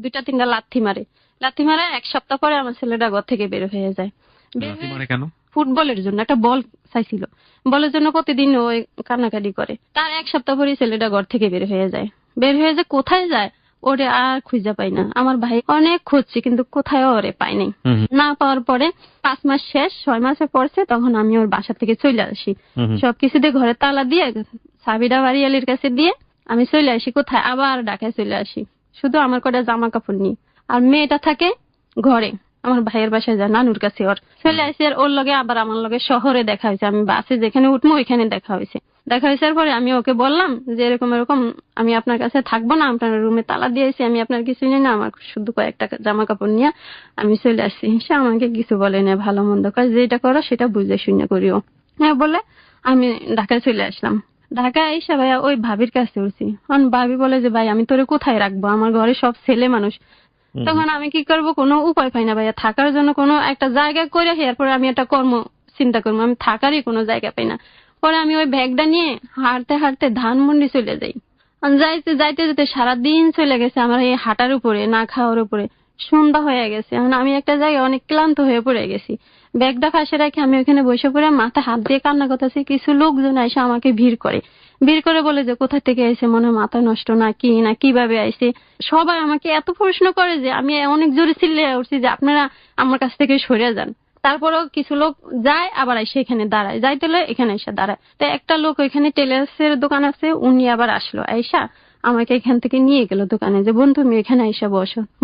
2টা 3টা লাথি মারে। লাথি মারে 1 সপ্তাহ পরে আমার ছেলেটা ঘর থেকে বের হয়ে যায়। লাথি মারে কেন? ফুটবলের জন্য, একটা বল চাইছিল, বলের জন্য প্রতিদিন ওই কান্নাকাটি করে। তার 1 সপ্তাহ পরে ছেলেটা ঘর থেকে বের হয়ে যায়। বের হয়ে যে কোথায় যায় ওরে আর খুঁজে পাই না। আমার ভাই অনেক খুঁজছি কিন্তু কোথায় ওরে পাইনি। না পাওয়ার পরে 5 মাস শেষ, 6 মাসে পড়ছে, তখন আমি ওর বাসা থেকে চলে আসি। সবকিছু দিয়ে ঘরে তালা দিয়ে চাবিটা বাড়িয়ালির কাছে দিয়ে আমি চলে আসি। কোথায়? আবার ঢাকায় চলে আসি, শুধু আমার কটা জামা কাপড় নিয়ে। আর মেয়েটা থাকে ঘরে, আমার ভাইয়ের বাসায় যায়, নানুর কাছে। ওর চলে আসি, আর ওর লগে আবার আমার লগে শহরে দেখা হয়েছে। আমি বাসে যেখানে উঠবো ওইখানে দেখা হয়েছে। দেখা হয়েছে পরে আমি ওকে বললাম যে এরকম এরকম আমি আপনার কাছে থাকবো না, আপনার রুমে তালা দিয়েছি, আমি আপনার কিছু নিই না, আমার শুধু কয়েকটা জামা কাপড় নিয়ে আমি চলে আসছি। সে আমাকে কিছু বলে না, ভালো মন্দ কাজ যেটা করো সেটা বুঝে শুনে করিও। হ্যাঁ বলে আমি ঢাকায় চলে আসলাম। ঢাকায় এসে ভাইয়া ওই ভাবির কাছে উঠছি। ভাবি বলে যে ভাই আমি তোরে কোথায় রাখবো, আমার ঘরে সব ছেলে মানুষ। তখন আমি কি করব, কোনো উপায় পাই না ভাইয়া, থাকার জন্য কোনো একটা জায়গা করে এরপরে আমি একটা কর্ম চিন্তা করবো, আমি থাকারই কোনো জায়গা পাই না। পরে আমি ওই ব্যাগটা নিয়ে হাঁটতে হাঁটতে ধানমন্ডি চলে যাই। যাইতে যাইতে যেতে সারাদিন চলে গেছে আমার এই হাঁটার উপরে, না খাওয়ার উপরে। সন্ধ্যা হয়ে গেছে, এখন আমি একটা জায়গায় অনেক ক্লান্ত হয়ে পড়ে গেছি। ব্যাগটা পাশে রেখে আমি ওখানে বসে পড়ে মাথা হাত দিয়ে কান্না করতেছি। কিছু লোকজন এসে আমাকে ভিড় করে বলে যে কোথা থেকে আইছে, মনে হয় মাথা নষ্ট না কি না কিভাবে আইছে। সবাই আমাকে এত প্রশ্ন করে যে আমি অনেক জোরে চিল্লিয়ে উঠছি যে আপনারা আমার কাছ থেকে সরে যান। তারপরেও কিছু লোক যায় আবার এসে এখানে দাঁড়ায়, যাইতে এখানে এসে দাঁড়ায়। তো একটা লোক ওইখানে টেলার্সের দোকান আছে, উনি আবার আসলো, আইসা আমাকে এখান থেকে নিয়ে গেল দোকানে, যে বন্ধু তুমি এখানে এসে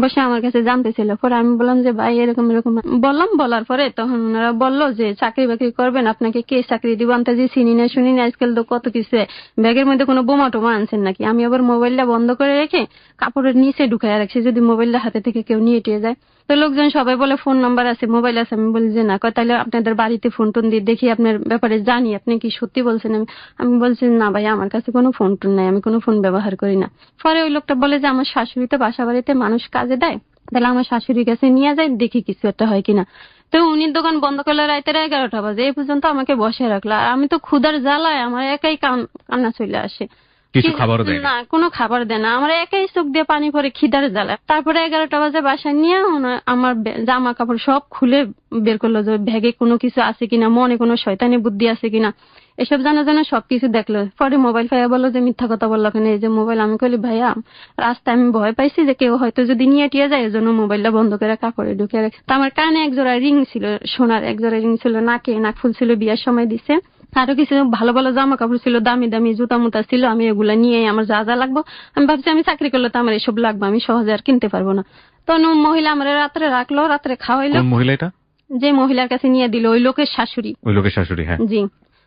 বসে আমার কাছে জানতেছিল। পরে আমি বললাম যে ভাই এরকম এরকম বললাম। বলার পরে তখন ওনারা বললো যে চাকরি বাকরি করবেন, আপনাকে কে চাকরি দিব, আমি যে চিনি না শুনি না, আজকাল তো কত কিছু। ব্যাগের মধ্যে কোনো বোমা টোমা আনছেন নাকি? আমি আবার মোবাইলটা বন্ধ করে রেখে কাপড়ের নিচে ঢুকাই রাখছি, যদি মোবাইলটা হাতে থেকে কেউ নিয়ে টিয়ে যায়। তো লোকজন সবাই বলে ফোন নাম্বার আছে, মোবাইল আছে। আমি বলি যে না, তাহলে আপনাদের বাড়িতে ফোন টোন দিয়ে দেখি, আপনার ব্যাপারে জানি, আপনি কি সত্যি বলছেন? আমি বলছি না ভাই, আমার কাছে কোনো ফোন টোন নাই, আমি কোনো ফোন ব্যবহার করি না। পরে ওই লোকটা বলে যে আমার শাশুড়ি তো বাসা বাড়িতে মানুষ কাজে দেয়, তাহলে আমার শাশুড়ির কাছে নিয়ে যায়, দেখি কিছু একটা হয় কিনা। তো উনি দোকান বন্ধ করলে রাতে 11টা বাজে, এই পর্যন্ত আমাকে বসে রাখলো। আর আমি তো ক্ষুধার জ্বালায় আমার একাই কান্না চলে আসে। কিছু খাবার দেয় না, কোনো খাবার দেয় না, আমার একাই চোখ দিয়ে পানি পরে খিদার জ্বালা। তারপরে 11টা বাজে বাসায় নিয়ে আমার জামা কাপড় সব খুলে বের করলো যে ব্যাগে কোনো কিছু আছে কিনা, মনে কোনো শয়তানি বুদ্ধি আছে কিনা, এসব জানার জন্য সবকিছু দেখলো। পরে মোবাইল পাইয়া বললো যে মিথ্যা কথা বললো কেন, এই যে মোবাইল। আমি বলি ভাইয়া রাস্তায় আমি ভয় পাইছি যে কেউ হয়তো যদি নিয়ে টিয়ে যায়, এজন্য মোবাইলটা বন্ধ করে কাপড়ে ঢুকে রাখে। তো আমার কানে একজোড়া রিং ছিল, সোনার একজোড়া রিং ছিল, নাকে নাক ফুল ছিল, বিয়ার সময় দিছে। আরো কিছু ভালো ভালো জামা কাপড় ছিল, দামি দামি জুতা মুতা ছিল। আমি এগুলা নিয়ে আমার যা যা লাগবো, আমি ভাবছি আমি চাকরি করলে তো আমার এসব লাগবে, আমি সহজে আর কিনতে পারবো না। তো মহিলা আমার রাত্রে রাখলো, রাত্রে খাওয়াইলো। মহিলাটা যে মহিলার কাছে নিয়ে দিল, ওই লোকের শাশুড়ি। হ্যাঁ জি,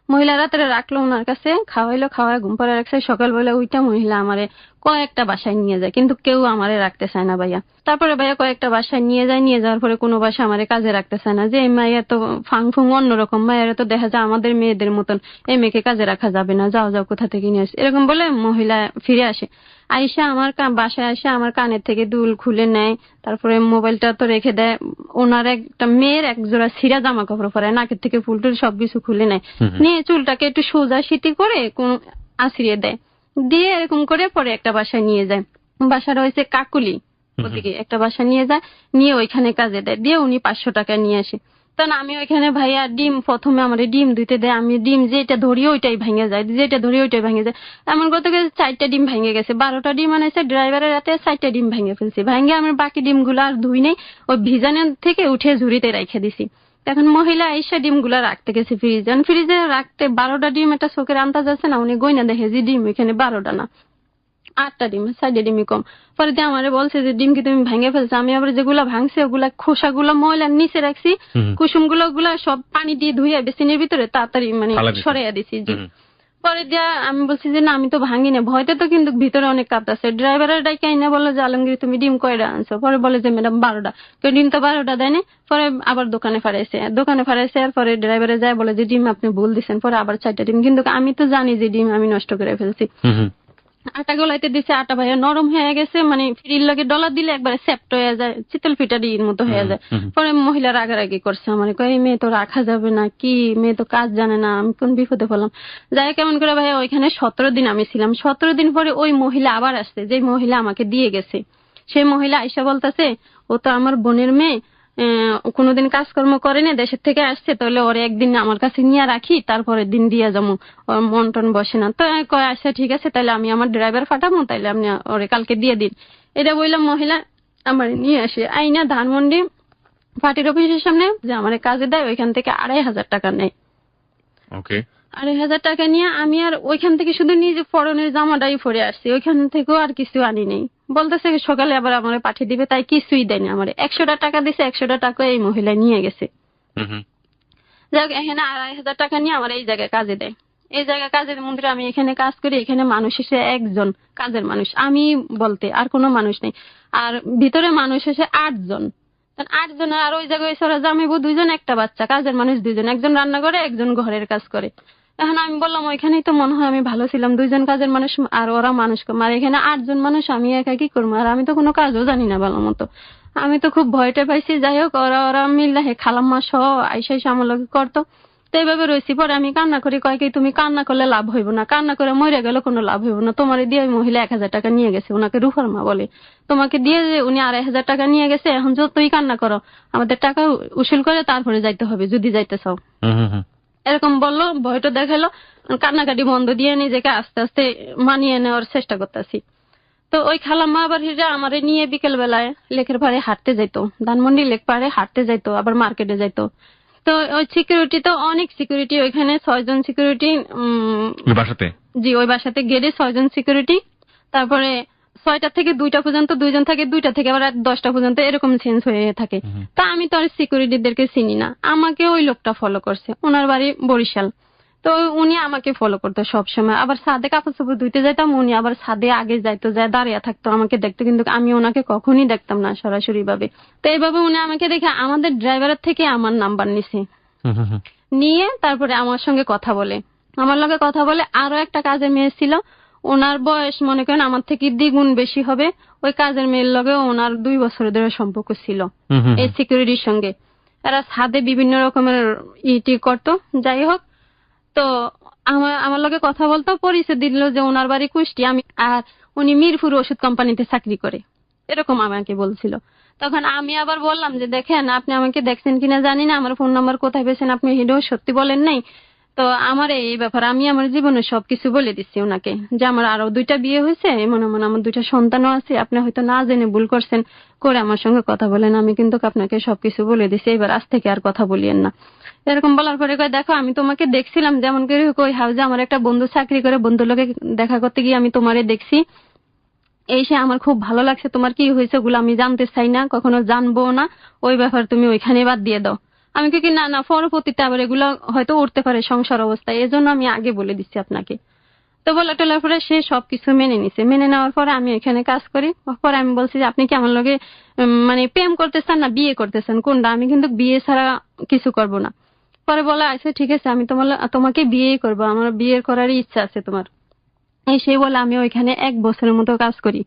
মহিলা রাত্রে রাখলো ওনার কাছে, খাওয়াইলো, খাওয়ায় ঘুম পাড়া রাখছে। সকালবেলা ওইটা মহিলা আমারে কয়েকটা বাসায় নিয়ে যায়, কিন্তু কেউ আমারে রাখতে চায় না ভাইয়া। তারপরে ভাইয়া কয়েকটা বাসায় নিয়ে যাওয়ার পরে কোনো বাসা আমারে কাজে রাখতে চায় না, যে এই মায়ের তো ফাং ফুং অন্যরকম, মায়ের তো দেখা যায় আমাদের মেয়েদের মতন, এই মেয়েকে কাজে রাখা যাবে না, যাও যাও কোথা থেকে নিয়ে আসে, এরকম বলে মহিলা ফিরে আসে। আইসা আমার বাসায় আসে আমার কানের থেকে দুল খুলে নেয়, তারপরে মোবাইলটা তো রেখে দেয়। ওনার একটা মেয়ের একজোড়া ছিঁড়া জামা কাপড় পরে, নাকের থেকে ফুল টুল সবকিছু খুলে নেয়, নিয়ে চুলটাকে একটু সোজা সিটি করে কোন আছড়িয়ে দেয়, দিয়ে এরকম করে পরে একটা বাসায় নিয়ে যায়। বাসা রয়েছে কাকুলি ওদিকে, একটা বাসা নিয়ে যায়, নিয়ে ওইখানে কাজে দেয়, দিয়ে উনি 500 টাকা নিয়ে আসে। তখন আমি ওইখানে ভাইয়া ডিম, প্রথমে আমার ডিম ধুইতে দেয়, আমি ডিম যেটা ধরি ওইটাই ভেঙে যায়, যেটা ধরি ওইটাই ভেঙে যায়। এমন করতে গেছে 4টা ডিম ভেঙে গেছে, 12টা ডিম আনাইছে ড্রাইভারের রাতে, 4টা ডিম ভেঙে ফেলছি। ভেঙে আমার বাকি ডিমগুলো আর ধুই নেই, ওই ভিজানের থেকে উঠে ঝুড়িতে রেখে দিছি। এখন মহিলা এসে ডিমগুলা রাখতে গেছে ফ্রিজে রাখতে 12টা ডিম, একটা চোখের আন্দাজ আছে না, উনি গইনা দেখে যে ডিম এখানে 12টা না 8টা ডিম, 4টা ডিমই কম। পরে দিয়ে আমারে বলছে যে ডিম কি তুমি ভেঙে ফেলছো? আমি আবার যেগুলা ভাঙছে ওগুলা খোসাগুলো ময়লার নিচে রাখছি, কুসুমগুলো ওগুলা সব পানি দিয়ে ধুয়ে বেসিনের ভিতরে তাড়াতাড়ি মানে সরাইয়া দিছি। জি, পরে দিয়া আমি বলছি যে না আমি তো ভাঙি না, ভয়তে তো কিন্তু ভিতরে অনেক কাপ আছে। ড্রাইভারের ডাইকে আইনা বললো যে আলমগীর তুমি ডিম কয়টা আনছো? পরে বলে যে ম্যাডাম 12টা। কেউ ডিম তো 12টা দেয়নি। পরে আবার দোকানে ফারাইছে, আর পরে ড্রাইভারে যায় বলে যে ডিম আপনি ভুল দিচ্ছেন। পরে আবার 4টা ডিম, কিন্তু আমি তো জানি যে ডিম আমি নষ্ট করে ফেলছি। আটা গলাইতে দিছে, আটা ভাইয়া নরম হয়ে গেছে, মানে ফ্রির লাগে ডলার দিলে একবারে সেপ্ট হয়ে যায়, চিতল পিঠারির মতো হয়ে যায়। পরে মহিলা রাগারাগি করছে আমার, কয় এই মেয়ে তো রাখা যাবে না, কি মেয়ে তো কাজ জানে না, আমি কোন বিপদে পড়লাম। যাই কেমন করে ভাইয়া ওইখানে 17 দিন আমি ছিলাম। 17 দিন পরে ওই মহিলা আবার আসছে, যে মহিলা আমাকে দিয়ে গেছে। সেই মহিলা আইসা বলতেছে ও তো আমার বোনের মেয়ে, কোনোদিন কাজকর্ম করে না, দেশের থেকে আসছে, তাহলে ওরে একদিন আমার কাছে নিয়ে রাখি, তারপরের দিন দিয়ে যাবো, ওর মন টন বসে না। তো কয় আচ্ছা ঠিক আছে, তাহলে আমি আমার ড্রাইভার পাঠাবো, তাহলে আপনি ওরে কালকে দিয়ে দিন। এটা বললাম মহিলা আমার নিয়ে আসে আইনা ধানমন্ডি পার্টির অফিসের সামনে যে আমার কাজে দেয়, ওইখান থেকে 2,500 টাকা নেয়। ওকে। 2,500 টাকা নিয়ে আমি আর ওইখান থেকে শুধু নিজে পরনের জামাটাই পরে আসছি, ওইখান থেকেও আর কিছু আনি নেই। বলতেছে সকালে আবার আমার পাঠিয়ে দিবে, তাই কিছুই দেয়নি আমার। 100টা টাকা দিছে, 100টা টাকা এই মহিলা নিয়ে গেছে। যাক, এখানে 2,500 টাকা নিয়ে আমার এই জায়গায় কাজে দেয়। এই জায়গায় কাজের মধ্যে আমি এখানে কাজ করি, এখানে মানুষ এসে একজন কাজের মানুষ, আমি বলতে আর কোনো মানুষ নেই। আর ভিতরে মানুষ এসে 8 জন। 8 জন, আর ওই জায়গায় ওরা জামাইবো 2 জন, একটা বাচ্চা, কাজের মানুষ 2 জন, একজন রান্না করে, একজন ঘরের কাজ করে। এখন আমি বললাম ওইখানেই তো মনে হয় আমি ভালো ছিলাম, 2 জন কাজের মানুষ আর ওরা মানুষ কম, আর এখানে 8 জন মানুষ, আমি একা কি করবো? আর আমি তো কোনো কাজও জানি না ভালো মতো। আমি তো খুব ভয়টা পাইছি। যাই হোক, ওরা মিল্লা হে খালাম্মা সহ আইসা আমার লগে করতো। তো এইভাবে রয়েছি। পরে আমি কান্না করি, কয় কি তুমি কান্না করলে লাভ হইব না, কান্না করে মরে গেলে কোনো লাভ হইব না, তোমার দিয়ে ওই মহিলা 1,000 টাকা নিয়ে গেছে, ওনাকে রুফার মা বলে, তোমাকে দিয়ে উনি 2,500 টাকা নিয়ে গেছে, এখন যতই কান্না করো আমাদের টাকা উসুল করে তারপরে যাইতে হবে যদি যাইতে চাও। এরকম বললো, ভয়টা দেখালো। কান্নাকাটি বন্ধ দিয়ে নিজেকে আস্তে আস্তে মানিয়ে নেওয়ার চেষ্টা করতেছি। তো ওই খালাম্মা আবার আমারে নিয়ে বিকেল বেলায় লেকের পাড়ে হাঁটতে যাইতো, ধানমন্ডি লেক পাড়ে হাঁটতে যাইতো, আবার মার্কেটে যাইতো। তো ওই সিকিউরিটি তো অনেক সিকিউরিটি, ওইখানে 6 জন সিকিউরিটি বাসাতে। জি, ওই বাসাতে গেলে 6 জন সিকিউরিটি। তারপরে 6টা থেকে 2টা পর্যন্ত 2 জন থাকে, 2টা থেকে আবার 10টা পর্যন্ত, এরকম চেঞ্জ হয়ে থাকে। তা আমি তো আর সিকিউরিটিদেরকে চিনি না, আমাকে ওই লোকটা ফলো করছে, ওনার বাড়ি বরিশাল। তো উনি আমাকে ফলো করতো সবসময়। আবার ছাদে কাপড় চোপড় ধুইতে যাইতাম, উনি আবার ছাদে আগে যাইতো, যায় দাঁড়িয়ে থাকতো, আমাকে দেখতো, কিন্তু আমি ওনাকে কখনই দেখতাম না সরাসরি ভাবে। তো এইভাবে উনি আমাকে দেখে আমাদের ড্রাইভারের থেকে আমার নাম্বার নিছে, নিয়ে তারপরে আমার সঙ্গে কথা বলে, আমার লগে কথা বলে। আরো একটা কাজের মেয়ে ছিল, ওনার বয়স মনে করেন আমার থেকে দ্বিগুণ বেশি হবে। ওই কাজের মেয়ের লগে ওনার 2 বছর ধরে সম্পর্ক ছিল এই সিকিউরিটির সঙ্গে। এরা ছাদে বিভিন্ন রকমের ইটি করতো। যাই হোক, তো আমার লগে কথা বলতো, পরিচয় দিল যে ওনার বাড়ি কুষ্টিয়া, আমি আর উনি মিরপুর ওষুধ কোম্পানিতে চাকরি করে, এরকম আমাকে বলছিল। তখন আমি আবার বললাম যে দেখেন, আপনি আমাকে দেখছেন কিনা জানি না, আমার ফোন নাম্বার কোথায় পেয়েছেন আপনি এটাও সত্যি বলেন নাই। তো আমার এই ব্যাপার আমি আমার জীবনে সবকিছু বলে দিচ্ছি ওনাকে, যে আমার আরো 2টা বিয়ে হয়েছে, এমন এমন আমার 2টা সন্তানও আছে, আপনি হয়তো না জেনে ভুল করছেন, করে আমার সঙ্গে কথা বলেন, আমি কিন্তু আপনাকে সবকিছু বলে দিচ্ছি, এবার আজ থেকে আর কথা বলিয়েন না। এরকম বলার পরে কয় দেখো, আমি তোমাকে দেখছিলাম যেমন করে ওই হাউসে আমার একটা বন্ধু চাকরি করে, বন্ধুর লোকে দেখা করতে গিয়ে আমি তোমারে দেখছি, এই সে আমার খুব ভালো লাগছে, তোমার কি হয়েছে ওগুলো আমি জানতে চাই না, কখনো জানবো না, ওই ব্যাপার তুমি ওইখানে বাদ দিয়ে দাও। আমি কি না না, পরবর্তীতে আবার এগুলো হয়তো উঠতে পারে সংসার অবস্থায়, এজন্য আমি আগে বলে দিচ্ছি আপনাকে। তো বলা টলার পরে সে সবকিছু মেনে নিছে। মেনে নেওয়ার পরে আমি এখানে কাজ করি। পরে আমি বলছি যে আপনি কি আমার লগে মানে প্রেম করতেছেন না বিয়ে করতেছেন কোনটা? আমি কিন্তু বিয়ে ছাড়া কিছু করব না। পরে বলা আচ্ছা ঠিক আছে, আমি তোমাকে বিয়েই করবো, আমার বিয়ে করারই ইচ্ছা আছে তোমার। এই সেই বলে আমি ওইখানে 1 বছরের মতো কাজ করি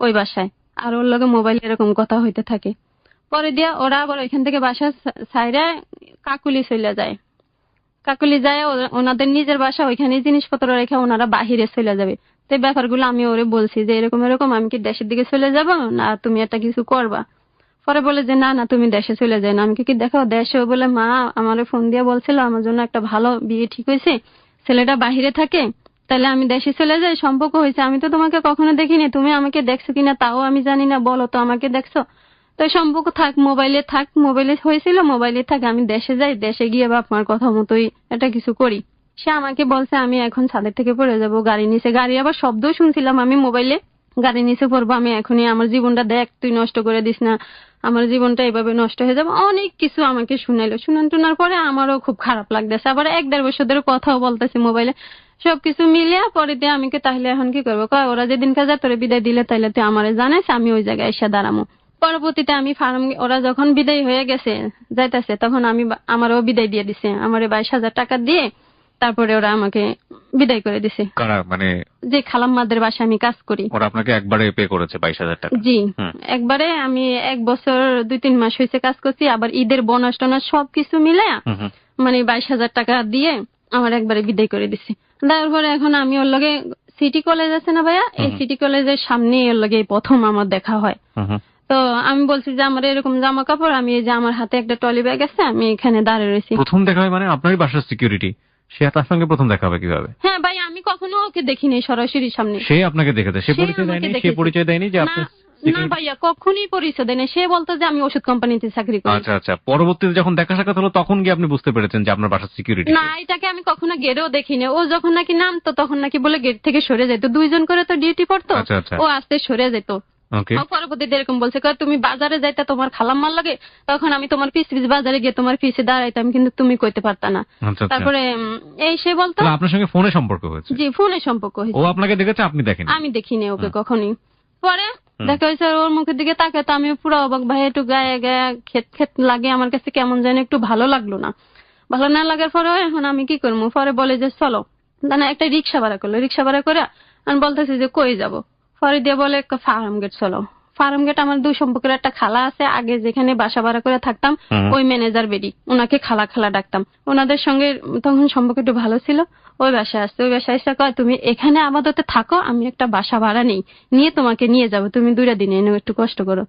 ওই বাসায়। আর ওর লগে মোবাইলে এরকম কথা হইতে থাকে। পরে দিয়া ওরা আবার ওইখান থেকে বাসা ছাইরা কাকুলি চলে যায়। কাকুলি যায় ওনাদের নিজের বাসা, ওইখানে জিনিসপত্র রেখে ওনারা বাহিরে চলে যাবে। তো এই ব্যাপারগুলো আমি ওরে বলছি যে এরকম এরকম, আমি কি দেশের দিকে চলে যাব না তুমি একটা কিছু করবা? পরে বলে যে না না, তুমি দেশে চলে যায় না। আমি কি দেখাও দেশে? বলে মা আমারে ফোন দিয়ে বলছিল আমার জন্য একটা ভালো বিয়ে ঠিক হয়েছে, ছেলেটা বাহিরে থাকে, তাহলে আমি দেশে চলে যাই, সম্পর্ক হয়েছে। আমি তো তোমাকে কখনো দেখিনি, তুমি আমাকে দেখছো কিনা তাও আমি জানি না, বলো তো আমাকে দেখছো? তো সম্পর্ক থাক, মোবাইলে থাক, মোবাইলে হয়েছিল মোবাইলে থাক, আমি দেশে যাই, দেশে গিয়ে বাপ মার কথা মতোই এটা কিছু করি। সে আমাকে বলছে আমি এখন ছাদের থেকে পড়ে যাব, গাড়ি নিচে, গাড়ি আবার শব্দও শুনছিলাম আমি মোবাইলে, গাড়ি নিচে পড়বো, আমি এখনই, আমার জীবনটা দেখ, তুই নষ্ট করে দিস না, আমার জীবনটা এভাবে নষ্ট হয়ে যাবে, অনেক কিছু আমাকে শুনাইলো। শোনার পরে আমারও খুব খারাপ লাগতেছে। আবার 1-1.5 বছর ধরে কথাও বলতেছে মোবাইলে, সবকিছু মিলিয়ে পরে দিয়ে আমি তাহলে এখন কি করবো? ওরা যেদিন কাজে তোরে বিদায় দিলে তাইলে তুই আমারে জানাস, আমি ওই জায়গায় এসে দাঁড়ামো। পরবর্তীতে আমি ফার্ম, ওরা যখন বিদায় হয়ে গেছে যাইতেছে, তখন আমি আমারও বিদায় দিয়ে দিছে, আমার 22,000 টাকা দিয়ে তারপরে ওরা আমাকে বিদায় করে দিছে। কারা? মানে যে খালাম্মাদের বাসায় আমি কাজ করি, ওরা আপনাকে একবারে পে করেছে 22,000 টাকা? জি একবারে। আমি 1 বছর 2-3 মাস হয়েছে কাজ করছি, আবার ঈদের বোনাস টোনাস সবকিছু মিলে মানে 22,000 টাকা দিয়ে আমার একবারে বিদায় করে দিছে। তারপরে এখন আমি ওর লগে সিটি কলেজ আছে না ভাইয়া, এই সিটি কলেজের সামনে এর লাগে প্রথম আমার দেখা হয়। তো আমি বলছি যে আমার এরকম জামা কাপড়, আমি এই যে আমার হাতে একটা ট্রলি ব্যাগ আছে, আমি এখানে দাঁড়িয়ে রয়েছি। প্রথম দেখা হয় মানে আপনারই বাসার সিকিউরিটি, সে তার সঙ্গে প্রথম দেখা হবে কিভাবে? হ্যাঁ ভাই, আমি কখনো ওকে দেখিনি সরাসরি সামনে। সে আপনাকে দেখেছে, সে পরিচয় দেয়নি যে আপনি? না ভাইয়া, কখনই পরিচয় দেয়নি। সে বলতো যে আমি ওষুধ কোম্পানিতে চাকরি করি। আচ্ছা আচ্ছা, পরবর্তীতে যখন দেখা সাক্ষাৎ হলো তখন কি আপনি বুঝতে পেরেছেন যে আপনার বাসার সিকিউরিটি? না, এটাকে আমি কখনো গেটেও দেখিনি। ও যখন নাকি নামতো তখন নাকি বলে গেট থেকে সরে যেত, 2 জন করে তো ডিউটি পড়তো, ও আস্তে সরে যেত। পরবর্তীতে এরকম বলছে, তুমি বাজারে যাইতে তোমার খালাম্মার লাগে, তখন আমি তোমার পিছ পিছ বাজারে গিয়ে তোমার পিছে দাঁড়াইতাম, কিন্তু তুমি কইতে পারতা না। তারপরে এই সে বলতো আপনার সঙ্গে ফোনে সম্পর্ক হয়েছে? জি, ফোনে সম্পর্ক হয়েছে। ও আপনাকে দেখেছে, আপনি দেখেননি? আমি দেখিনি ওকে কখনই। পরে দেখা হয়েছে ওর মুখের দিকে তাকে, তো আমি পুরো অবাক। ভাই একটু গায়ে গায়ে খেত লাগে, আমার কাছে কেমন জানি একটু ভালো লাগলো না। ভালো না লাগার পরে এখন আমি কি করবো, পরে বলে যে চলো, না একটা রিক্সা ভাড়া করলো। রিক্সা ভাড়া করে আমি বলতেছি যে কই যাবো, পরে দিয়ে বলে ফার্ম গেট চলো। ফার্ম গেট আমার দুই সম্পর্কের একটা খালা আছে, আগে যেখানে বাসা ভাড়া করে থাকতাম ওই ম্যানেজার বেডি, ওনাকে খালা খালা ডাকতাম। ওনাদের সঙ্গে তখন সম্পর্ক একটু ভালো ছিল। ওই বাসায় আসছে, ওই বাসায় এসে কয় তুমি এখানে আপাতত থাকো, আমি একটা বাসা ভাড়া নিয়ে তোমাকে নিয়ে যাবো, তুমি 2টা দিন এনে একটু কষ্ট করো।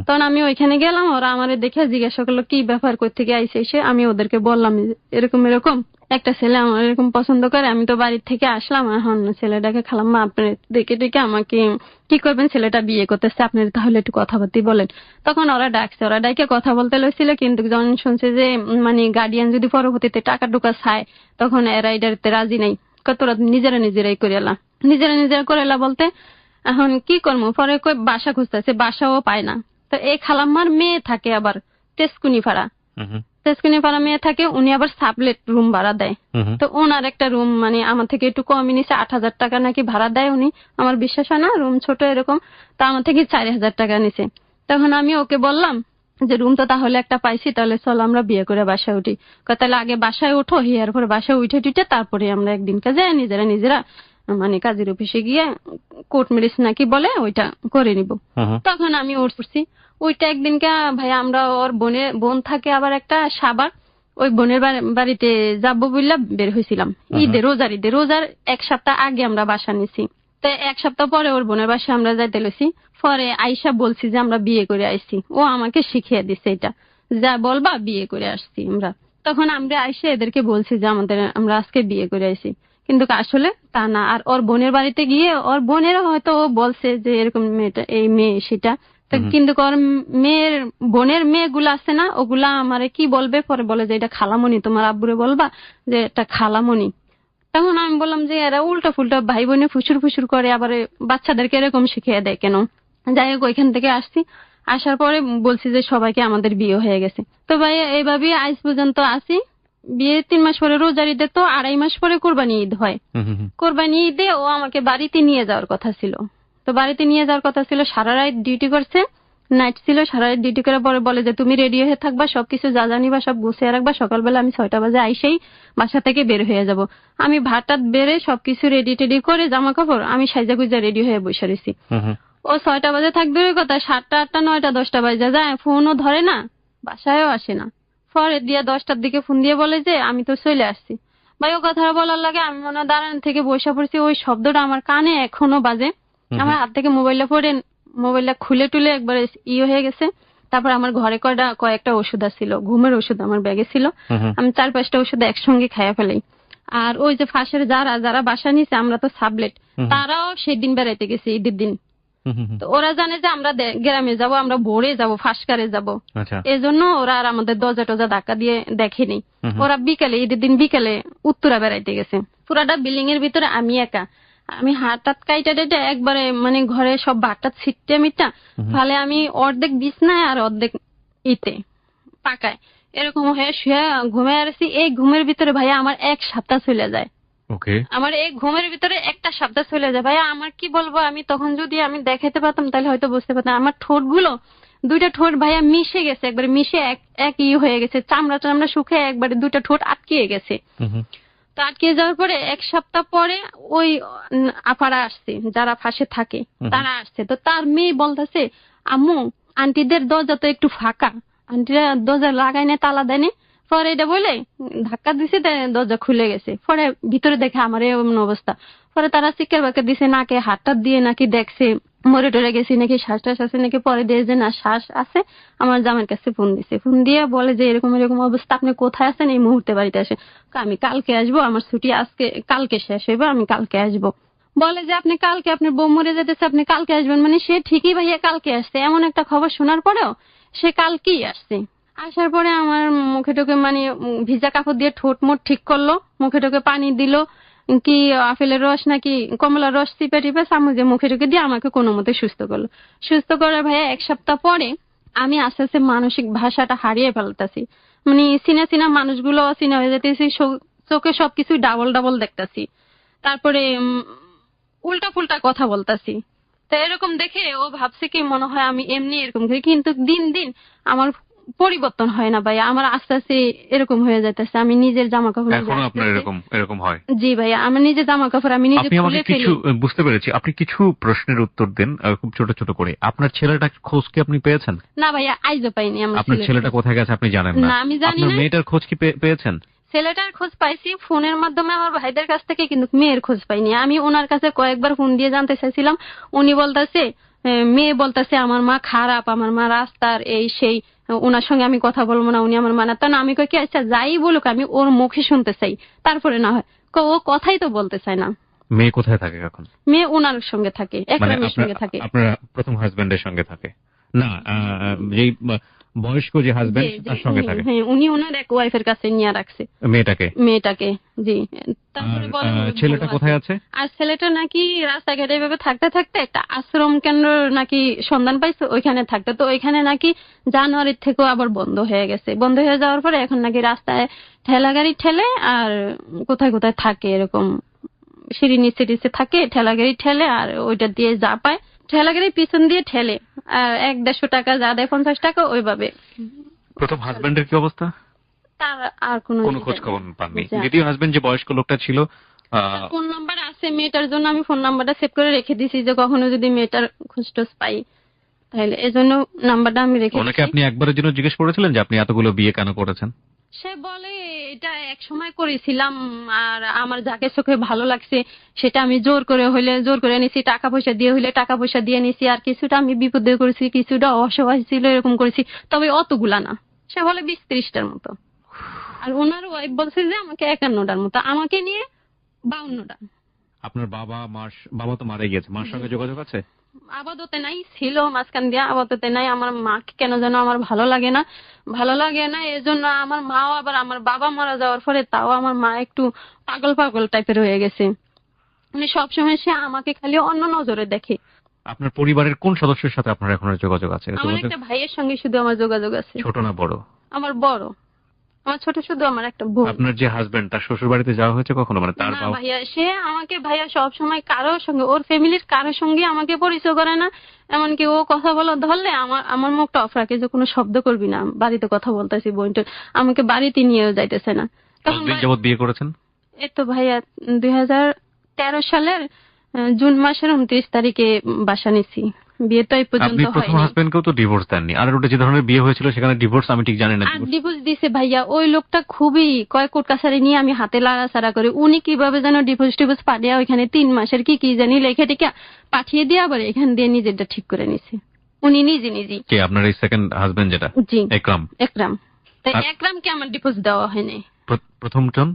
তখন আমি ওইখানে গেলাম, ওরা আমার দেখে জিজ্ঞাসা করলো কি ব্যাপার, কই থেকে আইসে। এসে আমি ওদেরকে বললাম এরকম এরকম একটা ছেলে আমার এরকম পছন্দ করে, আমি তো বাড়ির থেকে আসলাম, এখন ছেলেটাকে খালাম্মা আপনি দেখে দেখে আমাকে কি করবেন, ছেলেটা বিয়ে করতেছে, আপনার তাহলে একটু কথাবার্তি বলেন। তখন ওরা ডাকছে, ওরা ডাকে কথা বলতে লইছিল, কিন্তু যখন শুনছে যে মানে গার্ডিয়ান যদি পরবর্তীতে টাকা টুকা চায়, তখন এরা এটাতে রাজি নাই। তোরা নিজেরাই করে এলা, নিজেরা করে এলা বলতে এখন কি করবো। পরে কই বাসা খুঁজতেছে, বাসাও পায় না। তো এই খালাম্মার মেয়ে থাকে আবার তেজকুনিপাড়া মেয়ে থাকে, উনি আবার সাবলেট রুম ভাড়া দেয়। তো ওনার একটা রুম মানে আমার থেকে একটু কমই নিছে, 8,000 টাকা নাকি ভাড়া দেয় উনি। আমার বিশ্বাস হয় না, রুম ছোট এরকম। তা আমার থেকে 4,000 টাকা নিছে। তখন আমি ওকে বললাম যে রুম তো তাহলে একটা পাইছি, তাহলে চলো আমরা বিয়ে করে বাসায় উঠি। তাহলে আগে বাসায় উঠো, হিয়ার পরে বাসায় উঠে টুটে তারপরে আমরা একদিন কাজে নিজেরা মানে কাজের অফিসে গিয়ে কোর্ট ম্যারেজ নাকি বলে ওইটা করে নিব। তখন আমি উঠছি। ওইটা একদিনকে ভাই আমরা ওর বোন থাকে আবার একটা সাবার, ওই বোনের বাড়িতে যাবো বললা বের হয়েছিলাম। রোজার 1 সপ্তাহ আগে আমরা বাসা নিছি। তো 1 সপ্তাহ পরে ওর বোনের বাসায় আমরা যাইতে লইছি। পরে আইসা বলছি যে আমরা বিয়ে করে আইছি। ও আমাকে শিখিয়ে দিছে এটা, যা বলবা বিয়ে করে আসছি আমরা। তখন আমরা আইসে এদেরকে বলছি যে আমরা আজকে বিয়ে করে আইছি, কিন্তু আসলে তা না। আর ওর বোনের বাড়িতে গিয়ে ওর বোনেরা হয়তো ও বলছে যে এরকম মেয়েটা এই মেয়ে সেটা, কিন্তু ওর বোনের মেয়েগুলা আছে না, ওগুলা আমারে কি বলবে, পরে বলে যে এটা খালামণি, তোমার আব্বুরে বলবা যে এটা খালামণি। তখন আমি বললাম যে এরা উল্টা ফুল্টা ভাই বোনে ফুসুর করে, আবার বাচ্চাদেরকে এরকম শিখিয়ে দেয় কেন। যাই হোক ওইখান থেকে আসছি, আসার পরে বলছি যে সবাইকে আমাদের বিয়ে হয়ে গেছে। তো ভাই এইভাবে আজ পর্যন্ত আসি। বিয়ে 3 মাস পরে রোজার ঈদে, তো 2.5 মাস পরে কোরবানি ঈদ হয়। কোরবানি ঈদে ও আমাকে বাড়িতে নিয়ে যাওয়ার কথা ছিল। তো বাড়িতে নিয়ে যাওয়ার কথা ছিল, সারা রাত ডিউটি করছে, নাইট ছিল, সারা রাত ডিউটি করে পরে বলে যে তুমি রেডি হয়ে থাকবা, সবকিছু যা জানিবা সব গুছিয়ে রাখবা, সকালবেলা আমি 6টা বাজে আইসেই বাসা থেকে বের হয়ে যাব। আমি ভাতটাত বেড়ে সবকিছু রেডি টেডি করে জামা কাপড় আমি সাইজা গুজা রেডি হয়ে বসে রয়েছি। ও 6টা বাজে থাকবে ওই কথা, 7টা 8টা 9টা 10টা বাজে যায়, ফোনও ধরে না, বাসায়ও আসে না। পরে দিয়ে 10টার দিকে ফোন দিয়ে বলে যে আমি তো চলে আসছি। ভাই ও কথা বলার লাগে আমি মনে হয় দাঁড়ান থেকে বসে পড়ছি, ওই শব্দটা আমার কানে এখনো বাজে। আমার হাত থেকে মোবাইলটা খুলে টুলে একবার হয়ে গেছে। তারপর আমার ঘরে কয়েকটা ওষুধ ছিল, ঘুমের ওষুধ আমার ব্যাগে ছিল, আমি 4-5টা ওষুধ একসঙ্গে খাইয়া ফেলাই। আর ওই যে ফাঁসের যারা বাসা নিছে, আমরা তো সাবলেট, তারাও সেদিন বেড়াইতে গেছে ঈদের দিন। তো ওরা জানে যে আমরা গ্রামে যাব, আমরা ভোরে যাব, ফাঁসকারে যাব, এই জন্য ওরা আর আমাদের দরজা টজা ধাক্কা দিয়ে দেখেনি। ওরা বিকালে, ঈদের দিন বিকালে উত্তরা বেড়াইতে গেছে। পুরাটা বিল্ডিং এর ভিতরে আমি একা, আমি হাত কাইটা টেটে একবারে মানে ঘরে সব ভাতটা ছিটতে মিটটা ফলে আমি অর্ধেক বিছনায় আর অর্ধেক পাকায় এরকম হয়ে শুয়ে ঘুমিয়ে আসছি। এই ঘুমের ভিতরে ভাইয়া আমার 1 সপ্তাহ চলে যায়। আমার এই ঘুমের ভিতরে 1টা সপ্তাহ চলে যায় ভাইয়া। আমার কি বলবো, আমি তখন যদি আমি দেখাতে পারতাম তাহলে হয়তো বুঝতে পারতাম। আমার ঠোঁটগুলো 2টা ঠোঁট ভাইয়া মিশে গেছে, একবারে মিশে এক হয়ে গেছে, চামড়া শুকে একবারে 2টা ঠোঁট আটকিয়ে গেছে। তো আটকে যাওয়ার পরে 1 সপ্তাহ পরে ওই আপারা আসছে, যারা ফাঁসে থাকে তারা আসছে। তো তার মেয়ে বলতেছে আম্মু আন্টিদের দরজা তো একটু ফাঁকা, আন্টিরা দরজা লাগায় না, তালা দেয়নি। পরে এটা বলে ধাক্কা দিছে, দরজা খুলে গেছে। পরে ভিতরে দেখে আমার এমন অবস্থা। পরে তারা চিৎকার বাক্কার দিছে, নাকে হাতটা দিয়ে নাকি দেখছে মরে টরে গেছি নাকি, শ্বাস টাস আছে নাকি। পরে দিয়ে যে না শ্বাস আছে, আমার জামাইয়ের কাছে ফোন দিছে। ফোন দিয়ে বলে যে এরকম এরকম অবস্থা, আপনি কোথায় আছেন, এই মুহূর্তে বাড়িতে আসে। আমি কালকে আসবো, আমার ছুটি আজকে কালকে শেষ হইবে, আমি কালকে আসবো। বলে যে আপনি কালকে আপনার বউ মরে যেতেছে, আপনি কালকে আসবেন। মানে সে ঠিকই ভাইয়া কালকে আসছে, এমন একটা খবর শোনার পরেও সে কালকেই আসছে। আসার পরে আমার মুখে টোকে মানে ভিজা কাপড় দিয়ে ঠোঁট মোট ঠিক করলো, মুখে টোকে পানি দিল, কি আপেলের রস নাকি কমলার রস চিপে টিপে চামচে মুখে টোকে দিয়ে আমাকে কোনো মতে সুস্থ করলো। সুস্থ করে ভাইয়া 1 সপ্তাহ পরে আমি আস্তে আস্তে মানসিক ভাষাটা হারিয়ে ফেলতেছি। মানে চিনা চিনা মানুষগুলো অচেনা হয়ে যেতেছি, চোখে সবকিছু ডাবল ডাবল দেখতেছি। তারপরে উল্টা পুল্টা কথা বলতাছি। তো এরকম দেখে ও ভাবছে কি মনে হয় আমি এমনি এরকম করি, কিন্তু দিন দিন আমার পরিবর্তন হয় না ভাইয়া, আমার আস্তে আস্তে এরকম হয়ে যাইতেছে। আমি নিজের জামা কাপড় এখনো আপনার এরকম এরকম হয়? জি ভাইয়া, আমার নিজের জামা কাপড় আমি নিজে আপনি আমাকে খুলে ফেলি। কিছু বুঝতে পেরেছি, আপনি কিছু প্রশ্নের উত্তর দেন খুব ছোট ছোট করে। আপনার ছেলেটার খোঁজ কি আপনি পেয়েছেন? না ভাইয়া, আইজও পাইনি। আপনার ছেলেটা কোথায় গেছে আপনি জানেন না? না, আমি জানি আপনার না। মেয়েটার খোঁজ কি পেয়েছেন? ছেলেটার খোঁজ পাইছি ফোনের মাধ্যমে আমার ভাইদের কাছ থেকে, কিন্তু মেয়ের খোঁজ পাইনি। আমি ওনার কাছে কয়েকবার ফোন দিয়ে জানতে চাইছিলাম, উনি বলতেছে মেয়ে বলতেছে আমার মা খারাপ, আমার মা রাস্তার এই সেই, ওনার সঙ্গে আমি কথা বলবো না, উনি আমার মানা। তা না, আমি কই কি আচ্ছা যাই বলুক আমি ওর মুখে শুনতে চাই, তারপরে না হয়। ও কথাই তো বলতে চায় না। মেয়ে কোথায় থাকে এখন? মেয়ে ওনার সঙ্গে থাকে, একরামের সঙ্গে থাকে। আপনার প্রথম হাজবেন্ডের সঙ্গে থাকে না? যেই বয়স্ক যে হাজবেন্ড তার সঙ্গে থাকে? হ্যাঁ, উনি ওনার এক ওয়াইফের কাছে নিয়ে রাখছে মেয়েটাকে। জি। তারপরে ছেলেটা কোথায় আছে? আর ছেলেটা নাকি রাস্তাঘাটে এভাবে থাকতে থাকতে একটা আশ্রম কেন্দ্র নাকি সন্ধান পাইছে, ওইখানে থাকতো। তো ওইখানে নাকি জানুয়ারির থেকেও আবার বন্ধ হয়ে গেছে। বন্ধ হয়ে যাওয়ার পরে এখন নাকি রাস্তায় ঠেলা গাড়ি ঠেলে, আর কোথায় কোথায় থাকে এরকম সিঁড়ি নিচে নিচে থাকে, ঠেলা গাড়ি ঠেলে, আর ওইটা দিয়ে যা পায় ঠেলা গাড়ির পিছন দিয়ে ঠেলে, আর 100-150 টাকা যা দেয় 50 টাকা ওইভাবে। প্রথম হাজবেন্ডের কি অবস্থা? তার আর কোনো খোঁজ খবর পাননি? দ্বিতীয় হাজবেন্ড যে বয়স্ক লোকটা ছিল, ফোন নাম্বার আছে মেয়েটার জন্য, আমি ফোন নাম্বারটা সেভ করে রেখে দিছি যে কখনো যদি মেয়েটার খোঁজ টোজ পাই তাহলে, এজন্য নাম্বারটা আমি রেখে দিছি। ওনাকে আপনি একবারের জন্য জিজ্ঞেস করেছিলেন যে আপনি এতগুলো বিয়ে কেন করেছেন? সে বলে এটা এক সময় করেছিলাম, আর আমার যাকে চোখে ভালো লাগছে সেটা আমি জোর করে নিছি, টাকা পয়সা দিয়ে হইলে টাকা পয়সা দিয়ে নিছি, আর কিছুটা আমি বিপদে করেছি, কিছুটা অসহায় ছিল এরকম করেছি, তবে অতগুলা না। সে বলে 20-30টার মতো। আর ওনার ওয়াইফ বলছে যে আমাকে 51টার মতো, আমাকে নিয়ে 52টা। আপনার বাবা তো মারা গিয়েছে, মার সঙ্গে যোগাযোগ আছে? আপাতত নাই, ছিল মাঝখান দিয়ে, আপাতত নাই। আমার মাকে কেন যেন আমার ভালো লাগে না, এজন্য আমার মাও আবার, আমার বাবা মারা যাওয়ার পরে তাও আমার মা একটু পাগল পাগল টাইপের হয়ে গেছে। মানে সবসময় সে আমাকে খালি অন্য নজরে দেখে। আপনার পরিবারের কোন সদস্যের সাথে আপনার এখন যোগাযোগ আছে? আমার একটা ভাইয়ের সঙ্গে শুধু আমার যোগাযোগ আছে। ছোট না বড়? আমার বড়। আমার ছোট শুধু আমার একটা বোন। আপনার যে হাজবেন্ড তার শ্বশুর বাড়িতে যাওয়া হয়েছে কখনো? মানে তার বাবা? ভাইয়া, সে আমাকে ভাইয়া সব সময় কারোর সঙ্গে, ওর ফ্যামিলির কারোর সঙ্গে আমাকে পরিচয় করে না। এমনকি ও কথা বলা ধরলে আমার মুখটা অফ রাখে যে কোনো শব্দ করবি না, বাড়িতে কথা বলতেছি বোনটা, আমাকে বাড়িতে নিয়েও যাইতেছে না। কতদিন যাবত বিয়ে করেছেন? এই তো ভাইয়া 2013 সালের জুন মাসের 29 তারিখে বাসা নিছি। বিয়ে তো এই পর্যন্ত হয়নি। আপনি প্রথম হাজবেন্ডকেও তো ডিভোর্স দেননি, আর ওটা যে ধরনের বিয়ে হয়েছিল সেখানে ডিভোর্স আমি ঠিক জানি না। ডিভোর্স দিছে ভাইয়া, ওই লোকটা খুবই কোর্ট কাছারি নিয়ে আমি হাতে লাড়াছাড়া করে, উনি কিভাবে যেন ডিভোর্স পাঠিয়ে ওইখানে 3 মাসের কি জানি লেখে টিকে পাঠিয়ে দিয়ে আবার এখান দিয়ে নিজেরটা ঠিক করে নিছে উনি নিজে। কে আপনার এই সেকেন্ড হাজবেন্ড যেটা? জি, একরাম। তাই একরামকে আমার ডিভোর্স দেওয়া হয়নি। প্রথম জন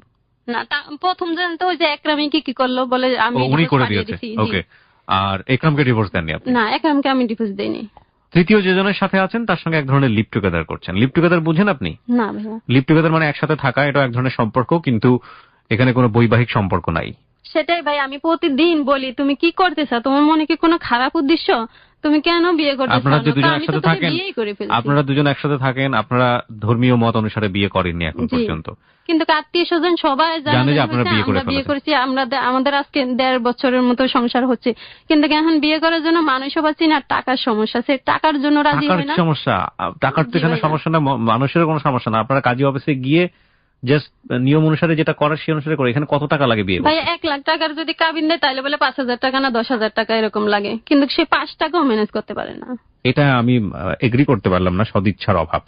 না, প্রথম জন তো ওই যে একরামই কি করলো বলে আমি উনি করে দিয়েছে। ওকে, আর একরামকে ডিভোর্স দেননি আপনি? না, একরামকে আমি ডিভোর্স দেইনি। তৃতীয় যে জনের সাথে আছেন তার সঙ্গে এক ধরনের লিভ টুগেদার করছেন। লিভ টুগেদার বুঝেন আপনি? না ভাইয়া। লিভ টুগেদার মানে একসাথে থাকা, এটা এক ধরনের সম্পর্ক, কিন্তু এখানে কোনো বৈবাহিক সম্পর্ক নাই। সেটাই ভাই, আমি প্রতিদিন বলি তুমি কি করতেছ, তোমার মনে কি কোনো খারাপ উদ্দেশ্য, তুমি কেন বিয়ে করতেছ? আপনারা দুজন একসাথে থাকেন, আপনারা ধর্মীয় মত অনুসারে বিয়ে করেননি এখন পর্যন্ত, কিন্তু আত্মীয় স্বজন সবাই জানে যে আপনারা বিয়ে করেছি। আমাদের আজকে 1.5 বছরের মতো সংসার হচ্ছে, কিন্তু এখন বিয়ে করার জন্য মানুষও পাচ্ছি না, টাকার সমস্যা, সে টাকার জন্য রাজি হয় না। সমস্যা টাকার তো এখানে সমস্যা না, মানুষের কোনো সমস্যা না। আপনারা কাজী অফিসে গিয়ে জাস্ট নিয়ম অনুসারে যেটা করার সেই অনুসারে করে। এখানে কত টাকা লাগে বিয়ে? ভাই 1 লাখ টাকার যদি কাবিন দেয় তাহলে বলে 5,000 টাকা না 10,000 টাকা এরকম লাগে, কিন্তু সে 5 টাকাও ম্যানেজ করতে পারে না। এটা আমি এগ্রি করতে পারলাম না, সদিচ্ছার অভাব।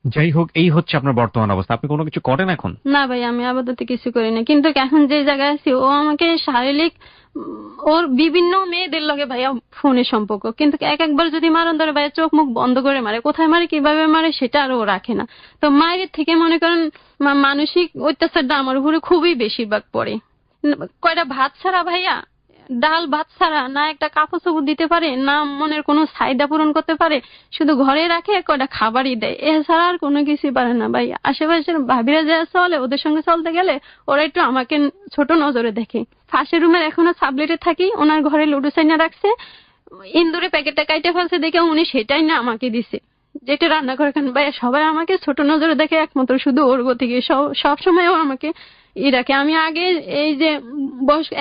যাই হোক, এই হচ্ছে আপনার বর্তমান অবস্থা। আপনি কোনো কিছু করেন এখন? না ভাই, আমি আপাতত কিছু করি না, কিন্তু এখন যে জায়গায় আছি ও আমাকে শারীরিক ওর বিভিন্ন মেয়েদের লগে ভাইয়া ফোনে সম্পর্ক, কিন্তু এক একবার যদি মারণ ধরে ভাইয়া চোখ মুখ বন্ধ করে মারে, কোথায় মারে কিভাবে মারে সেটা আর ও রাখে না। তো মায়ের থেকে মনে করেন মানসিক অত্যাচারটা আমার উপরে খুবই বেশিরভাগ পড়ে। কয়টা ভাত ছাড়া ভাইয়া, ডাল ভাত ছাড়া না একটা কাপড় চোপড় দিতে পারে, না মনের কোনো চাহিদা পূরণ করতে পারে, শুধু ঘরে রাখে কয়টা খাবারই দেয়, এছাড়া আর কোনো কিছুই পারে না ভাই। আশেপাশের ভাবিরা যা চলে ওদের সঙ্গে চলতে গেলে ওরা একটু আমাকে ছোট নজরে দেখে। পাশের রুমের এখনো সাবলেটে থাকি, ওনার ঘরে লুডো চাইনা রাখছে, ইন্দুরে প্যাকেটটা কাইটে ফেলছে দেখে উনি সেটাই না আমাকে দিছে, যেটা রান্না করে খান ভাইয়া। সবাই আমাকে ছোট নজরে দেখে, একমাত্র শুধু ওর গতিকে সব সময় ও আমাকে রাখে। আমি আগে এই যে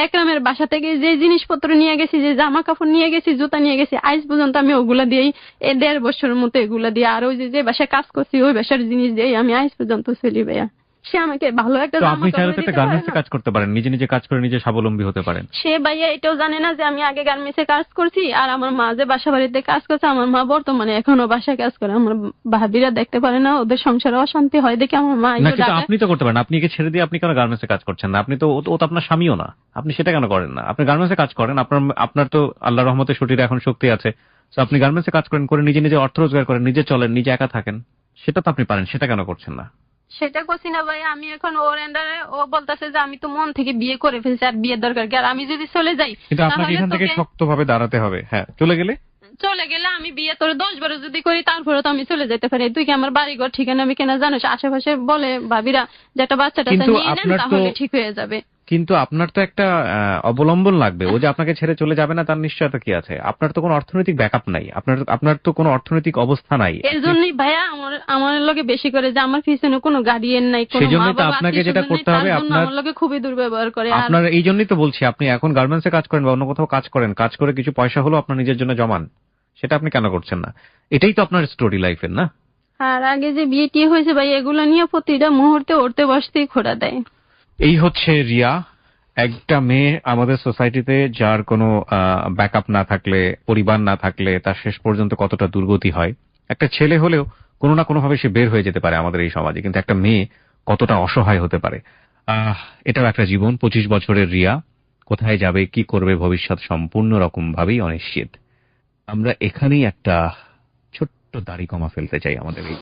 একরামের বাসা থেকে যে জিনিসপত্র নিয়ে গেছি, যে জামা কাপড় নিয়ে গেছি, জুতা নিয়ে গেছি, আজ পর্যন্ত আমি ওগুলা দিয়েই 1.5 বছরের মতো এগুলা দিয়ে, আর ওই যে বাসায় কাজ করছি ওই বাসার জিনিস দিয়েই আমি আজ পর্যন্ত চলি ভাইয়া। সে আমাকে ভালো একটা তো জামা আপনি চাইলে কাপড় তো একটা দিতে পারে গার্মেন্টসে না। কাজ করতে পারেন, নিজে নিজে কাজ করে নিজে স্বাবলম্বী হতে পারেন। সে ভাইয়া এটাও জানে না যে আমি আগে গার্মেন্টসে কাজ করছি, আর আমার মা যে বাসা বাড়িতে কাজ করছে, আমার মা বর্তমানে এখনো বাসায় কাজ করে। আমার ভাবিরা দেখতে পারে না, ওদের সংসারে অশান্তি হয় দেখে আমার মা না, কিন্তু আপনি তো করতে পারেন। আপনি একে ছেড়ে দিয়ে আপনি কেন গার্মেন্টসে কাজ করছেন না? আপনি তো ও তো আপনার স্বামীও না, আপনি সেটা কেন করেন না? আপনি গার্মেন্টসে কাজ করেন, আপনার তো আল্লাহর রহমতে শরীরে এখন শক্তি আছে, তো আপনি গার্মেন্টসে কাজ করেন, করে নিজে নিজে অর্থ রোজগার করেন, নিজে চলেন, নিজে একা থাকেন, সেটা তো আপনি পারেন, সেটা কেন করছেন না? সেটা করছি না ভাই। আমি এখন ওর আন্ডারে, ও বলতেছে যে আমি তো মন থেকে বিয়ে করে ফেলছি, আর বিয়ের দরকার কি? আর আমি যদি চলে যাই কিন্তু আপনাকে তাহলে এখান থেকে তোকে শক্তভাবে দাঁড়াতে হবে। হ্যাঁ, চলে গেলে চলে গেলে আমি বিয়ে তোর 10 বার যদি করি তারপরে তো আমি চলে যেতে পারি। তুই কি আমার বাড়ি ঘর ঠিকানা আমি কেনা জানিস? আশেপাশে বলে ভাবিরা যে একটা বাচ্চাটা কিন্তু নিয়ে নেন আপনার তো তাহলে ঠিক হয়ে যাবে। কিন্তু আপনার তো একটা অবলম্বন লাগবে। ও যে আপনাকে ছেড়ে চলে যাবে না তার নিশ্চয়তা কি আছে? আপনার তো কোনো অর্থনৈতিক ব্যাকআপ নাই, আপনার তো কোনো অর্থনৈতিক অবস্থা নাই। এর জন্যই ভাইয়া আমার লগে বেশি করে যে আমার পিছনে কোনো গার্ডিয়ান নাই, কোনো সেই মা জন্যই তো বাবা আপনাকে যেটা আত্মীয়স্বজন নাই, করতে তার হবে, জন্য আমার লগে খুবই দুর্ব্যবহার করে। আর আপনার এই জন্যই তো বলছি, আপনি এখন গার্মেন্টসে কাজ করেন বা অন্য কোথাও কাজ করেন, কাজ করে কিছু পয়সা হলো আপনার নিজের জন্য জমান, সেটা আপনি কেন করছেন না? এটাই তো আপনার স্টোরি লাইফের, না? আর আগে যে বিয়ে টিয়ে হয়েছে ভাই, এগুলো নিয়ে প্রতিটা মুহূর্তে উঠতে বসতেই খোঁড়া দেয়। এই হচ্ছে রিয়া, একটা মেয়ে আমাদের সোসাইটিতে যার কোনো ব্যাকআপ না থাকলে, পরিবার না থাকলে তার শেষ পর্যন্ত কতটা দুর্গতি হয়। একটা ছেলে হলেও কোনো না কোনো ভাবে সে বের হয়ে যেতে পারে আমাদের এই সমাজে, কিন্তু একটা মেয়ে কতটা অসহায় হতে পারে। এটাও একটা জীবন। 25 বছরের রিয়া কোথায় যাবে, কি করবে, ভবিষ্যৎ সম্পূর্ণ রকম ভাবেই অনিশ্চিত। আমরা এখানেই একটা ছোট্ট দাড়ি কমা ফেলতে চাই আমাদের এই